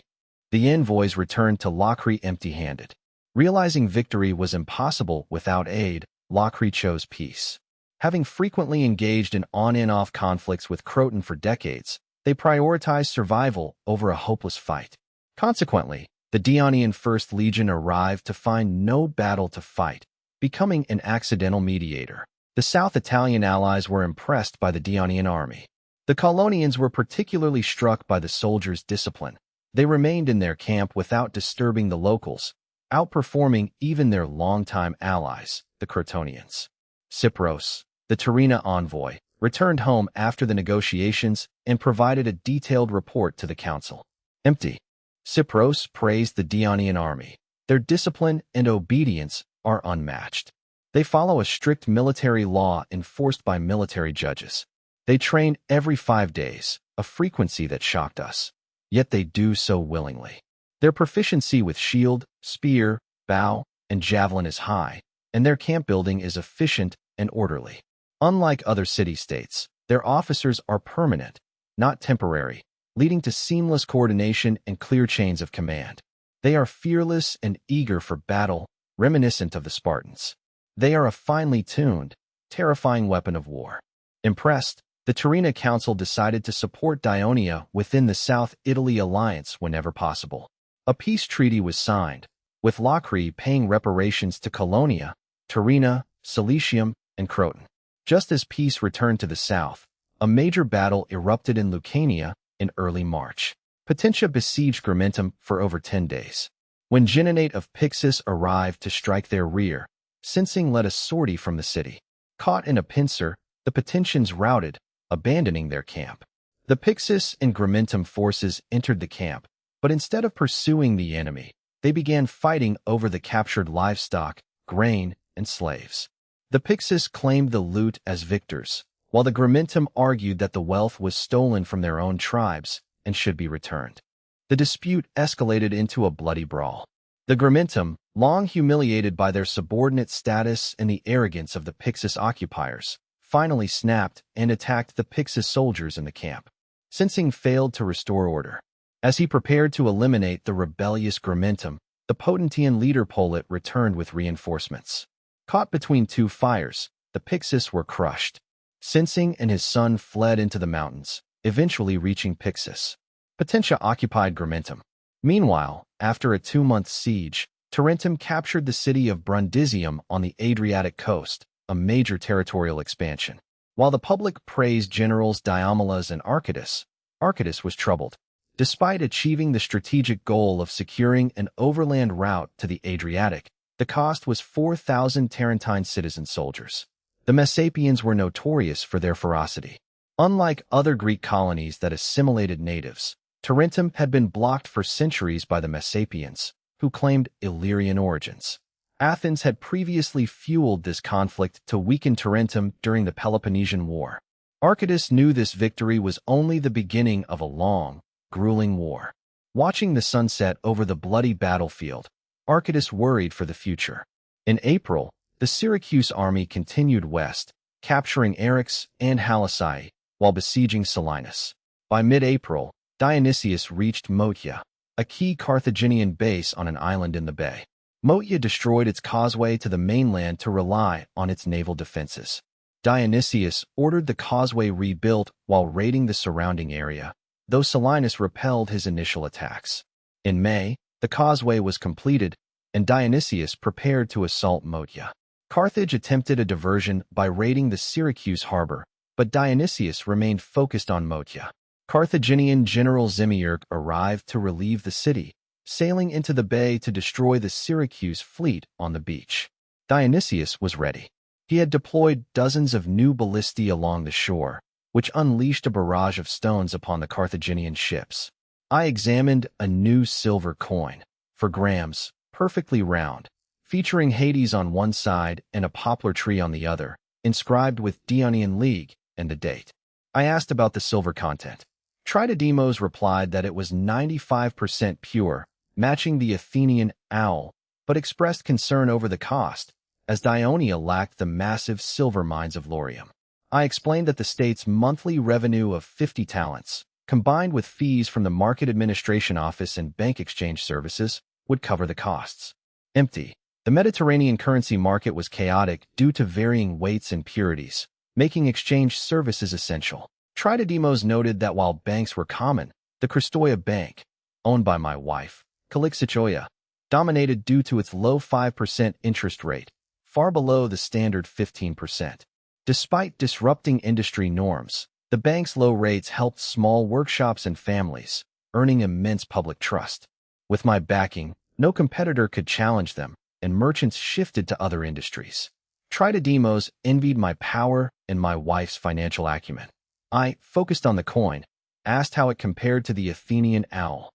The envoys returned to Locri empty-handed. Realizing victory was impossible without aid, Locri chose peace. Having frequently engaged in on-and-off conflicts with Croton for decades, they prioritized survival over a hopeless fight. Consequently, the Dionian First Legion arrived to find no battle to fight, becoming an accidental mediator. The South Italian allies were impressed by the Dionian army. The Colonians were particularly struck by the soldiers' discipline. They remained in their camp without disturbing the locals, outperforming even their longtime allies, the Crotonians. Cypros, the Tyrrhena envoy, returned home after the negotiations and provided a detailed report to the council. Empty. Cypros praised the Dionian army. Their discipline and obedience are unmatched. They follow a strict military law enforced by military judges. They train every 5 days, a frequency that shocked us. Yet they do so willingly. Their proficiency with shield, spear, bow, and javelin is high, and their camp building is efficient and orderly. Unlike other city-states, their officers are permanent, not temporary, leading to seamless coordination and clear chains of command. They are fearless and eager for battle, reminiscent of the Spartans. They are a finely tuned, terrifying weapon of war. Impressed, the Tyrrhena Council decided to support Dionia within the South Italy alliance whenever possible. A peace treaty was signed, with Locri paying reparations to Colonia, Tyrrhena, Cilicium, and Croton. Just as peace returned to the south, a major battle erupted in Lucania in early March. Potentia besieged Grimentum for over 10 days. When Geninate of Pixis arrived to strike their rear, Cincing led a sortie from the city. Caught in a pincer, the Potentians routed, abandoning their camp. The Pixis and Grimentum forces entered the camp, But instead of pursuing the enemy, they began fighting over the captured livestock, grain, and slaves. The Pixis claimed the loot as victors, while the Gramentum argued that the wealth was stolen from their own tribes and should be returned. The dispute escalated into a bloody brawl. The Gramentum, long humiliated by their subordinate status and the arrogance of the Pixis occupiers, finally snapped and attacked the Pixis soldiers in the camp. Sensing failed to restore order. As he prepared to eliminate the rebellious Gramentum, the Potentian leader Polit returned with reinforcements. Caught between two fires, the Pixis were crushed. Sensing and his son fled into the mountains, eventually reaching Pixis. Potentia occupied Gramentum. Meanwhile, after a 2-month siege, Tarentum captured the city of Brundisium on the Adriatic coast, a major territorial expansion. While the public praised generals Diomedes and Archytas, Archytas was troubled. Despite achieving the strategic goal of securing an overland route to the Adriatic, the cost was 4,000 Tarentine citizen soldiers. The Messapians were notorious for their ferocity. Unlike other Greek colonies that assimilated natives, Tarentum had been blocked for centuries by the Messapians, who claimed Illyrian origins. Athens had previously fueled this conflict to weaken Tarentum during the Peloponnesian War. Archytas knew this victory was only the beginning of a long, grueling war. Watching the sunset over the bloody battlefield, Archytas worried for the future. In April, the Syracuse army continued west, capturing Eryx and Halyssae, while besieging Selinus. By mid-April, Dionysius reached Motia, a key Carthaginian base on an island in the bay. Motia destroyed its causeway to the mainland to rely on its naval defenses. Dionysius ordered the causeway rebuilt while raiding the surrounding area, though Selinus repelled his initial attacks. In May, the causeway was completed, and Dionysius prepared to assault Motia. Carthage attempted a diversion by raiding the Syracuse harbor, but Dionysius remained focused on Motia. Carthaginian General Zimiurg arrived to relieve the city, sailing into the bay to destroy the Syracuse fleet on the beach. Dionysius was ready. He had deployed dozens of new ballistae along the shore, which unleashed a barrage of stones upon the Carthaginian ships. I examined a new silver coin, for grams, perfectly round, featuring Hades on one side and a poplar tree on the other, inscribed with Dionysian League and the date. I asked about the silver content. Tritodemos replied that it was 95% pure, matching the Athenian owl, but expressed concern over the cost, as Dionia lacked the massive silver mines of Laurium. I explained that the state's monthly revenue of 50 talents, combined with fees from the Market Administration Office and bank exchange services, would cover the costs. Empty. The Mediterranean currency market was chaotic due to varying weights and purities, making exchange services essential. Tritodemos noted that while banks were common, the Christoia Bank, owned by my wife, Calixochoia, dominated due to its low 5% interest rate, far below the standard 15%. Despite disrupting industry norms, the bank's low rates helped small workshops and families, earning immense public trust. With my backing, no competitor could challenge them, and merchants shifted to other industries. Tritodemos envied my power and my wife's financial acumen. I, focused on the coin, asked how it compared to the Athenian owl.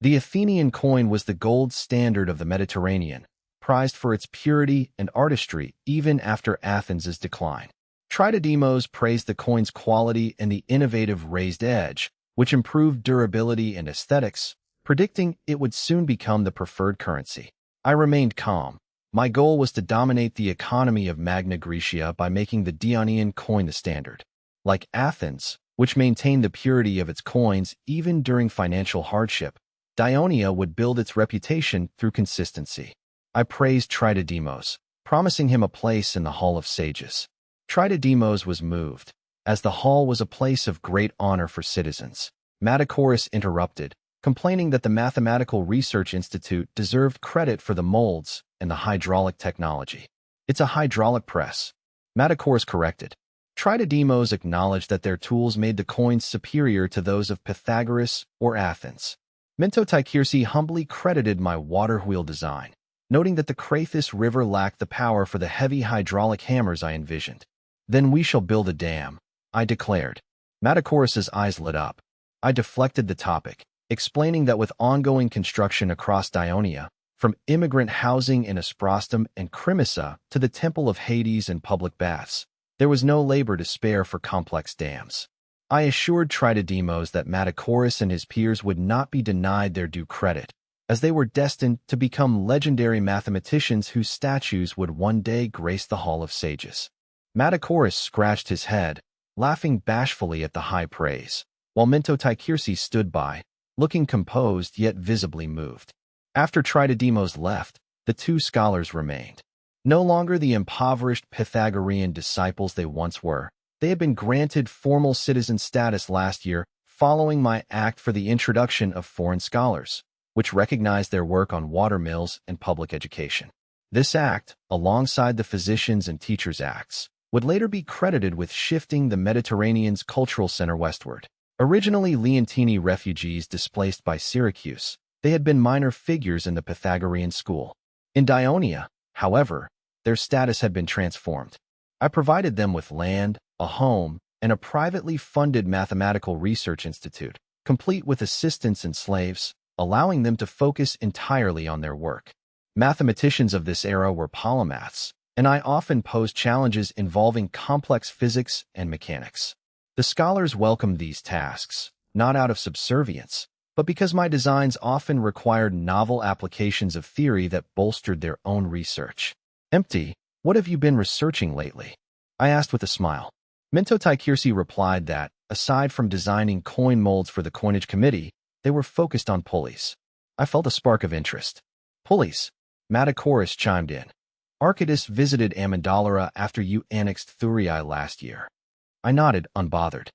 The Athenian coin was the gold standard of the Mediterranean, prized for its purity and artistry even after Athens' decline. Tritodemos praised the coin's quality and the innovative raised edge, which improved durability and aesthetics, predicting it would soon become the preferred currency. I remained calm. My goal was to dominate the economy of Magna Graecia by making the Dionysian coin the standard. Like Athens, which maintained the purity of its coins even during financial hardship, Dionia would build its reputation through consistency. I praised Tritodemos, promising him a place in the Hall of Sages. Tritodemos was moved, as the hall was a place of great honor for citizens. Matachoris interrupted, complaining that the Mathematical Research Institute deserved credit for the molds and the hydraulic technology. It's a hydraulic press. Matachoris corrected. Tritodemos acknowledged that their tools made the coins superior to those of Pythagoras or Athens. Mentotikirsi humbly credited my water wheel design, noting that the Crathis River lacked the power for the heavy hydraulic hammers I envisioned. Then we shall build a dam, I declared. Matachoris's eyes lit up. I deflected the topic. explaining that with ongoing construction across Dionia, from immigrant housing in Asprostum and Crimissa to the Temple of Hades and public baths, there was no labor to spare for complex dams. I assured Tritodemos that Matacoris and his peers would not be denied their due credit, as they were destined to become legendary mathematicians whose statues would one day grace the Hall of Sages. Matacoris scratched his head, laughing bashfully at the high praise, while Minto Taikirsi stood by, looking composed yet visibly moved. After Tritodemos left, the two scholars remained. No longer the impoverished Pythagorean disciples they once were, they had been granted formal citizen status last year following my act for the introduction of foreign scholars, which recognized their work on water mills and public education. This act, alongside the Physicians and Teachers Acts, would later be credited with shifting the Mediterranean's cultural center westward. Originally Leontini refugees displaced by Syracuse, they had been minor figures in the Pythagorean school. In Dionia, however, their status had been transformed. I provided them with land, a home, and a privately funded mathematical research institute, complete with assistants and slaves, allowing them to focus entirely on their work. Mathematicians of this era were polymaths, and I often posed challenges involving complex physics and mechanics. The scholars welcomed these tasks, not out of subservience, but because my designs often required novel applications of theory that bolstered their own research. Empty, what have you been researching lately? I asked with a smile. Minto Taikirsi replied that, aside from designing coin molds for the coinage committee, they were focused on pulleys. I felt a spark of interest. Pulleys? Matacoris chimed in. Archytas visited Amendalara after you annexed Thurii last year. I nodded, unbothered.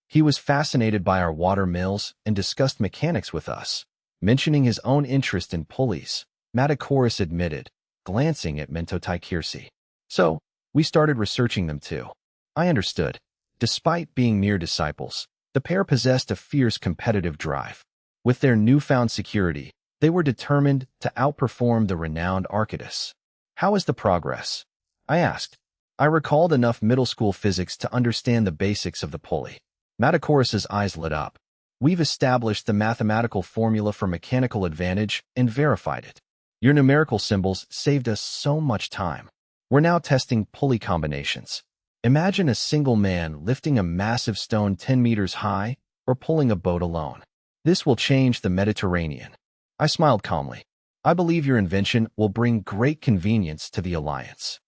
He was fascinated by our water mills and discussed mechanics with us. Mentioning his own interest in pulleys, Matacoris admitted, glancing at Minto Taikirsi. So, we started researching them too. I understood. Despite being mere disciples, the pair possessed a fierce competitive drive. With their newfound security, they were determined to outperform the renowned Archytas. How is the progress? I asked. I recalled enough middle school physics to understand the basics of the pulley. Matacoris's eyes lit up. We've established the mathematical formula for mechanical advantage and verified it. Your numerical symbols saved us so much time. We're now testing pulley combinations. Imagine a single man lifting a massive stone 10 meters high or pulling a boat alone. This will change the Mediterranean. I smiled calmly. I believe your invention will bring great convenience to the Alliance.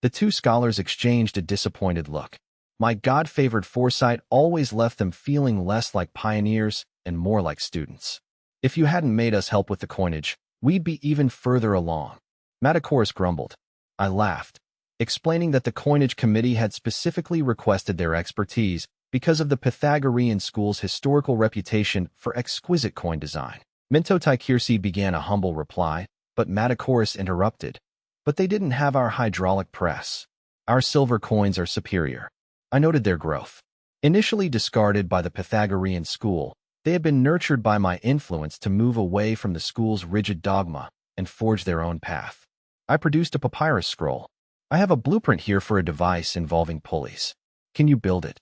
The two scholars exchanged a disappointed look. My God-favored foresight always left them feeling less like pioneers and more like students. If you hadn't made us help with the coinage, we'd be even further along. Matacoris grumbled. I laughed, explaining that the coinage committee had specifically requested their expertise because of the Pythagorean school's historical reputation for exquisite coin design. Minto Taikirsi began a humble reply, but Matacoris interrupted. But they didn't have our hydraulic press. Our silver coins are superior. I noted their growth. Initially discarded by the Pythagorean school, they had been nurtured by my influence to move away from the school's rigid dogma and forge their own path. I produced a papyrus scroll. I have a blueprint here for a device involving pulleys. Can you build it?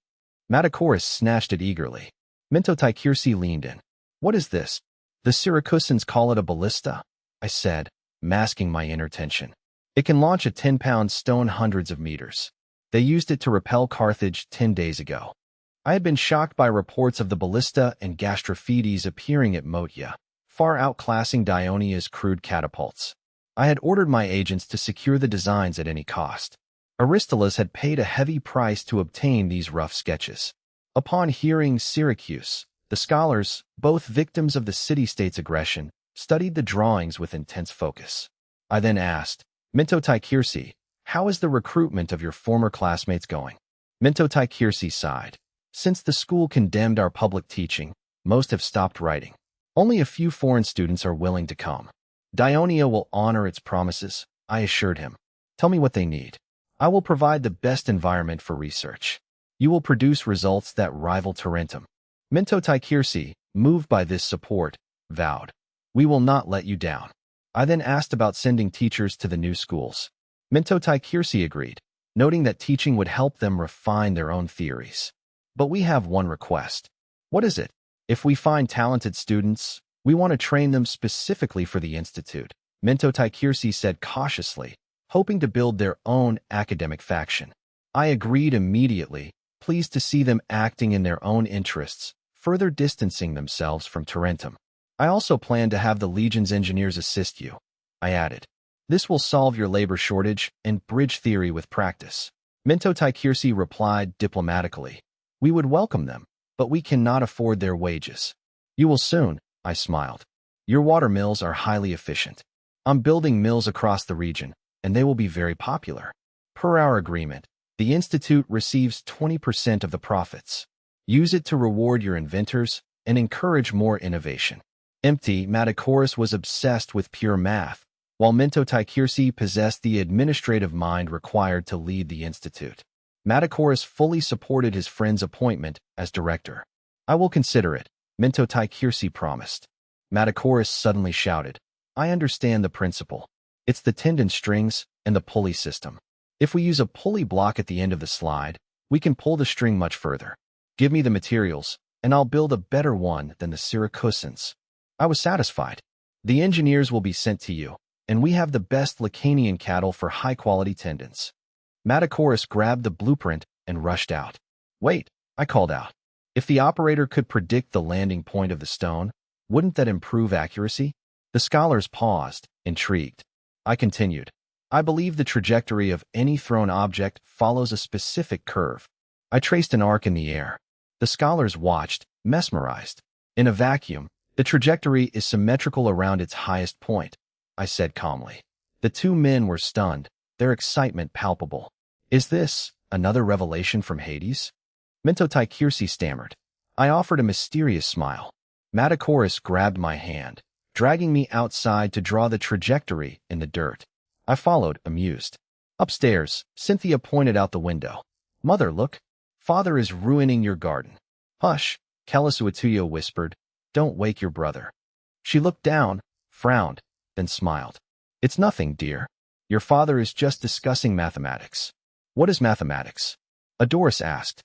Matacoris snatched it eagerly. Minto Taikirsi leaned in. What is this? The Syracusans call it a ballista, I said, masking my inner tension. It can launch a 10-pound stone hundreds of meters. They used it to repel Carthage 10 days ago. I had been shocked by reports of the ballista and gastrophedes appearing at Motia, far outclassing Dionia's crude catapults. I had ordered my agents to secure the designs at any cost. Aristoteles had paid a heavy price to obtain these rough sketches. Upon hearing Syracuse, the scholars, both victims of the city-state's aggression, studied the drawings with intense focus. I then asked, Minto Taikirsi, how is the recruitment of your former classmates going? Minto Taikirsi sighed. Since the school condemned our public teaching, most have stopped writing. Only a few foreign students are willing to come. Dionia will honor its promises, I assured him. Tell me what they need. I will provide the best environment for research. You will produce results that rival Tarentum. Minto Taikirsi, moved by this support, vowed, we will not let you down. I then asked about sending teachers to the new schools. Minto Taikirsi agreed, noting that teaching would help them refine their own theories. But we have one request. What is it? If we find talented students, we want to train them specifically for the institute, Minto Taikirsi said cautiously, hoping to build their own academic faction. I agreed immediately, pleased to see them acting in their own interests, further distancing themselves from Tarentum. I also plan to have the Legion's engineers assist you, I added. This will solve your labor shortage and bridge theory with practice. Minto Taikirsi replied diplomatically. We would welcome them, but we cannot afford their wages. You will soon, I smiled. Your water mills are highly efficient. I'm building mills across the region, and they will be very popular. Per our agreement, the Institute receives 20% of the profits. Use it to reward your inventors and encourage more innovation. Empty Matakoris was obsessed with pure math, while Minto Taikirsi possessed the administrative mind required to lead the Institute. Matakoris fully supported his friend's appointment as director. I will consider it, Minto Taikirsi promised. Matakoris suddenly shouted, I understand the principle. It's the tendon strings and the pulley system. If we use a pulley block at the end of the slide, we can pull the string much further. Give me the materials, and I'll build a better one than the Syracusians. I was satisfied. The engineers will be sent to you, and we have the best Lacanian cattle for high-quality tendons. Matakoris grabbed the blueprint and rushed out. Wait, I called out. If the operator could predict the landing point of the stone, wouldn't that improve accuracy? The scholars paused, intrigued. I continued. I believe the trajectory of any thrown object follows a specific curve. I traced an arc in the air. The scholars watched, mesmerized. In a vacuum, the trajectory is symmetrical around its highest point, I said calmly. The two men were stunned, their excitement palpable. Is this another revelation from Hades? Minto Taikirsi stammered. I offered a mysterious smile. Matakoris grabbed my hand, dragging me outside to draw the trajectory in the dirt. I followed, amused. Upstairs, Cynthia pointed out the window. Mother, look. Father is ruining your garden. Hush, Kelisuatuyo whispered. Don't wake your brother. She looked down, frowned, then smiled. It's nothing, dear. Your father is just discussing mathematics. What is mathematics? Adoris asked.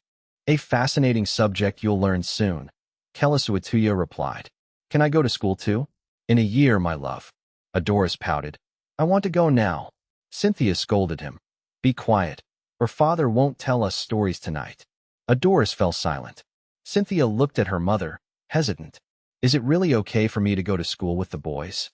A fascinating subject you'll learn soon, Kelisuatuyo replied. Can I go to school too? In a year, my love. Adoris pouted. I want to go now. Cynthia scolded him. Be quiet, or father won't tell us stories tonight. Adoris fell silent. Cynthia looked at her mother, hesitant. Is it really okay for me to go to school with the boys?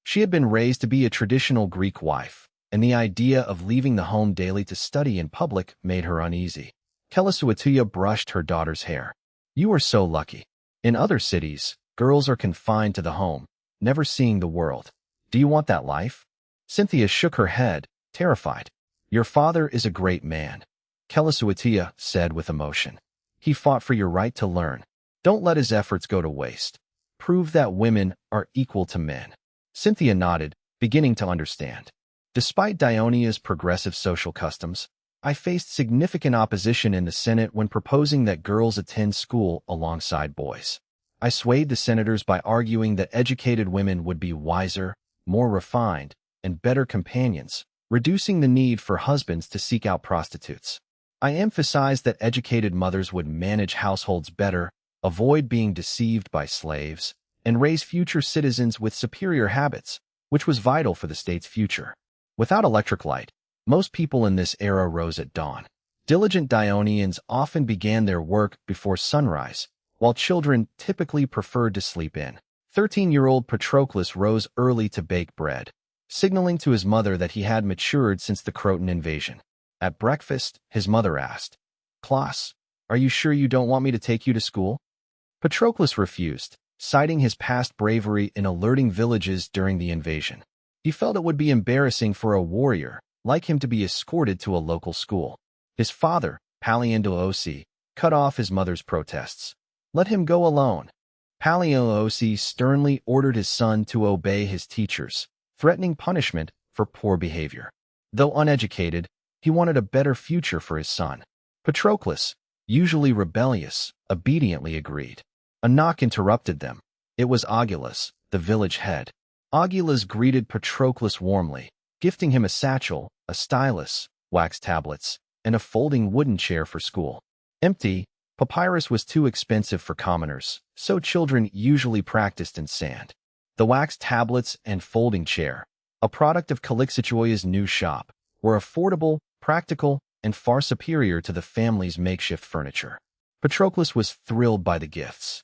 She had been raised to be a traditional Greek wife, and the idea of leaving the home daily to study in public made her uneasy. Kelisuatuyo brushed her daughter's hair. You are so lucky. In other cities, girls are confined to the home, never seeing the world. Do you want that life? Cynthia shook her head, terrified. Your father is a great man, Kelisuatuyo said with emotion. He fought for your right to learn. Don't let his efforts go to waste. Prove that women are equal to men. Cynthia nodded, beginning to understand. Despite Dionia's progressive social customs, I faced significant opposition in the Senate when proposing that girls attend school alongside boys. I swayed the senators by arguing that educated women would be wiser, more refined, and better companions, reducing the need for husbands to seek out prostitutes. I emphasized that educated mothers would manage households better, avoid being deceived by slaves, and raise future citizens with superior habits, which was vital for the state's future. Without electric light, most people in this era rose at dawn. Diligent Dionians often began their work before sunrise, while children typically preferred to sleep in. 13-year-old Patroclus rose early to bake bread, signaling to his mother that he had matured since the Croton invasion. At breakfast, his mother asked, Klaus, are you sure you don't want me to take you to school? Patroclus refused, citing his past bravery in alerting villages during the invasion. He felt it would be embarrassing for a warrior like him to be escorted to a local school. His father, Palaeolosi, cut off his mother's protests. Let him go alone. Palaeolosi sternly ordered his son to obey his teachers, threatening punishment for poor behavior. Though uneducated, he wanted a better future for his son. Patroclus, usually rebellious, obediently agreed. A knock interrupted them. It was Augulus, the village head. Augulus greeted Patroclus warmly, gifting him a satchel, a stylus, wax tablets, and a folding wooden chair for school. Empty, Papyrus was too expensive for commoners, so children usually practiced in sand. The wax tablets and folding chair, a product of Calixichoya's new shop, were affordable, practical, and far superior to the family's makeshift furniture. Patroclus was thrilled by the gifts.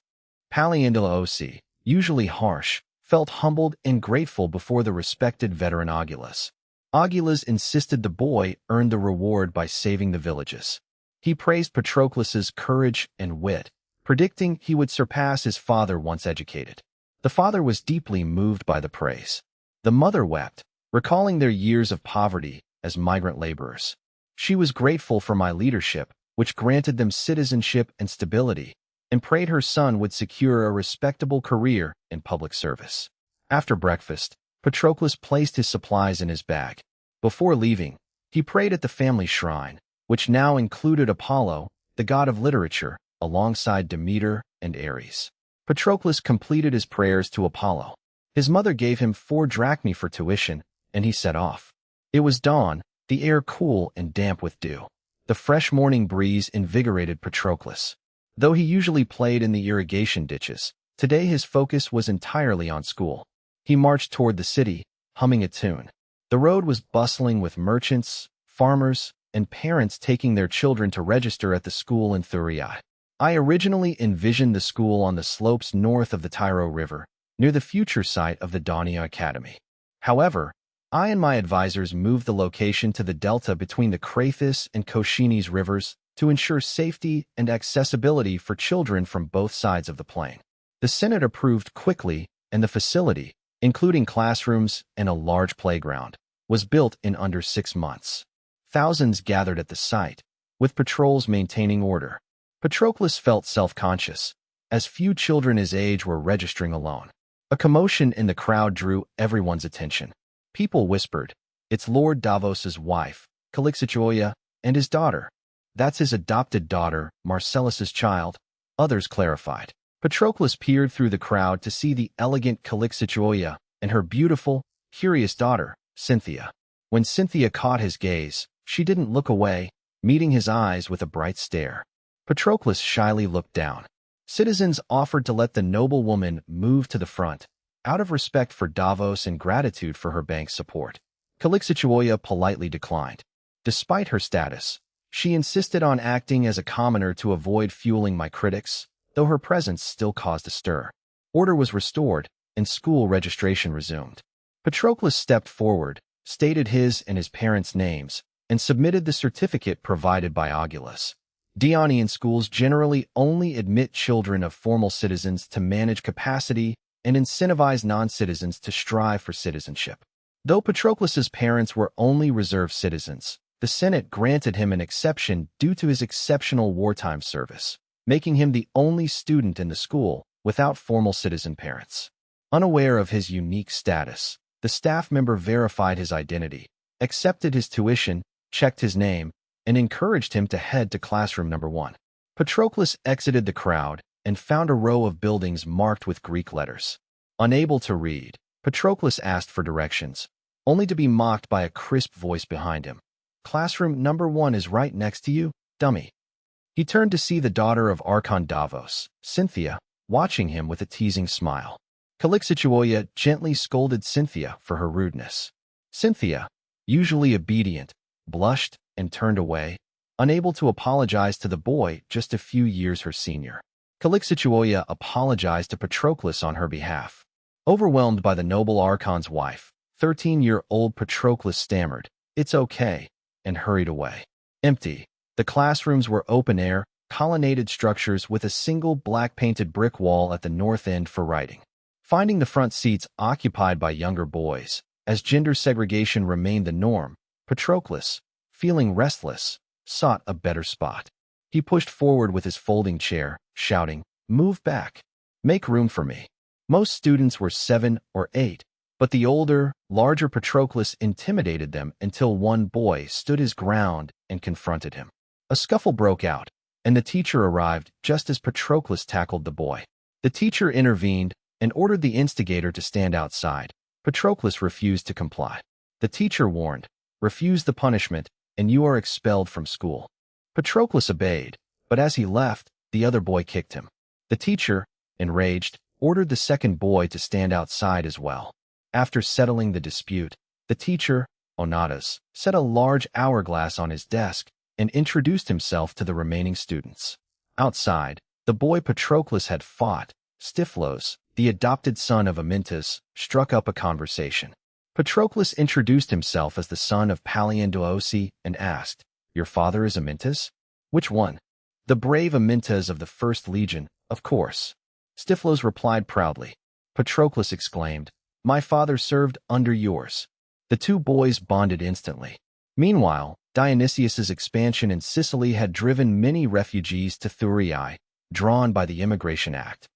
Paliendola, usually harsh, felt humbled and grateful before the respected veteran Augulus. Augulus insisted the boy earned the reward by saving the villages. He praised Patroclus's courage and wit, predicting he would surpass his father once educated. The father was deeply moved by the praise. The mother wept, recalling their years of poverty as migrant laborers. She was grateful for my leadership, which granted them citizenship and stability, and prayed her son would secure a respectable career in public service. After breakfast, Patroclus placed his supplies in his bag. Before leaving, he prayed at the family shrine, which now included Apollo, the god of literature, alongside Demeter and Ares. Patroclus completed his prayers to Apollo. His mother gave him 4 drachmae for tuition, and he set off. It was dawn, the air cool and damp with dew. The fresh morning breeze invigorated Patroclus. Though he usually played in the irrigation ditches, today his focus was entirely on school. He marched toward the city, humming a tune. The road was bustling with merchants, farmers, and parents taking their children to register at the school in Thurii. I originally envisioned the school on the slopes north of the Tyro River, near the future site of the Daunia Academy. However, I and my advisors moved the location to the delta between the Crathis and Koshines rivers to ensure safety and accessibility for children from both sides of the plain. The Senate approved quickly, and the facility, including classrooms and a large playground, was built in under 6 months. Thousands gathered at the site, with patrols maintaining order. Patroclus felt self-conscious, as few children his age were registering alone. A commotion in the crowd drew everyone's attention. People whispered, "It's Lord Davos's wife, Calixichoya, and his daughter." "That's his adopted daughter, Marcellus's child," others clarified. Patroclus peered through the crowd to see the elegant Calixichoya and her beautiful, curious daughter, Cynthia. When Cynthia caught his gaze, she didn't look away, meeting his eyes with a bright stare. Patroclus shyly looked down. Citizens offered to let the noble woman move to the front, out of respect for Davos and gratitude for her bank's support. Calixichoya politely declined. Despite her status, she insisted on acting as a commoner to avoid fueling my critics, though her presence still caused a stir. Order was restored, and school registration resumed. Patroclus stepped forward, stated his and his parents' names, and submitted the certificate provided by Augulus. Dionian schools generally only admit children of formal citizens to manage capacity and incentivize non-citizens to strive for citizenship. Though Patroclus's parents were only reserved citizens, the Senate granted him an exception due to his exceptional wartime service, making him the only student in the school without formal citizen parents. Unaware of his unique status, the staff member verified his identity, accepted his tuition, checked his name, and encouraged him to head to classroom number 1. Patroclus exited the crowd and found a row of buildings marked with Greek letters. Unable to read, Patroclus asked for directions, only to be mocked by a crisp voice behind him. "Classroom number 1 is right next to you, dummy." He turned to see the daughter of Archon Davos, Cynthia, watching him with a teasing smile. Calixichoya gently scolded Cynthia for her rudeness. Cynthia, usually obedient, blushed and turned away, unable to apologize to the boy just a few years her senior. Calixichoya apologized to Patroclus on her behalf. Overwhelmed by the noble Archon's wife, 13-year-old Patroclus stammered, "It's okay," and hurried away. Empty. The classrooms were open-air, colonnaded structures with a single black-painted brick wall at the north end for writing. Finding the front seats occupied by younger boys, as gender segregation remained the norm, Patroclus, feeling restless, sought a better spot. He pushed forward with his folding chair, shouting, "Move back. Make room for me." Most students were 7 or 8, but the older, larger Patroclus intimidated them until one boy stood his ground and confronted him. A scuffle broke out, and the teacher arrived just as Patroclus tackled the boy. The teacher intervened and ordered the instigator to stand outside. Patroclus refused to comply. The teacher warned, "Refuse the punishment, and you are expelled from school." Patroclus obeyed, but as he left, the other boy kicked him. The teacher, enraged, ordered the second boy to stand outside as well. After settling the dispute, the teacher, Onadas, set a large hourglass on his desk and introduced himself to the remaining students. Outside, the boy Patroclus had fought. Stiflos, the adopted son of Amyntas, struck up a conversation. Patroclus introduced himself as the son of Palaeondosi and asked, "Your father is Amyntas? Which one?" "The brave Amyntas of the First Legion, of course." Stiflos replied proudly. Patroclus exclaimed, "My father served under yours." The two boys bonded instantly. Meanwhile, Dionysius's expansion in Sicily had driven many refugees to Thurii, drawn by the Immigration Act.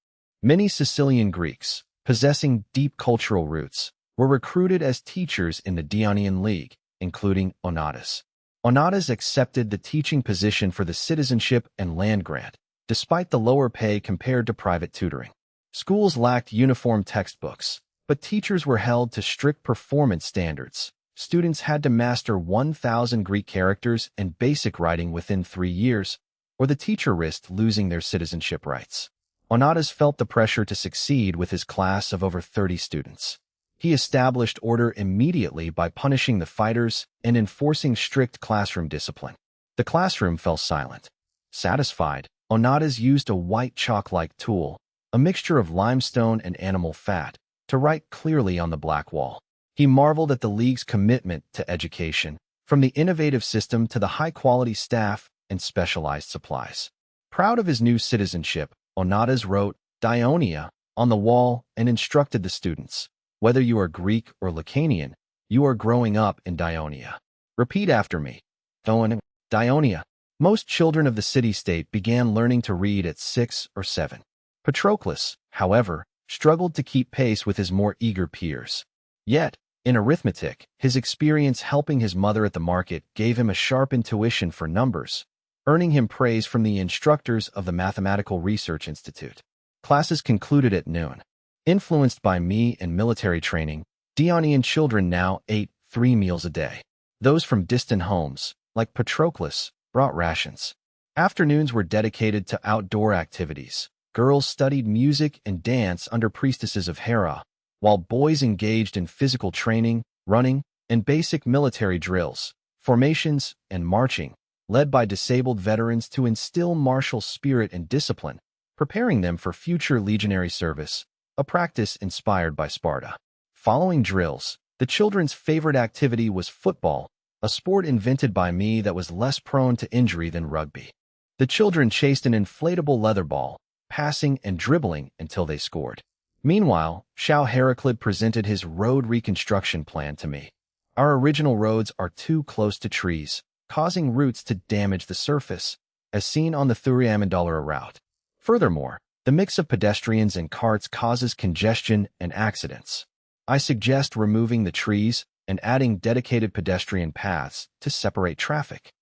Many Sicilian Greeks, possessing deep cultural roots, were recruited as teachers in the Dionysian League, including Onadas. Onadas accepted the teaching position for the citizenship and land grant, despite the lower pay compared to private tutoring. Schools lacked uniform textbooks, but teachers were held to strict performance standards. Students had to master 1,000 Greek characters and basic writing within 3 years, or the teacher risked losing their citizenship rights. Onadas felt the pressure to succeed with his class of over 30 students. He established order immediately by punishing the fighters and enforcing strict classroom discipline. The classroom fell silent. Satisfied, Onadas used a white chalk-like tool, a mixture of limestone and animal fat, to write clearly on the black wall. He marveled at the League's commitment to education, from the innovative system to the high-quality staff and specialized supplies. Proud of his new citizenship, Onadas wrote "Dionia" on the wall and instructed the students, "Whether you are Greek or Lacanian, you are growing up in Dionia. Repeat after me. Dionia." Most children of the city-state began learning to read at 6 or 7. Patroclus, however, struggled to keep pace with his more eager peers. Yet, in arithmetic, his experience helping his mother at the market gave him a sharp intuition for numbers, earning him praise from the instructors of the Mathematical Research Institute. Classes concluded at noon. Influenced by me and military training, Dionysian children now ate 3 meals a day. Those from distant homes, like Patroclus, brought rations. Afternoons were dedicated to outdoor activities. Girls studied music and dance under priestesses of Hera, while boys engaged in physical training, running, and basic military drills, formations, and marching, led by disabled veterans to instill martial spirit and discipline, preparing them for future legionary service, a practice inspired by Sparta. Following drills, the children's favorite activity was football, a sport invented by me that was less prone to injury than rugby. The children chased an inflatable leather ball, passing and dribbling until they scored. Meanwhile, Shao Heraclid presented his road reconstruction plan to me. Our original roads are too close to trees, causing roots to damage the surface, as seen on the Thurii-Amandalura route. Furthermore, the mix of pedestrians and carts causes congestion and accidents. I suggest removing the trees and adding dedicated pedestrian paths to separate traffic.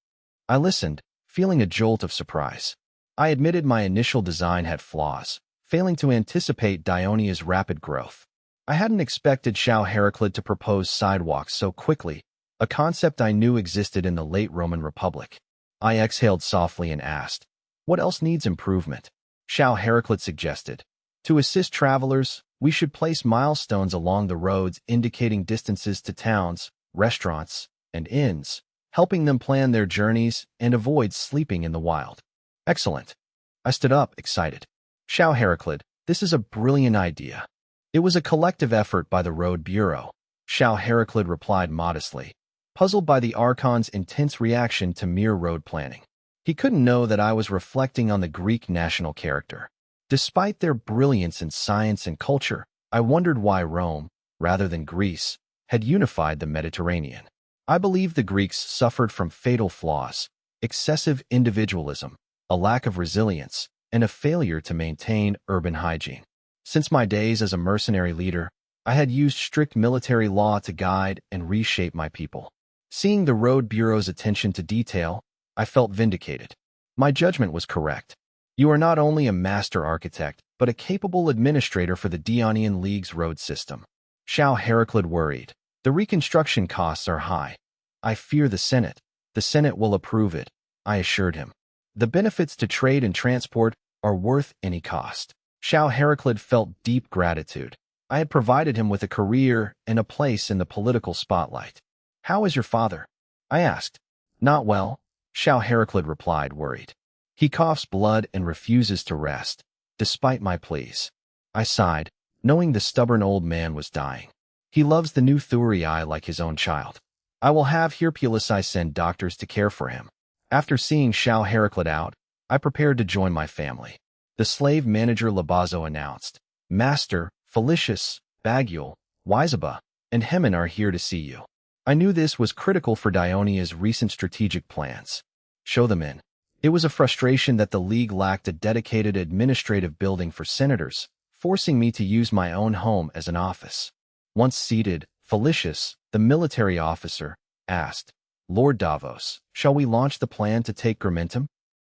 I listened, feeling a jolt of surprise. I admitted my initial design had flaws, failing to anticipate Dionysia's rapid growth. I hadn't expected Shao Heraclid to propose sidewalks so quickly, a concept I knew existed in the late Roman Republic. I exhaled softly and asked, "What else needs improvement?" Shao Heraclid suggested, "To assist travelers, we should place milestones along the roads indicating distances to towns, restaurants, and inns, helping them plan their journeys and avoid sleeping in the wild." Excellent. I stood up, excited. Shao Heraclid, this is a brilliant idea. It was a collective effort by the Road Bureau. Shao Heraclid replied modestly, puzzled by the Archon's intense reaction to mere road planning. He couldn't know that I was reflecting on the Greek national character. Despite their brilliance in science and culture, I wondered why Rome, rather than Greece, had unified the Mediterranean. I believe the Greeks suffered from fatal flaws, excessive individualism, a lack of resilience, and a failure to maintain urban hygiene. Since my days as a mercenary leader, I had used strict military law to guide and reshape my people. Seeing the Road Bureau's attention to detail, I felt vindicated. My judgment was correct. You are not only a master architect, but a capable administrator for the Dionysian League's road system. Shao Heraclid worried. The reconstruction costs are high. I fear the Senate. The Senate will approve it, I assured him. The benefits to trade and transport are worth any cost. Xiao Heraclid felt deep gratitude. I had provided him with a career and a place in the political spotlight. "How is your father?" I asked. "Not well," Xiao Heraclid replied, worried. "He coughs blood and refuses to rest, despite my pleas." I sighed, knowing the stubborn old man was dying. "He loves the new Thurii like his own child. I will have Hercules send doctors to care for him." After seeing Xiao Heraclid out, I prepared to join my family. The slave manager Labazo announced, "Master, Felicius, Bagul, Wisaba, and Hemin are here to see you." I knew this was critical for Dionia's recent strategic plans. "Show them in." It was a frustration that the League lacked a dedicated administrative building for senators, forcing me to use my own home as an office. Once seated, Felicius, the military officer, asked, "Lord Davos, shall we launch the plan to take Grimentum?"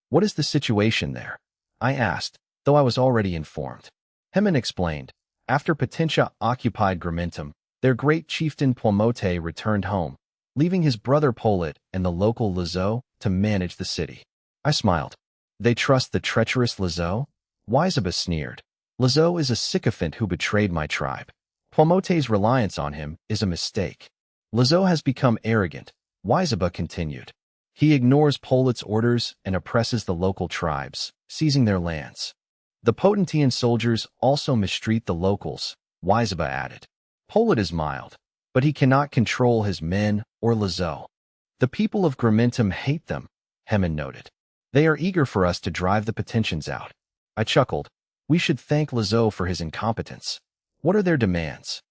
"What is the situation there?" I asked, though I was already informed. Hemin explained, after Potentia occupied Grimentum, their great chieftain Plomote returned home, leaving his brother Polit and the local Lazo to manage the city. I smiled. "They trust the treacherous Lazo?" Wisaba sneered. "Lazo is a sycophant who betrayed my tribe. Plomote's reliance on him is a mistake." "Lazo has become arrogant," Wisaba continued. "He ignores Polit's orders and oppresses the local tribes, seizing their lands. The Potentian soldiers also mistreat the locals," Wisaba added. "Polit is mild, but he cannot control his men or Lazo. The people of Grimentum hate them," Hemin noted. "They are eager for us to drive the Potentians out." I chuckled. "We should thank Lazo for his incompetence." "What are their demands?"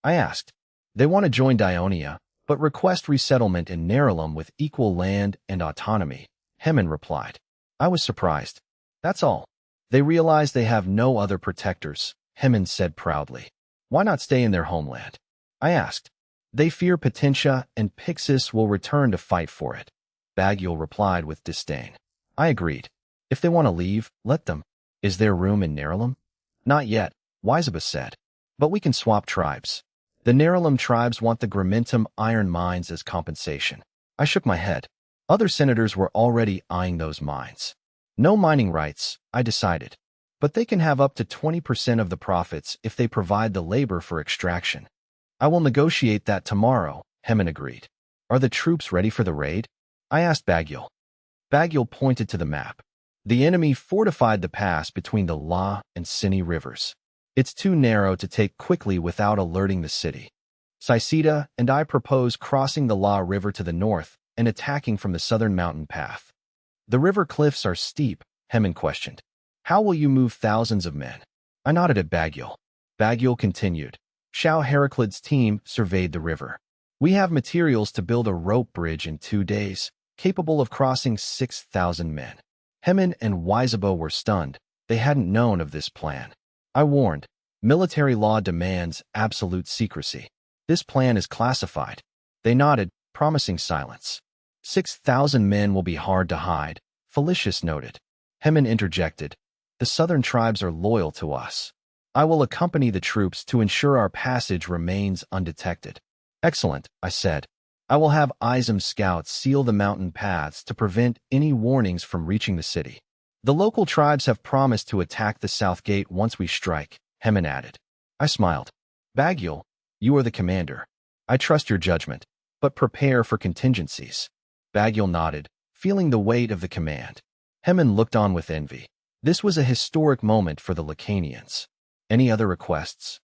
I asked. "They want to join Dionia, but request resettlement in Nerulum with equal land and autonomy," Hemin replied. I was surprised. "That's all. They realize they have no other protectors," Hemin said proudly. "Why not stay in their homeland?" I asked. "They fear Potentia and Pixis will return to fight for it," Bagul replied with disdain. I agreed. "If they want to leave, let them. Is there room in Nerulum?" "Not yet," Wisaba said. "But we can swap tribes. The Nerulum tribes want the Grimentum iron mines as compensation." I shook my head. Other senators were already eyeing those mines. "No mining rights," I decided. "But they can have up to 20% of the profits if they provide the labor for extraction." "I will negotiate that tomorrow," Hemin agreed. "Are the troops ready for the raid?" I asked Bagul. Bagul pointed to the map. "The enemy fortified the pass between the La and Sini rivers. It's too narrow to take quickly without alerting the city. Sisida and I propose crossing the La River to the north and attacking from the southern mountain path." "The river cliffs are steep," Hemin questioned. "How will you move thousands of men?" I nodded at Bagul. Bagul continued. "Xiao Heraclid's team surveyed the river. We have materials to build a rope bridge in 2 days, capable of crossing 6,000 men." Hemin and Wisaba were stunned. They hadn't known of this plan. I warned, "Military law demands absolute secrecy. This plan is classified." They nodded, promising silence. 6,000 men will be hard to hide," Felicius noted. Hemin interjected, "The southern tribes are loyal to us. I will accompany the troops to ensure our passage remains undetected." "Excellent," I said. "I will have Izum scouts seal the mountain paths to prevent any warnings from reaching the city. The local tribes have promised to attack the south gate once we strike," Hemin added. I smiled. "Bagul, you are the commander. I trust your judgment, but prepare for contingencies." Bagul nodded, feeling the weight of the command. Hemin looked on with envy. This was a historic moment for the Lacanians. "Any other requests?"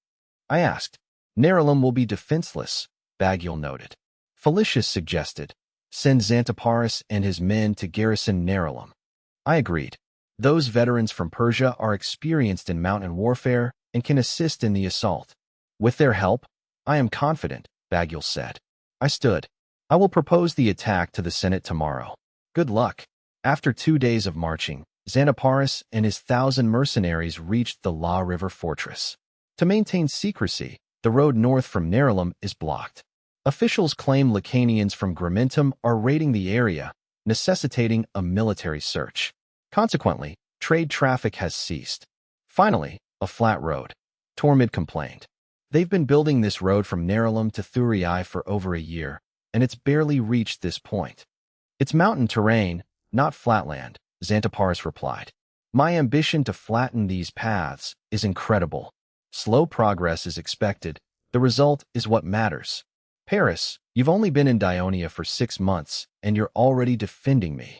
I asked. "Nerulum will be defenseless," Bagul noted. Felicius suggested, "Send Xanthoparis and his men to garrison Nerulum." I agreed. Those veterans from Persia are experienced in mountain warfare and can assist in the assault. "With their help, I am confident," Bagul said. I stood. "I will propose the attack to the Senate tomorrow. Good luck." After 2 days of marching, Xanthoparis and his 1,000 mercenaries reached the La River fortress. To maintain secrecy, the road north from Nerulum is blocked. Officials claim Lacanians from Grimentum are raiding the area, necessitating a military search. Consequently, trade traffic has ceased. Finally, a flat road. Tormid complained. "They've been building this road from Nerulum to Thurii for over a year, and it's barely reached this point." "It's mountain terrain, not flatland," Xanthoparis replied. My ambition to flatten these paths is incredible. Slow progress is expected. The result is what matters. Paris, you've only been in Dionia for 6 months, and you're already defending me.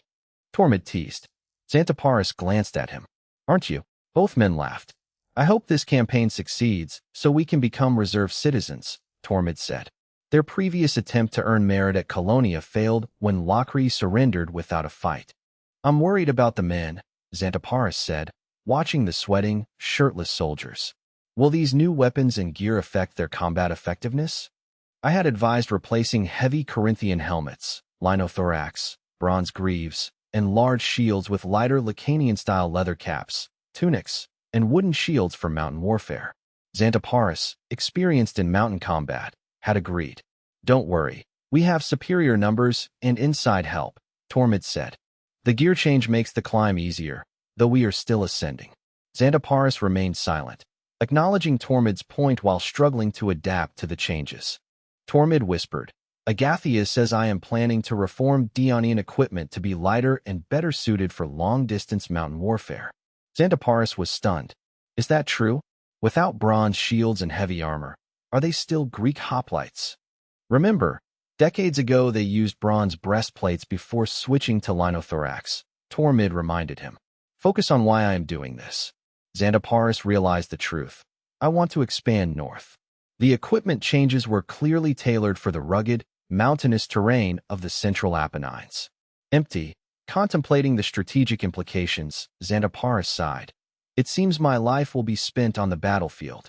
Tormod teased. Xantaparis glanced at him. Aren't you? Both men laughed. I hope this campaign succeeds, so we can become reserve citizens, Tormod said. Their previous attempt to earn merit at Colonia failed when Lockery surrendered without a fight. I'm worried about the men, Xantaparis said, watching the sweating, shirtless soldiers. Will these new weapons and gear affect their combat effectiveness? I had advised replacing heavy Corinthian helmets, linothorax, bronze greaves, and large shields with lighter Lacanian-style leather caps, tunics, and wooden shields for mountain warfare. Xantaparis, experienced in mountain combat, had agreed. Don't worry, we have superior numbers and inside help, Tormod said. The gear change makes the climb easier, though we are still ascending. Xantaparis remained silent, acknowledging Tormod's point while struggling to adapt to the changes. Tormod whispered, Agathia says I am planning to reform Dionian equipment to be lighter and better suited for long-distance mountain warfare. Xantaparis was stunned. Is that true? Without bronze shields and heavy armor, are they still Greek hoplites? Remember, decades ago they used bronze breastplates before switching to linothorax, Tormod reminded him. Focus on why I am doing this. Xantaparis realized the truth. I want to expand north. The equipment changes were clearly tailored for the rugged, mountainous terrain of the central Apennines. Empty, contemplating the strategic implications, Xantaparis sighed. It seems my life will be spent on the battlefield.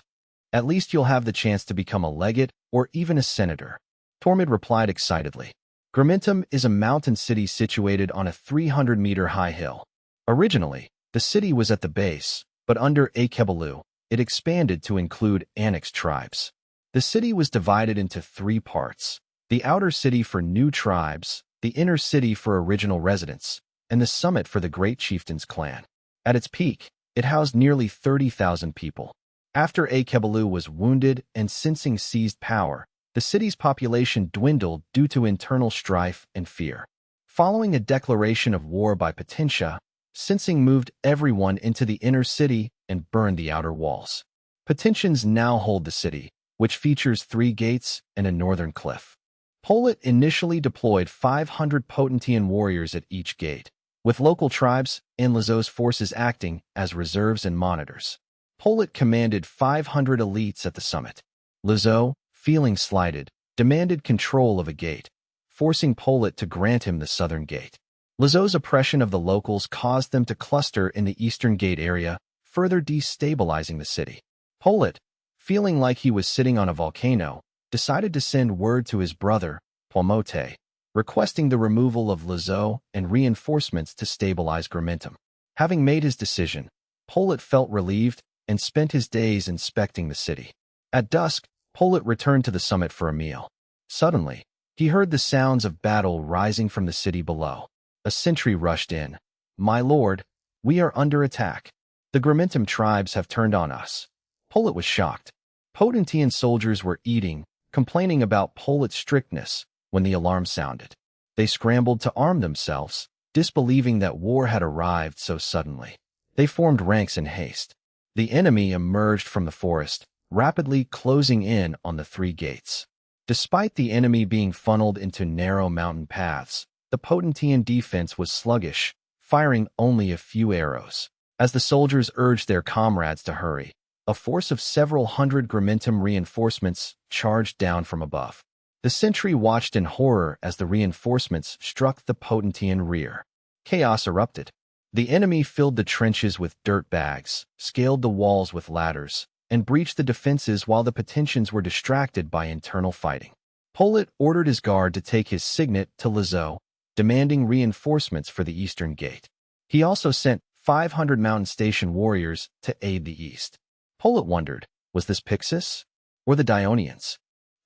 At least you'll have the chance to become a legate or even a senator. Tormod replied excitedly. Grimentum is a mountain city situated on a 300-meter high hill. Originally, the city was at the base, but under Akebelu, it expanded to include annexed tribes. The city was divided into 3 parts: the outer city for new tribes, the inner city for original residents, and the summit for the Great Chieftain's clan. At its peak, it housed nearly 30,000 people. After Akebelu was wounded and Sinsing seized power, the city's population dwindled due to internal strife and fear. Following a declaration of war by Potentia, Sinsing moved everyone into the inner city and burned the outer walls. Potentians now hold the city, which features 3 gates and a northern cliff. Polit initially deployed 500 Potentian warriors at each gate, with local tribes and Lazo's forces acting as reserves and monitors. Polit commanded 500 elites at the summit. Lazo, feeling slighted, demanded control of a gate, forcing Polit to grant him the southern gate. Lazo's oppression of the locals caused them to cluster in the eastern gate area, further destabilizing the city. Polit, feeling like he was sitting on a volcano, decided to send word to his brother, Pomote, requesting the removal of Lazo and reinforcements to stabilize Grimentum. Having made his decision, Polit felt relieved and spent his days inspecting the city. At dusk, Polit returned to the summit for a meal. Suddenly, he heard the sounds of battle rising from the city below. A sentry rushed in. My lord, we are under attack. The Grimentum tribes have turned on us. Polit was shocked. Potentian soldiers were eating, complaining about Polit's strictness when the alarm sounded. They scrambled to arm themselves, disbelieving that war had arrived so suddenly. They formed ranks in haste. The enemy emerged from the forest, rapidly closing in on the 3 gates. Despite the enemy being funneled into narrow mountain paths, the Potentian defense was sluggish, firing only a few arrows. As the soldiers urged their comrades to hurry, a force of several hundred Grimentum reinforcements charged down from above. The sentry watched in horror as the reinforcements struck the Potentian rear. Chaos erupted. The enemy filled the trenches with dirt bags, scaled the walls with ladders, and breached the defenses while the Potentians were distracted by internal fighting. Polit ordered his guard to take his signet to Lazo, demanding reinforcements for the eastern gate. He also sent 500 mountain station warriors to aid the east. Polit wondered, was this Pixis? Or the Dionians?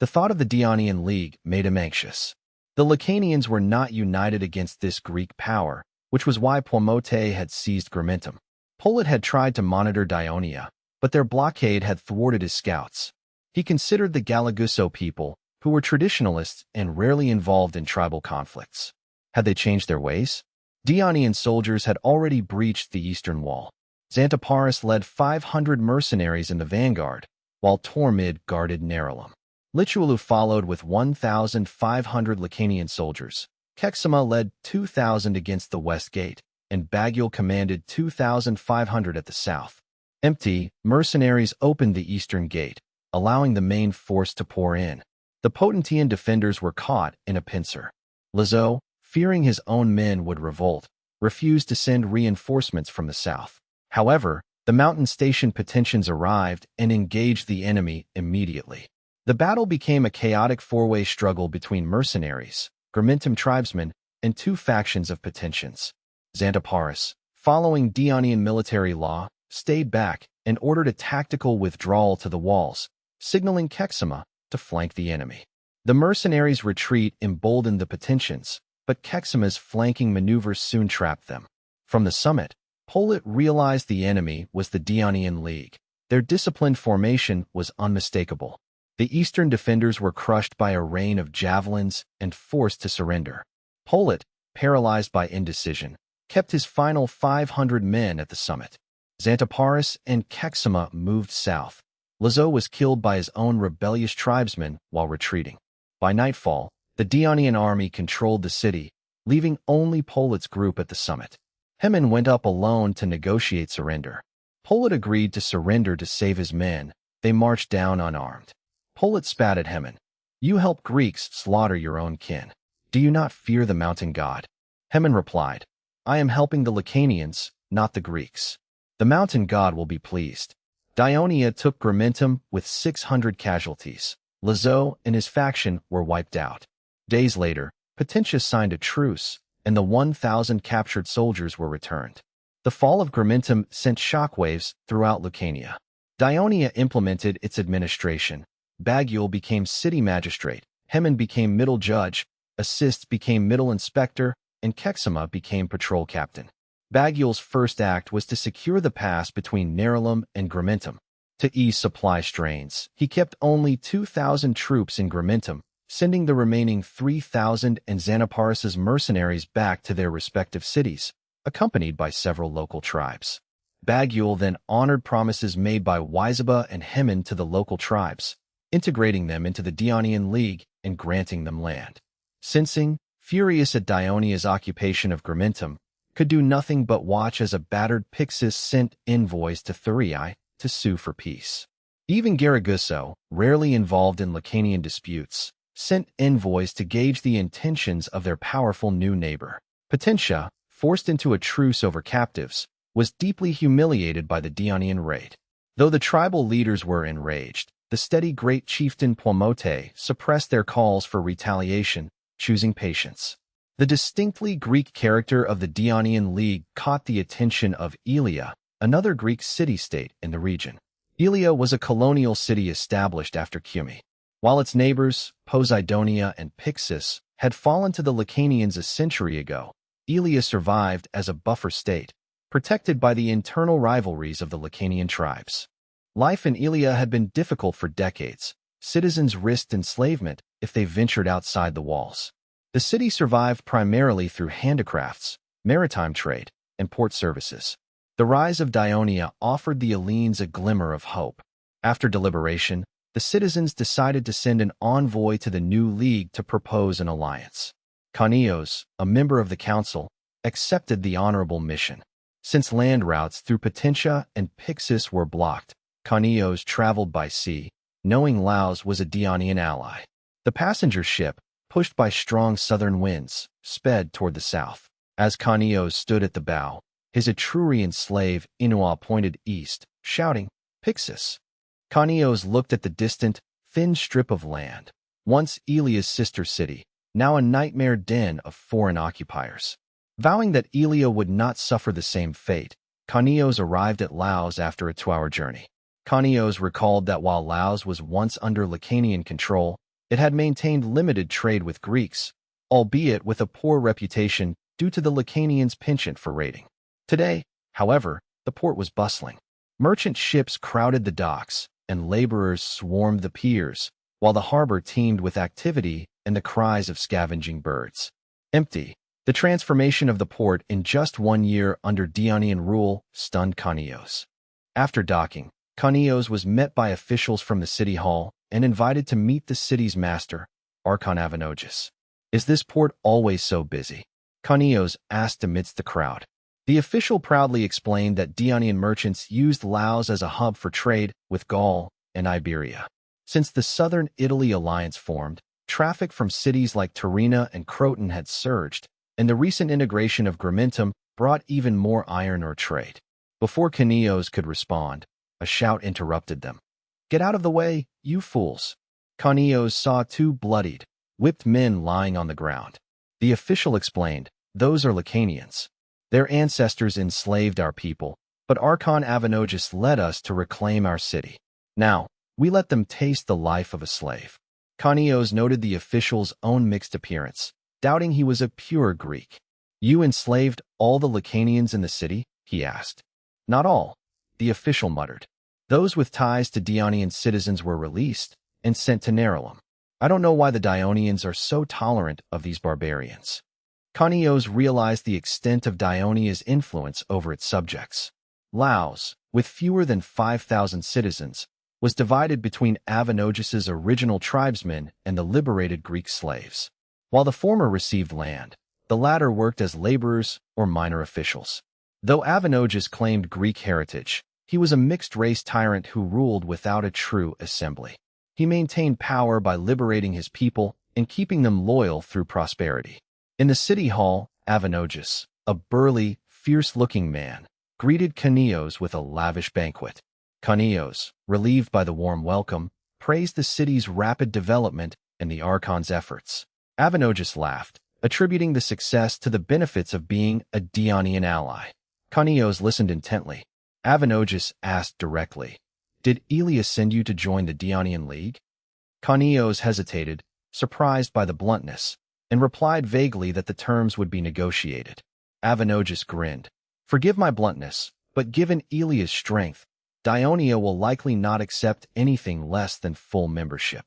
The thought of the Dionian League made him anxious. The Lacanians were not united against this Greek power, which was why Pomote had seized Grimentum. Polit had tried to monitor Dionia, but their blockade had thwarted his scouts. He considered the Galaguso people, who were traditionalists and rarely involved in tribal conflicts. Had they changed their ways? Dionian soldiers had already breached the eastern wall. Xanthoparis led 500 mercenaries in the vanguard, while Tormid guarded Nerulum. Lichualu followed with 1,500 Lacanian soldiers. Kexima led 2,000 against the west gate, and Bagul commanded 2,500 at the south. Empty, mercenaries opened the eastern gate, allowing the main force to pour in. The Potentian defenders were caught in a pincer. Lazo, fearing his own men would revolt, refused to send reinforcements from the south. However, the mountain station Potentians arrived and engaged the enemy immediately. The battle became a chaotic four-way struggle between mercenaries, Gramentum tribesmen, and two factions of Potentians. Xanthoparis, following Dionian military law, stayed back and ordered a tactical withdrawal to the walls, signaling Kexima to flank the enemy. The mercenaries' retreat emboldened the Potentians, but Kexima's flanking maneuvers soon trapped them. From the summit, Polit realized the enemy was the Dionian League. Their disciplined formation was unmistakable. The eastern defenders were crushed by a rain of javelins and forced to surrender. Polit, paralyzed by indecision, kept his final 500 men at the summit. Xanthoparis and Kexima moved south. Lazo was killed by his own rebellious tribesmen while retreating. By nightfall, the Dionian army controlled the city, leaving only Polit's group at the summit. Hemin went up alone to negotiate surrender. Polit agreed to surrender to save his men. They marched down unarmed. Polit spat at Hemin. "You help Greeks slaughter your own kin. Do you not fear the mountain god?" Hemin replied, "I am helping the Lacanians, not the Greeks. The mountain god will be pleased." Dionia took Gramentum with 600 casualties. Lazo and his faction were wiped out. Days later, Potentia signed a truce, and the 1,000 captured soldiers were returned. The fall of Gramentum sent shockwaves throughout Lucania. Dionia implemented its administration. Bagul became city magistrate, Hemin became middle judge, Assist became middle inspector, and Kexima became patrol captain. Bagul's first act was to secure the pass between Nerulum and Gramentum. To ease supply strains, he kept only 2,000 troops in Gramentum, sending the remaining 3,000 and Xanthoparis' mercenaries back to their respective cities, accompanied by several local tribes. Bagul then honored promises made by Wyzeba and Hemin to the local tribes, integrating them into the Dionian League and granting them land. Sinsing, furious at Dionia's occupation of Gramentum, could do nothing but watch as a battered Pixis sent envoys to Thurii to sue for peace. Even Garagusso, rarely involved in Lacanian disputes, sent envoys to gauge the intentions of their powerful new neighbor. Potentia, forced into a truce over captives, was deeply humiliated by the Dionian raid. Though the tribal leaders were enraged, the steady great chieftain Plomote suppressed their calls for retaliation, choosing patience. The distinctly Greek character of the Dionian League caught the attention of Aelia, another Greek city-state in the region. Aelia was a colonial city established after Cumae. While its neighbors, Poseidonia and Pixis, had fallen to the Lacanians a century ago, Aelia survived as a buffer state, protected by the internal rivalries of the Lacanian tribes. Life in Aelia had been difficult for decades. Citizens risked enslavement if they ventured outside the walls. The city survived primarily through handicrafts, maritime trade, and port services. The rise of Dionia offered the Hellenes a glimmer of hope. After deliberation, the citizens decided to send an envoy to the new league to propose an alliance. Canios, a member of the council, accepted the honorable mission. Since land routes through Potentia and Pixis were blocked, Canios traveled by sea, knowing Laos was a Dionian ally. The passenger ship, pushed by strong southern winds, sped toward the south. As Canios stood at the bow, his Etrurian slave Inua pointed east, shouting, "Pixis." Canios looked at the distant, thin strip of land, once Aelia's sister city, now a nightmare den of foreign occupiers. Vowing that Aelia would not suffer the same fate, Canios arrived at Laos after a 2-hour journey. Canios recalled that while Laos was once under Lacanian control, it had maintained limited trade with Greeks, albeit with a poor reputation due to the Lacanians' penchant for raiding. Today, however, the port was bustling. Merchant ships crowded the docks, and laborers swarmed the piers, while the harbor teemed with activity and the cries of scavenging birds. Empty, The transformation of the port in just 1 year under Dionian rule stunned Kanios. After docking, Kanios was met by officials from the city hall and invited to meet the city's master, Archon. Is this port always so busy? Kanios asked amidst the crowd. The official proudly explained that Dionian merchants used Laos as a hub for trade with Gaul and Iberia. Since the Southern Italy alliance formed, traffic from cities like Torino and Croton had surged, and the recent integration of Gramintum brought even more iron ore trade. Before Kanios could respond, a shout interrupted them. "Get out of the way, you fools!" Kanios saw two bloodied, whipped men lying on the ground. The official explained, "Those are Lacanians. Their ancestors enslaved our people, but Archon Avenogus led us to reclaim our city. Now, we let them taste the life of a slave." Kanios noted the official's own mixed appearance, doubting he was a pure Greek. "You enslaved all the Lacanians in the city?" he asked. "Not all," the official muttered. "Those with ties to Dionian citizens were released and sent to Nerulum. I don't know why the Dionians are so tolerant of these barbarians." Kanios realized the extent of Dionia's influence over its subjects. Laos, with fewer than 5,000 citizens, was divided between Avenogus's original tribesmen and the liberated Greek slaves. While the former received land, the latter worked as laborers or minor officials. Though Avenogus claimed Greek heritage, he was a mixed-race tyrant who ruled without a true assembly. He maintained power by liberating his people and keeping them loyal through prosperity. In the city hall, Avenogus, a burly, fierce-looking man, greeted Kanios with a lavish banquet. Kanios, relieved by the warm welcome, praised the city's rapid development and the Archon's efforts. Avenogus laughed, attributing the success to the benefits of being a Dionian ally. Kanios listened intently. Avenogus asked directly, "Did Elias send you to join the Dionian League?" Kanios hesitated, surprised by the bluntness, and replied vaguely that the terms would be negotiated. Avenogus grinned. "Forgive my bluntness, but given Elias' strength, Dionia will likely not accept anything less than full membership."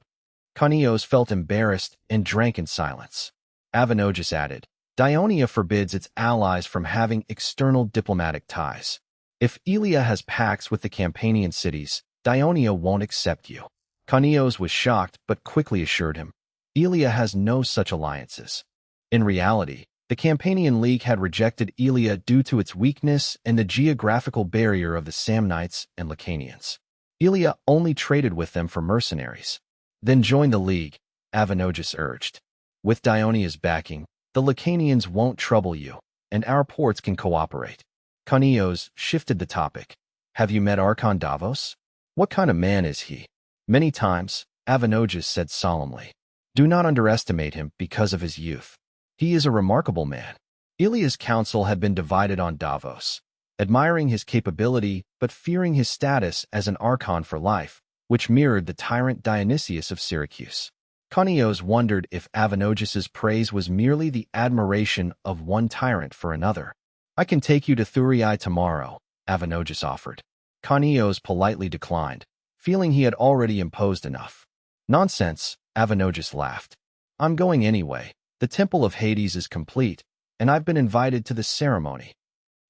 Kanios felt embarrassed and drank in silence. Avenogus added, "Dionia forbids its allies from having external diplomatic ties. If Elia has pacts with the Campanian cities, Dionia won't accept you." Kanios was shocked but quickly assured him, "Elia has no such alliances." In reality, the Campanian League had rejected Elia due to its weakness and the geographical barrier of the Samnites and Lacanians. Elia only traded with them for mercenaries. "Then join the League," Avenogus urged. "With Dionia's backing, the Lacanians won't trouble you, and our ports can cooperate." Kanios shifted the topic. "Have you met Archon Davos? What kind of man is he?" "Many times," Avenogus said solemnly. "Do not underestimate him because of his youth. He is a remarkable man." Ilia's council had been divided on Davos, admiring his capability but fearing his status as an Archon for life, which mirrored the tyrant Dionysius of Syracuse. Kanios wondered if Avenogus's praise was merely the admiration of one tyrant for another. "I can take you to Thurii tomorrow," Avenogus offered. Kanios politely declined, feeling he had already imposed enough. "Nonsense," Avenogus laughed. "I'm going anyway. The Temple of Hades is complete, and I've been invited to the ceremony."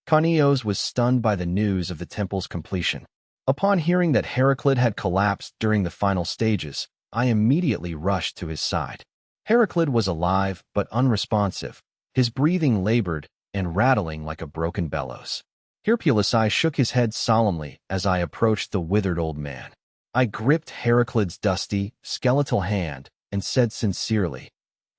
Kanios was stunned by the news of the temple's completion. Upon hearing that Heraclid had collapsed during the final stages, I immediately rushed to his side. Heraclid was alive but unresponsive, his breathing labored and rattling like a broken bellows. Hercules shook his head solemnly as I approached the withered old man. I gripped Heraclid's dusty, skeletal hand and said sincerely,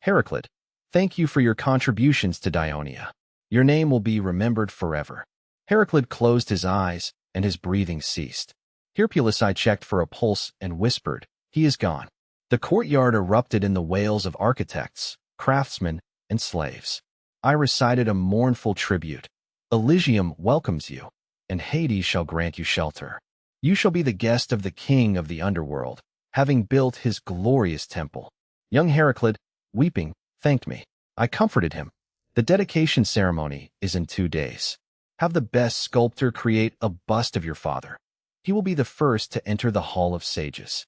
"Heraclid, thank you for your contributions to Dionia. Your name will be remembered forever." Heraclid closed his eyes and his breathing ceased. Hercules checked for a pulse and whispered, "He is gone." The courtyard erupted in the wails of architects, craftsmen, and slaves. I recited a mournful tribute. "Elysium welcomes you, and Hades shall grant you shelter. You shall be the guest of the king of the underworld, having built his glorious temple." Young Heraclid, weeping, thanked me. I comforted him. "The dedication ceremony is in 2 days. Have the best sculptor create a bust of your father. He will be the first to enter the Hall of Sages."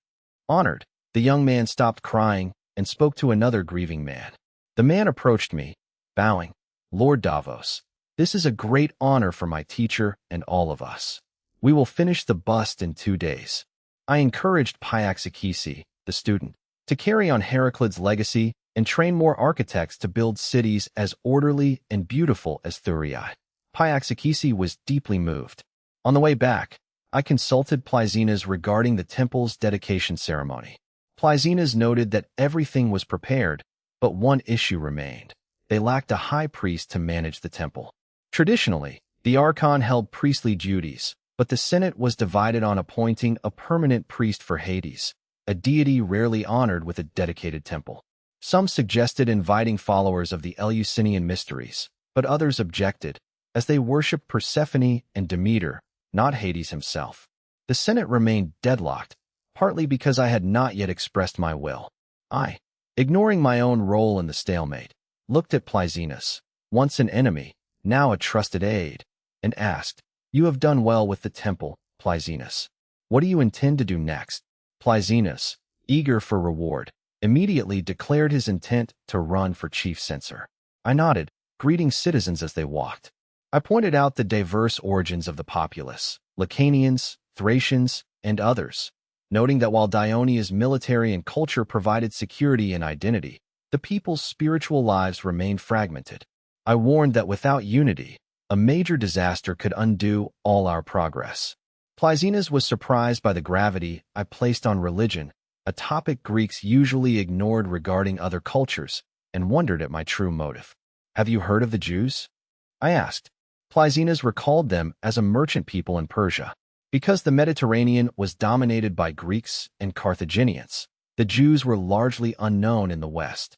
Honored, the young man stopped crying and spoke to another grieving man. The man approached me, bowing. Lord Davos, this is a great honor for my teacher and all of us. We will finish the bust in 2 days. I encouraged Pyaxakisi, the student, to carry on Heraclid's legacy and train more architects to build cities as orderly and beautiful as Thurii. Pyaxakisi was deeply moved. On the way back, I consulted Plyzenas regarding the temple's dedication ceremony. Plyzenas noted that everything was prepared, but one issue remained. They lacked a high priest to manage the temple. Traditionally, the Archon held priestly duties, but the Senate was divided on appointing a permanent priest for Hades, a deity rarely honored with a dedicated temple. Some suggested inviting followers of the Eleusinian mysteries, but others objected, as they worshipped Persephone and Demeter, not Hades himself. The Senate remained deadlocked, partly because I had not yet expressed my will. I, ignoring my own role in the stalemate, looked at Plyzenas, once an enemy, now a trusted aide, and asked, "You have done well with the temple, Plyzenas. What do you intend to do next?" Plyzenas, eager for reward, immediately declared his intent to run for chief censor. I nodded, greeting citizens as they walked. I pointed out the diverse origins of the populace, Lacanians, Thracians, and others, noting that while Dionea's military and culture provided security and identity, the people's spiritual lives remained fragmented. I warned that without unity, a major disaster could undo all our progress. Plyzenas was surprised by the gravity I placed on religion, a topic Greeks usually ignored regarding other cultures, and wondered at my true motive. "Have you heard of the Jews?" I asked. Plyzenas recalled them as a merchant people in Persia. Because the Mediterranean was dominated by Greeks and Carthaginians, the Jews were largely unknown in the West.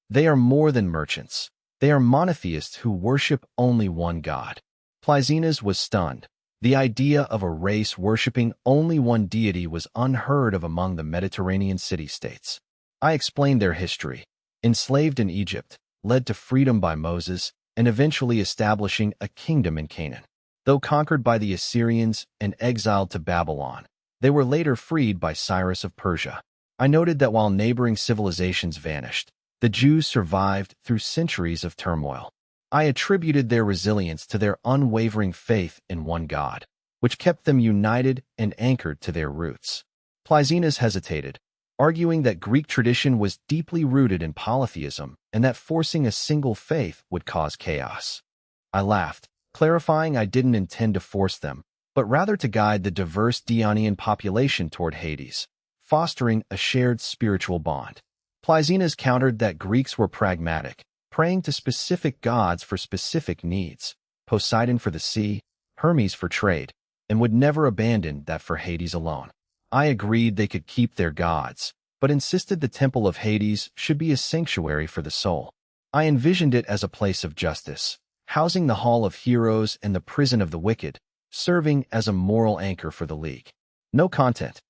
They are more than merchants. They are monotheists who worship only one god. Plyzenas was stunned. The idea of a race worshipping only one deity was unheard of among the Mediterranean city-states. I explained their history. Enslaved in Egypt, led to freedom by Moses, and eventually establishing a kingdom in Canaan. Though conquered by the Assyrians and exiled to Babylon, they were later freed by Cyrus of Persia. I noted that while neighboring civilizations vanished, the Jews survived through centuries of turmoil. I attributed their resilience to their unwavering faith in one God, which kept them united and anchored to their roots. Plyzenas hesitated, arguing that Greek tradition was deeply rooted in polytheism and that forcing a single faith would cause chaos. I laughed, clarifying I didn't intend to force them, but rather to guide the diverse Dionysian population toward Hades, fostering a shared spiritual bond. Plyzenas countered that Greeks were pragmatic, praying to specific gods for specific needs, Poseidon for the sea, Hermes for trade, and would never abandon that for Hades alone. I agreed they could keep their gods, but insisted the temple of Hades should be a sanctuary for the soul. I envisioned it as a place of justice, housing the Hall of Heroes and the prison of the wicked, serving as a moral anchor for the League. No content.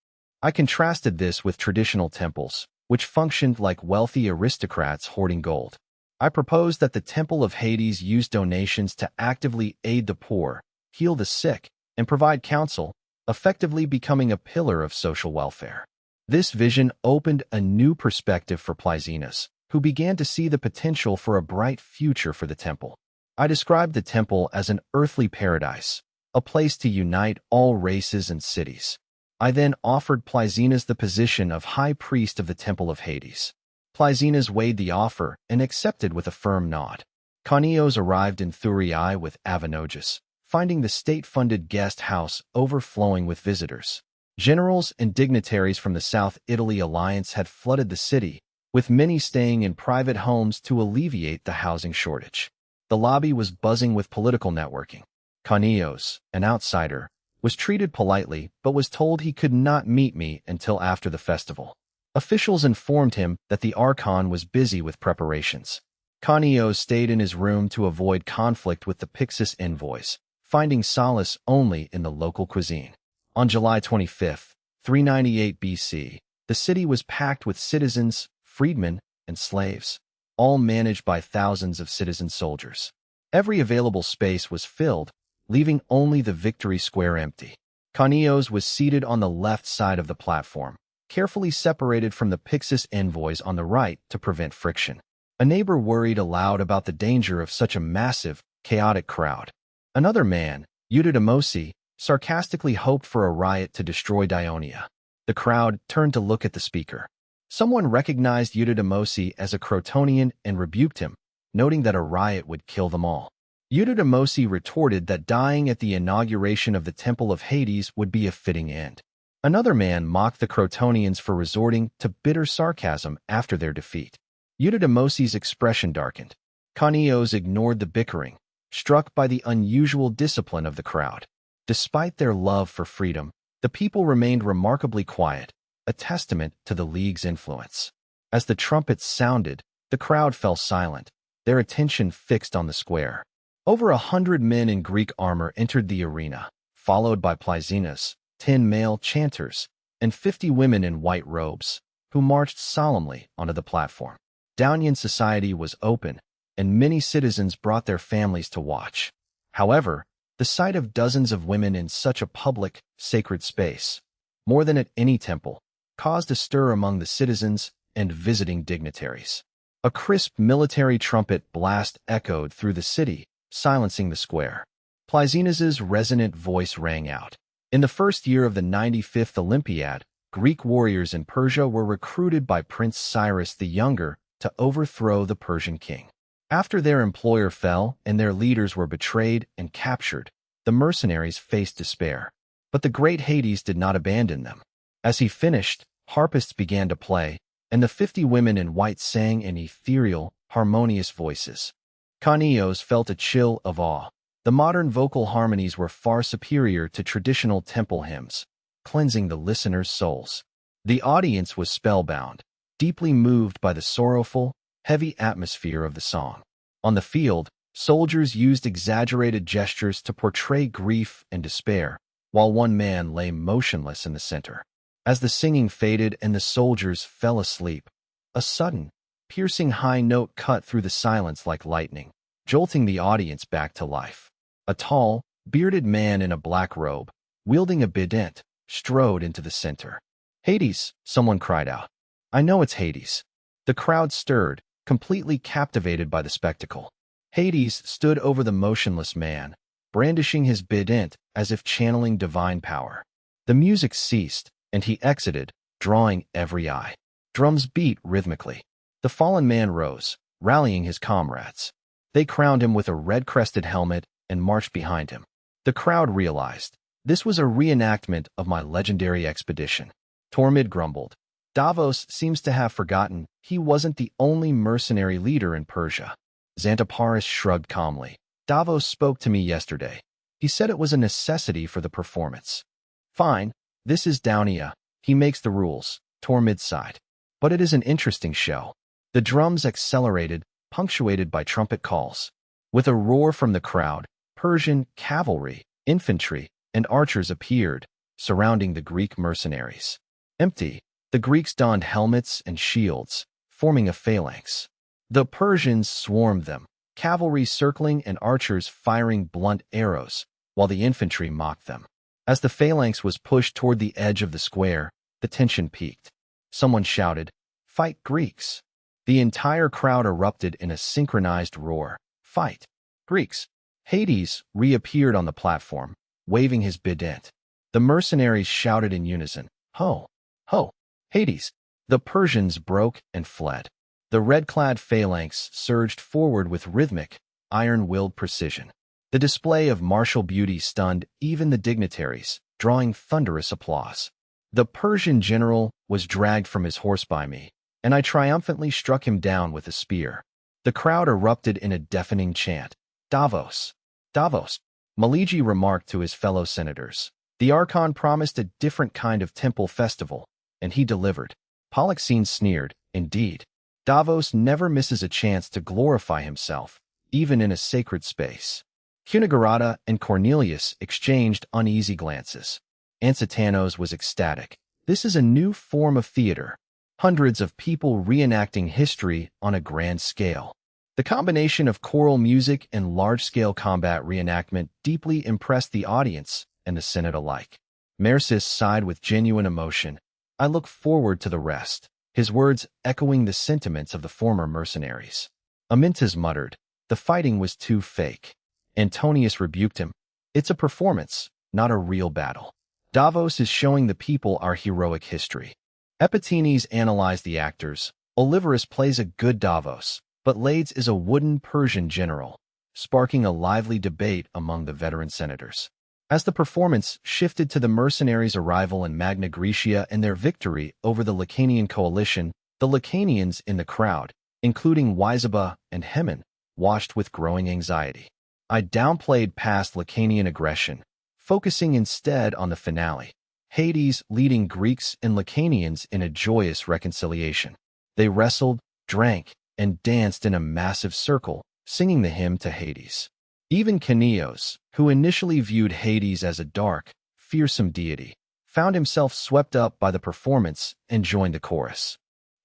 I contrasted this with traditional temples, which functioned like wealthy aristocrats hoarding gold. I proposed that the Temple of Hades use donations to actively aid the poor, heal the sick, and provide counsel, effectively becoming a pillar of social welfare. This vision opened a new perspective for Plyzenas, who began to see the potential for a bright future for the temple. I described the temple as an earthly paradise, a place to unite all races and cities. I then offered Plyzenas the position of high priest of the Temple of Hades. Plyzenas weighed the offer and accepted with a firm nod. Khanios arrived in Thurii with Avanogus, finding the state-funded guest house overflowing with visitors. Generals and dignitaries from the South Italy Alliance had flooded the city, with many staying in private homes to alleviate the housing shortage. The lobby was buzzing with political networking. Khanios, an outsider, was treated politely but was told he could not meet me until after the festival. Officials informed him that the Archon was busy with preparations. Khanios stayed in his room to avoid conflict with the Pixis envoys, finding solace only in the local cuisine. On July 25, 398 BC, the city was packed with citizens, freedmen, and slaves, all managed by thousands of citizen soldiers. Every available space was filled, leaving only the Victory Square empty. Khanios was seated on the left side of the platform, carefully separated from the Pixis envoys on the right to prevent friction. A neighbor worried aloud about the danger of such a massive, chaotic crowd. Another man, Eudaimosi, sarcastically hoped for a riot to destroy Dionia. The crowd turned to look at the speaker. Someone recognized Eudaimosi as a Crotonian and rebuked him, noting that a riot would kill them all. Eudaimosi retorted that dying at the inauguration of the Temple of Hades would be a fitting end. Another man mocked the Crotonians for resorting to bitter sarcasm after their defeat. Eudaimosi's expression darkened. Kanios ignored the bickering, struck by the unusual discipline of the crowd. Despite their love for freedom, the people remained remarkably quiet, a testament to the League's influence. As the trumpets sounded, the crowd fell silent, their attention fixed on the square. Over 100 men in Greek armor entered the arena, followed by Plyzenas, 10 male chanters, and 50 women in white robes, who marched solemnly onto the platform. Daunian society was open, and many citizens brought their families to watch. However, the sight of dozens of women in such a public, sacred space, more than at any temple, caused a stir among the citizens and visiting dignitaries. A crisp military trumpet blast echoed through the city, silencing the square. Plyzenas's resonant voice rang out. In the first year of the 95th Olympiad, Greek warriors in Persia were recruited by Prince Cyrus the Younger to overthrow the Persian king. After their employer fell and their leaders were betrayed and captured, the mercenaries faced despair. But the great Hades did not abandon them. As he finished, harpists began to play, and the 50 women in white sang in ethereal, harmonious voices. Kanios felt a chill of awe. The modern vocal harmonies were far superior to traditional temple hymns, cleansing the listeners' souls. The audience was spellbound, deeply moved by the sorrowful, heavy atmosphere of the song. On the field, soldiers used exaggerated gestures to portray grief and despair, while one man lay motionless in the center. As the singing faded and the soldiers fell asleep, a sudden, piercing high note cut through the silence like lightning, jolting the audience back to life. A tall, bearded man in a black robe, wielding a bident, strode into the center. "Hades," someone cried out. "I know it's Hades." The crowd stirred, completely captivated by the spectacle. Hades stood over the motionless man, brandishing his bident as if channeling divine power. The music ceased, and he exited, drawing every eye. Drums beat rhythmically. The fallen man rose, rallying his comrades. They crowned him with a red-crested helmet and marched behind him. The crowd realized, this was a reenactment of my legendary expedition. Tormid grumbled. Davos seems to have forgotten he wasn't the only mercenary leader in Persia. Xanthoparis shrugged calmly. Davos spoke to me yesterday. He said it was a necessity for the performance. Fine, this is Daunia. He makes the rules, Tormid sighed. But it is an interesting show. The drums accelerated, punctuated by trumpet calls. With a roar from the crowd, Persian cavalry, infantry, and archers appeared, surrounding the Greek mercenaries. Empty, the Greeks donned helmets and shields, forming a phalanx. The Persians swarmed them, cavalry circling and archers firing blunt arrows, while the infantry mocked them. As the phalanx was pushed toward the edge of the square, the tension peaked. Someone shouted, "Fight Greeks!" The entire crowd erupted in a synchronized roar. Fight Greeks! Hades reappeared on the platform, waving his bident. The mercenaries shouted in unison, "Ho! Ho! Hades!" The Persians broke and fled. The red-clad phalanx surged forward with rhythmic, iron-willed precision. The display of martial beauty stunned even the dignitaries, drawing thunderous applause. The Persian general was dragged from his horse by me, and I triumphantly struck him down with a spear. The crowd erupted in a deafening chant. Davos! Davos! Maligi remarked to his fellow senators. The Archon promised a different kind of temple festival, and he delivered. Polyxene sneered, "Indeed. Davos never misses a chance to glorify himself, even in a sacred space." Cunigurata and Cornelius exchanged uneasy glances. Ansitanos was ecstatic. This is a new form of theater. Hundreds of people reenacting history on a grand scale. The combination of choral music and large-scale combat reenactment deeply impressed the audience and the Senate alike. Mercis sighed with genuine emotion. "I look forward to the rest." his words echoing the sentiments of the former mercenaries. Amintas muttered, "The fighting was too fake." Antonius rebuked him, "It's a performance, not a real battle. Davos is showing the people our heroic history." Epictetus analyzed the actors. Olivarus plays a good Davos, but Lades is a wooden Persian general, sparking a lively debate among the veteran senators. As the performance shifted to the mercenaries' arrival in Magna Graecia and their victory over the Lacanian coalition, the Lacanians in the crowd, including Weisaba and Heman, watched with growing anxiety. I downplayed past Lacanian aggression, focusing instead on the finale. Hades leading Greeks and Lacanians in a joyous reconciliation. They wrestled, drank, and danced in a massive circle, singing the hymn to Hades. Even Kenios, who initially viewed Hades as a dark, fearsome deity, found himself swept up by the performance and joined the chorus.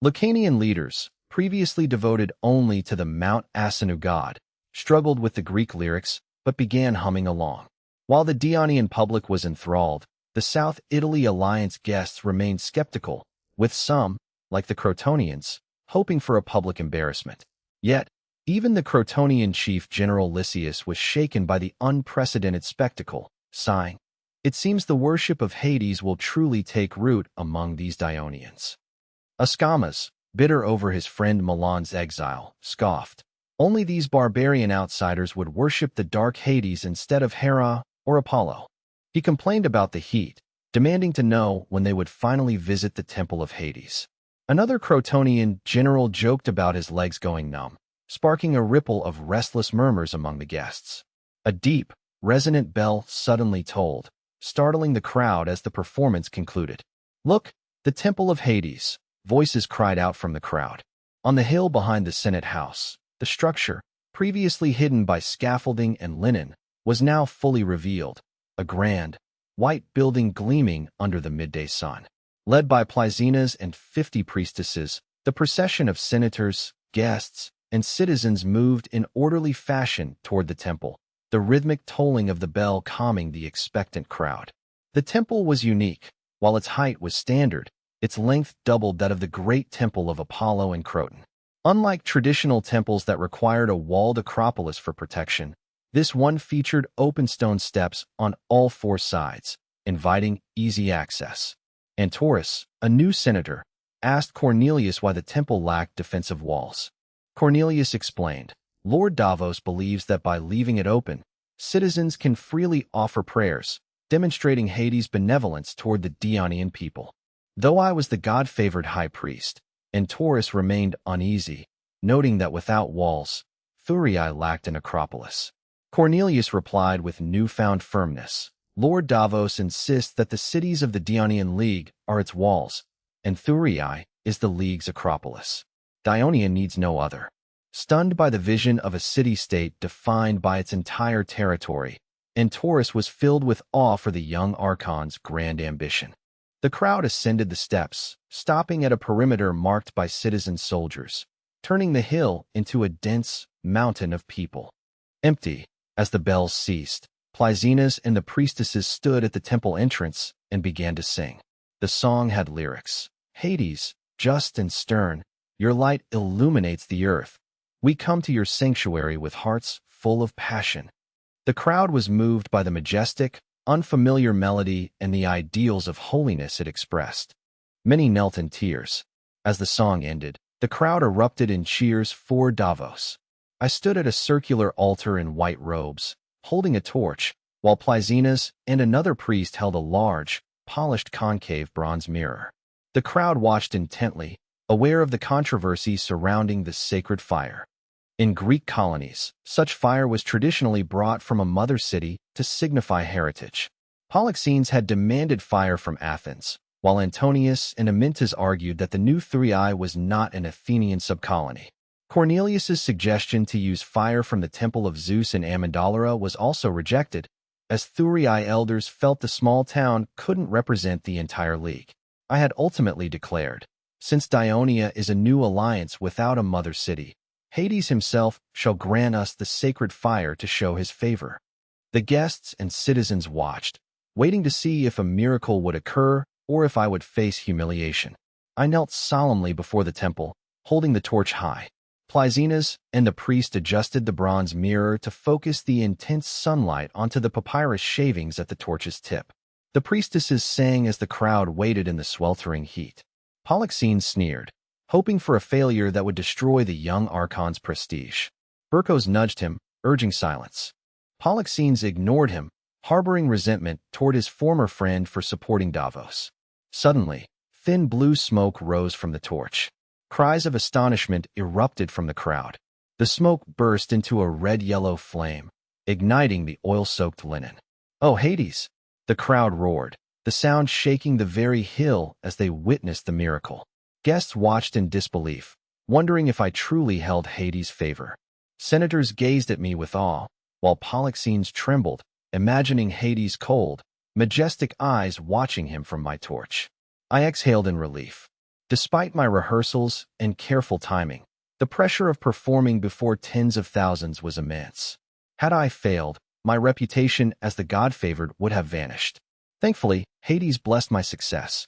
Lacanian leaders, previously devoted only to the Mount Asinu god, struggled with the Greek lyrics but began humming along. While the Dionian public was enthralled, the South Italy Alliance guests remained skeptical, with some, like the Crotonians, hoping for a public embarrassment. Yet, even the Crotonian chief General Lysias was shaken by the unprecedented spectacle, sighing, "It seems the worship of Hades will truly take root among these Dionians." Ascamas, bitter over his friend Milan's exile, scoffed, "Only these barbarian outsiders would worship the dark Hades instead of Hera or Apollo." He complained about the heat, demanding to know when they would finally visit the Temple of Hades. Another Crotonian general joked about his legs going numb, sparking a ripple of restless murmurs among the guests. A deep, resonant bell suddenly tolled, startling the crowd as the performance concluded. "Look, the Temple of Hades," voices cried out from the crowd. On the hill behind the Senate House, the structure, previously hidden by scaffolding and linen, was now fully revealed, a grand, white building gleaming under the midday sun. Led by Plyzenas and 50 priestesses, the procession of senators, guests, and citizens moved in orderly fashion toward the temple, the rhythmic tolling of the bell calming the expectant crowd. The temple was unique. While its height was standard, its length doubled that of the great temple of Apollo in Croton. Unlike traditional temples that required a walled acropolis for protection, this one featured open stone steps on all four sides, inviting easy access. Antorus, a new senator, asked Cornelius why the temple lacked defensive walls. Cornelius explained, "Lord Davos believes that by leaving it open, citizens can freely offer prayers, demonstrating Hades' benevolence toward the Dionian people." Though I was the god-favored high priest, Antorus remained uneasy, noting that without walls, Thurii lacked an acropolis. Cornelius replied with newfound firmness, "Lord Davos insists that the cities of the Dionian League are its walls, and Thurii is the League's acropolis. Dionia needs no other." Stunned by the vision of a city-state defined by its entire territory, Antorus was filled with awe for the young Archon's grand ambition. The crowd ascended the steps, stopping at a perimeter marked by citizen soldiers, turning the hill into a dense mountain of people. Empty, as the bells ceased, Plyzenas and the priestesses stood at the temple entrance and began to sing. The song had lyrics. "Hades, just and stern, your light illuminates the earth. We come to your sanctuary with hearts full of passion." The crowd was moved by the majestic, unfamiliar melody and the ideals of holiness it expressed. Many knelt in tears. As the song ended, the crowd erupted in cheers for Davos. I stood at a circular altar in white robes, holding a torch, while Plyzenas and another priest held a large, polished concave bronze mirror. The crowd watched intently, aware of the controversy surrounding the sacred fire. In Greek colonies, such fire was traditionally brought from a mother city to signify heritage. Polixenes had demanded fire from Athens, while Antonius and Amintas argued that the new Thurii was not an Athenian subcolony. Cornelius's suggestion to use fire from the temple of Zeus in Amendalara was also rejected, as Thurii elders felt the small town couldn't represent the entire league. I had ultimately declared, "Since Dionia is a new alliance without a mother city, Hades himself shall grant us the sacred fire to show his favor." The guests and citizens watched, waiting to see if a miracle would occur or if I would face humiliation. I knelt solemnly before the temple, holding the torch high. Plyzenas and the priest adjusted the bronze mirror to focus the intense sunlight onto the papyrus shavings at the torch's tip. The priestesses sang as the crowd waited in the sweltering heat. Polixenes sneered, hoping for a failure that would destroy the young Archon's prestige. Burkos nudged him, urging silence. Polixenes ignored him, harboring resentment toward his former friend for supporting Davos. Suddenly, thin blue smoke rose from the torch. Cries of astonishment erupted from the crowd. The smoke burst into a red-yellow flame, igniting the oil-soaked linen. "Oh, Hades!" The crowd roared, the sound shaking the very hill as they witnessed the miracle. Guests watched in disbelief, wondering if I truly held Hades' favor. Senators gazed at me with awe, while Polixenes trembled, imagining Hades' cold, majestic eyes watching him from my torch. I exhaled in relief. Despite my rehearsals and careful timing, the pressure of performing before tens of thousands was immense. Had I failed, my reputation as the god-favored would have vanished. Thankfully, Hades blessed my success,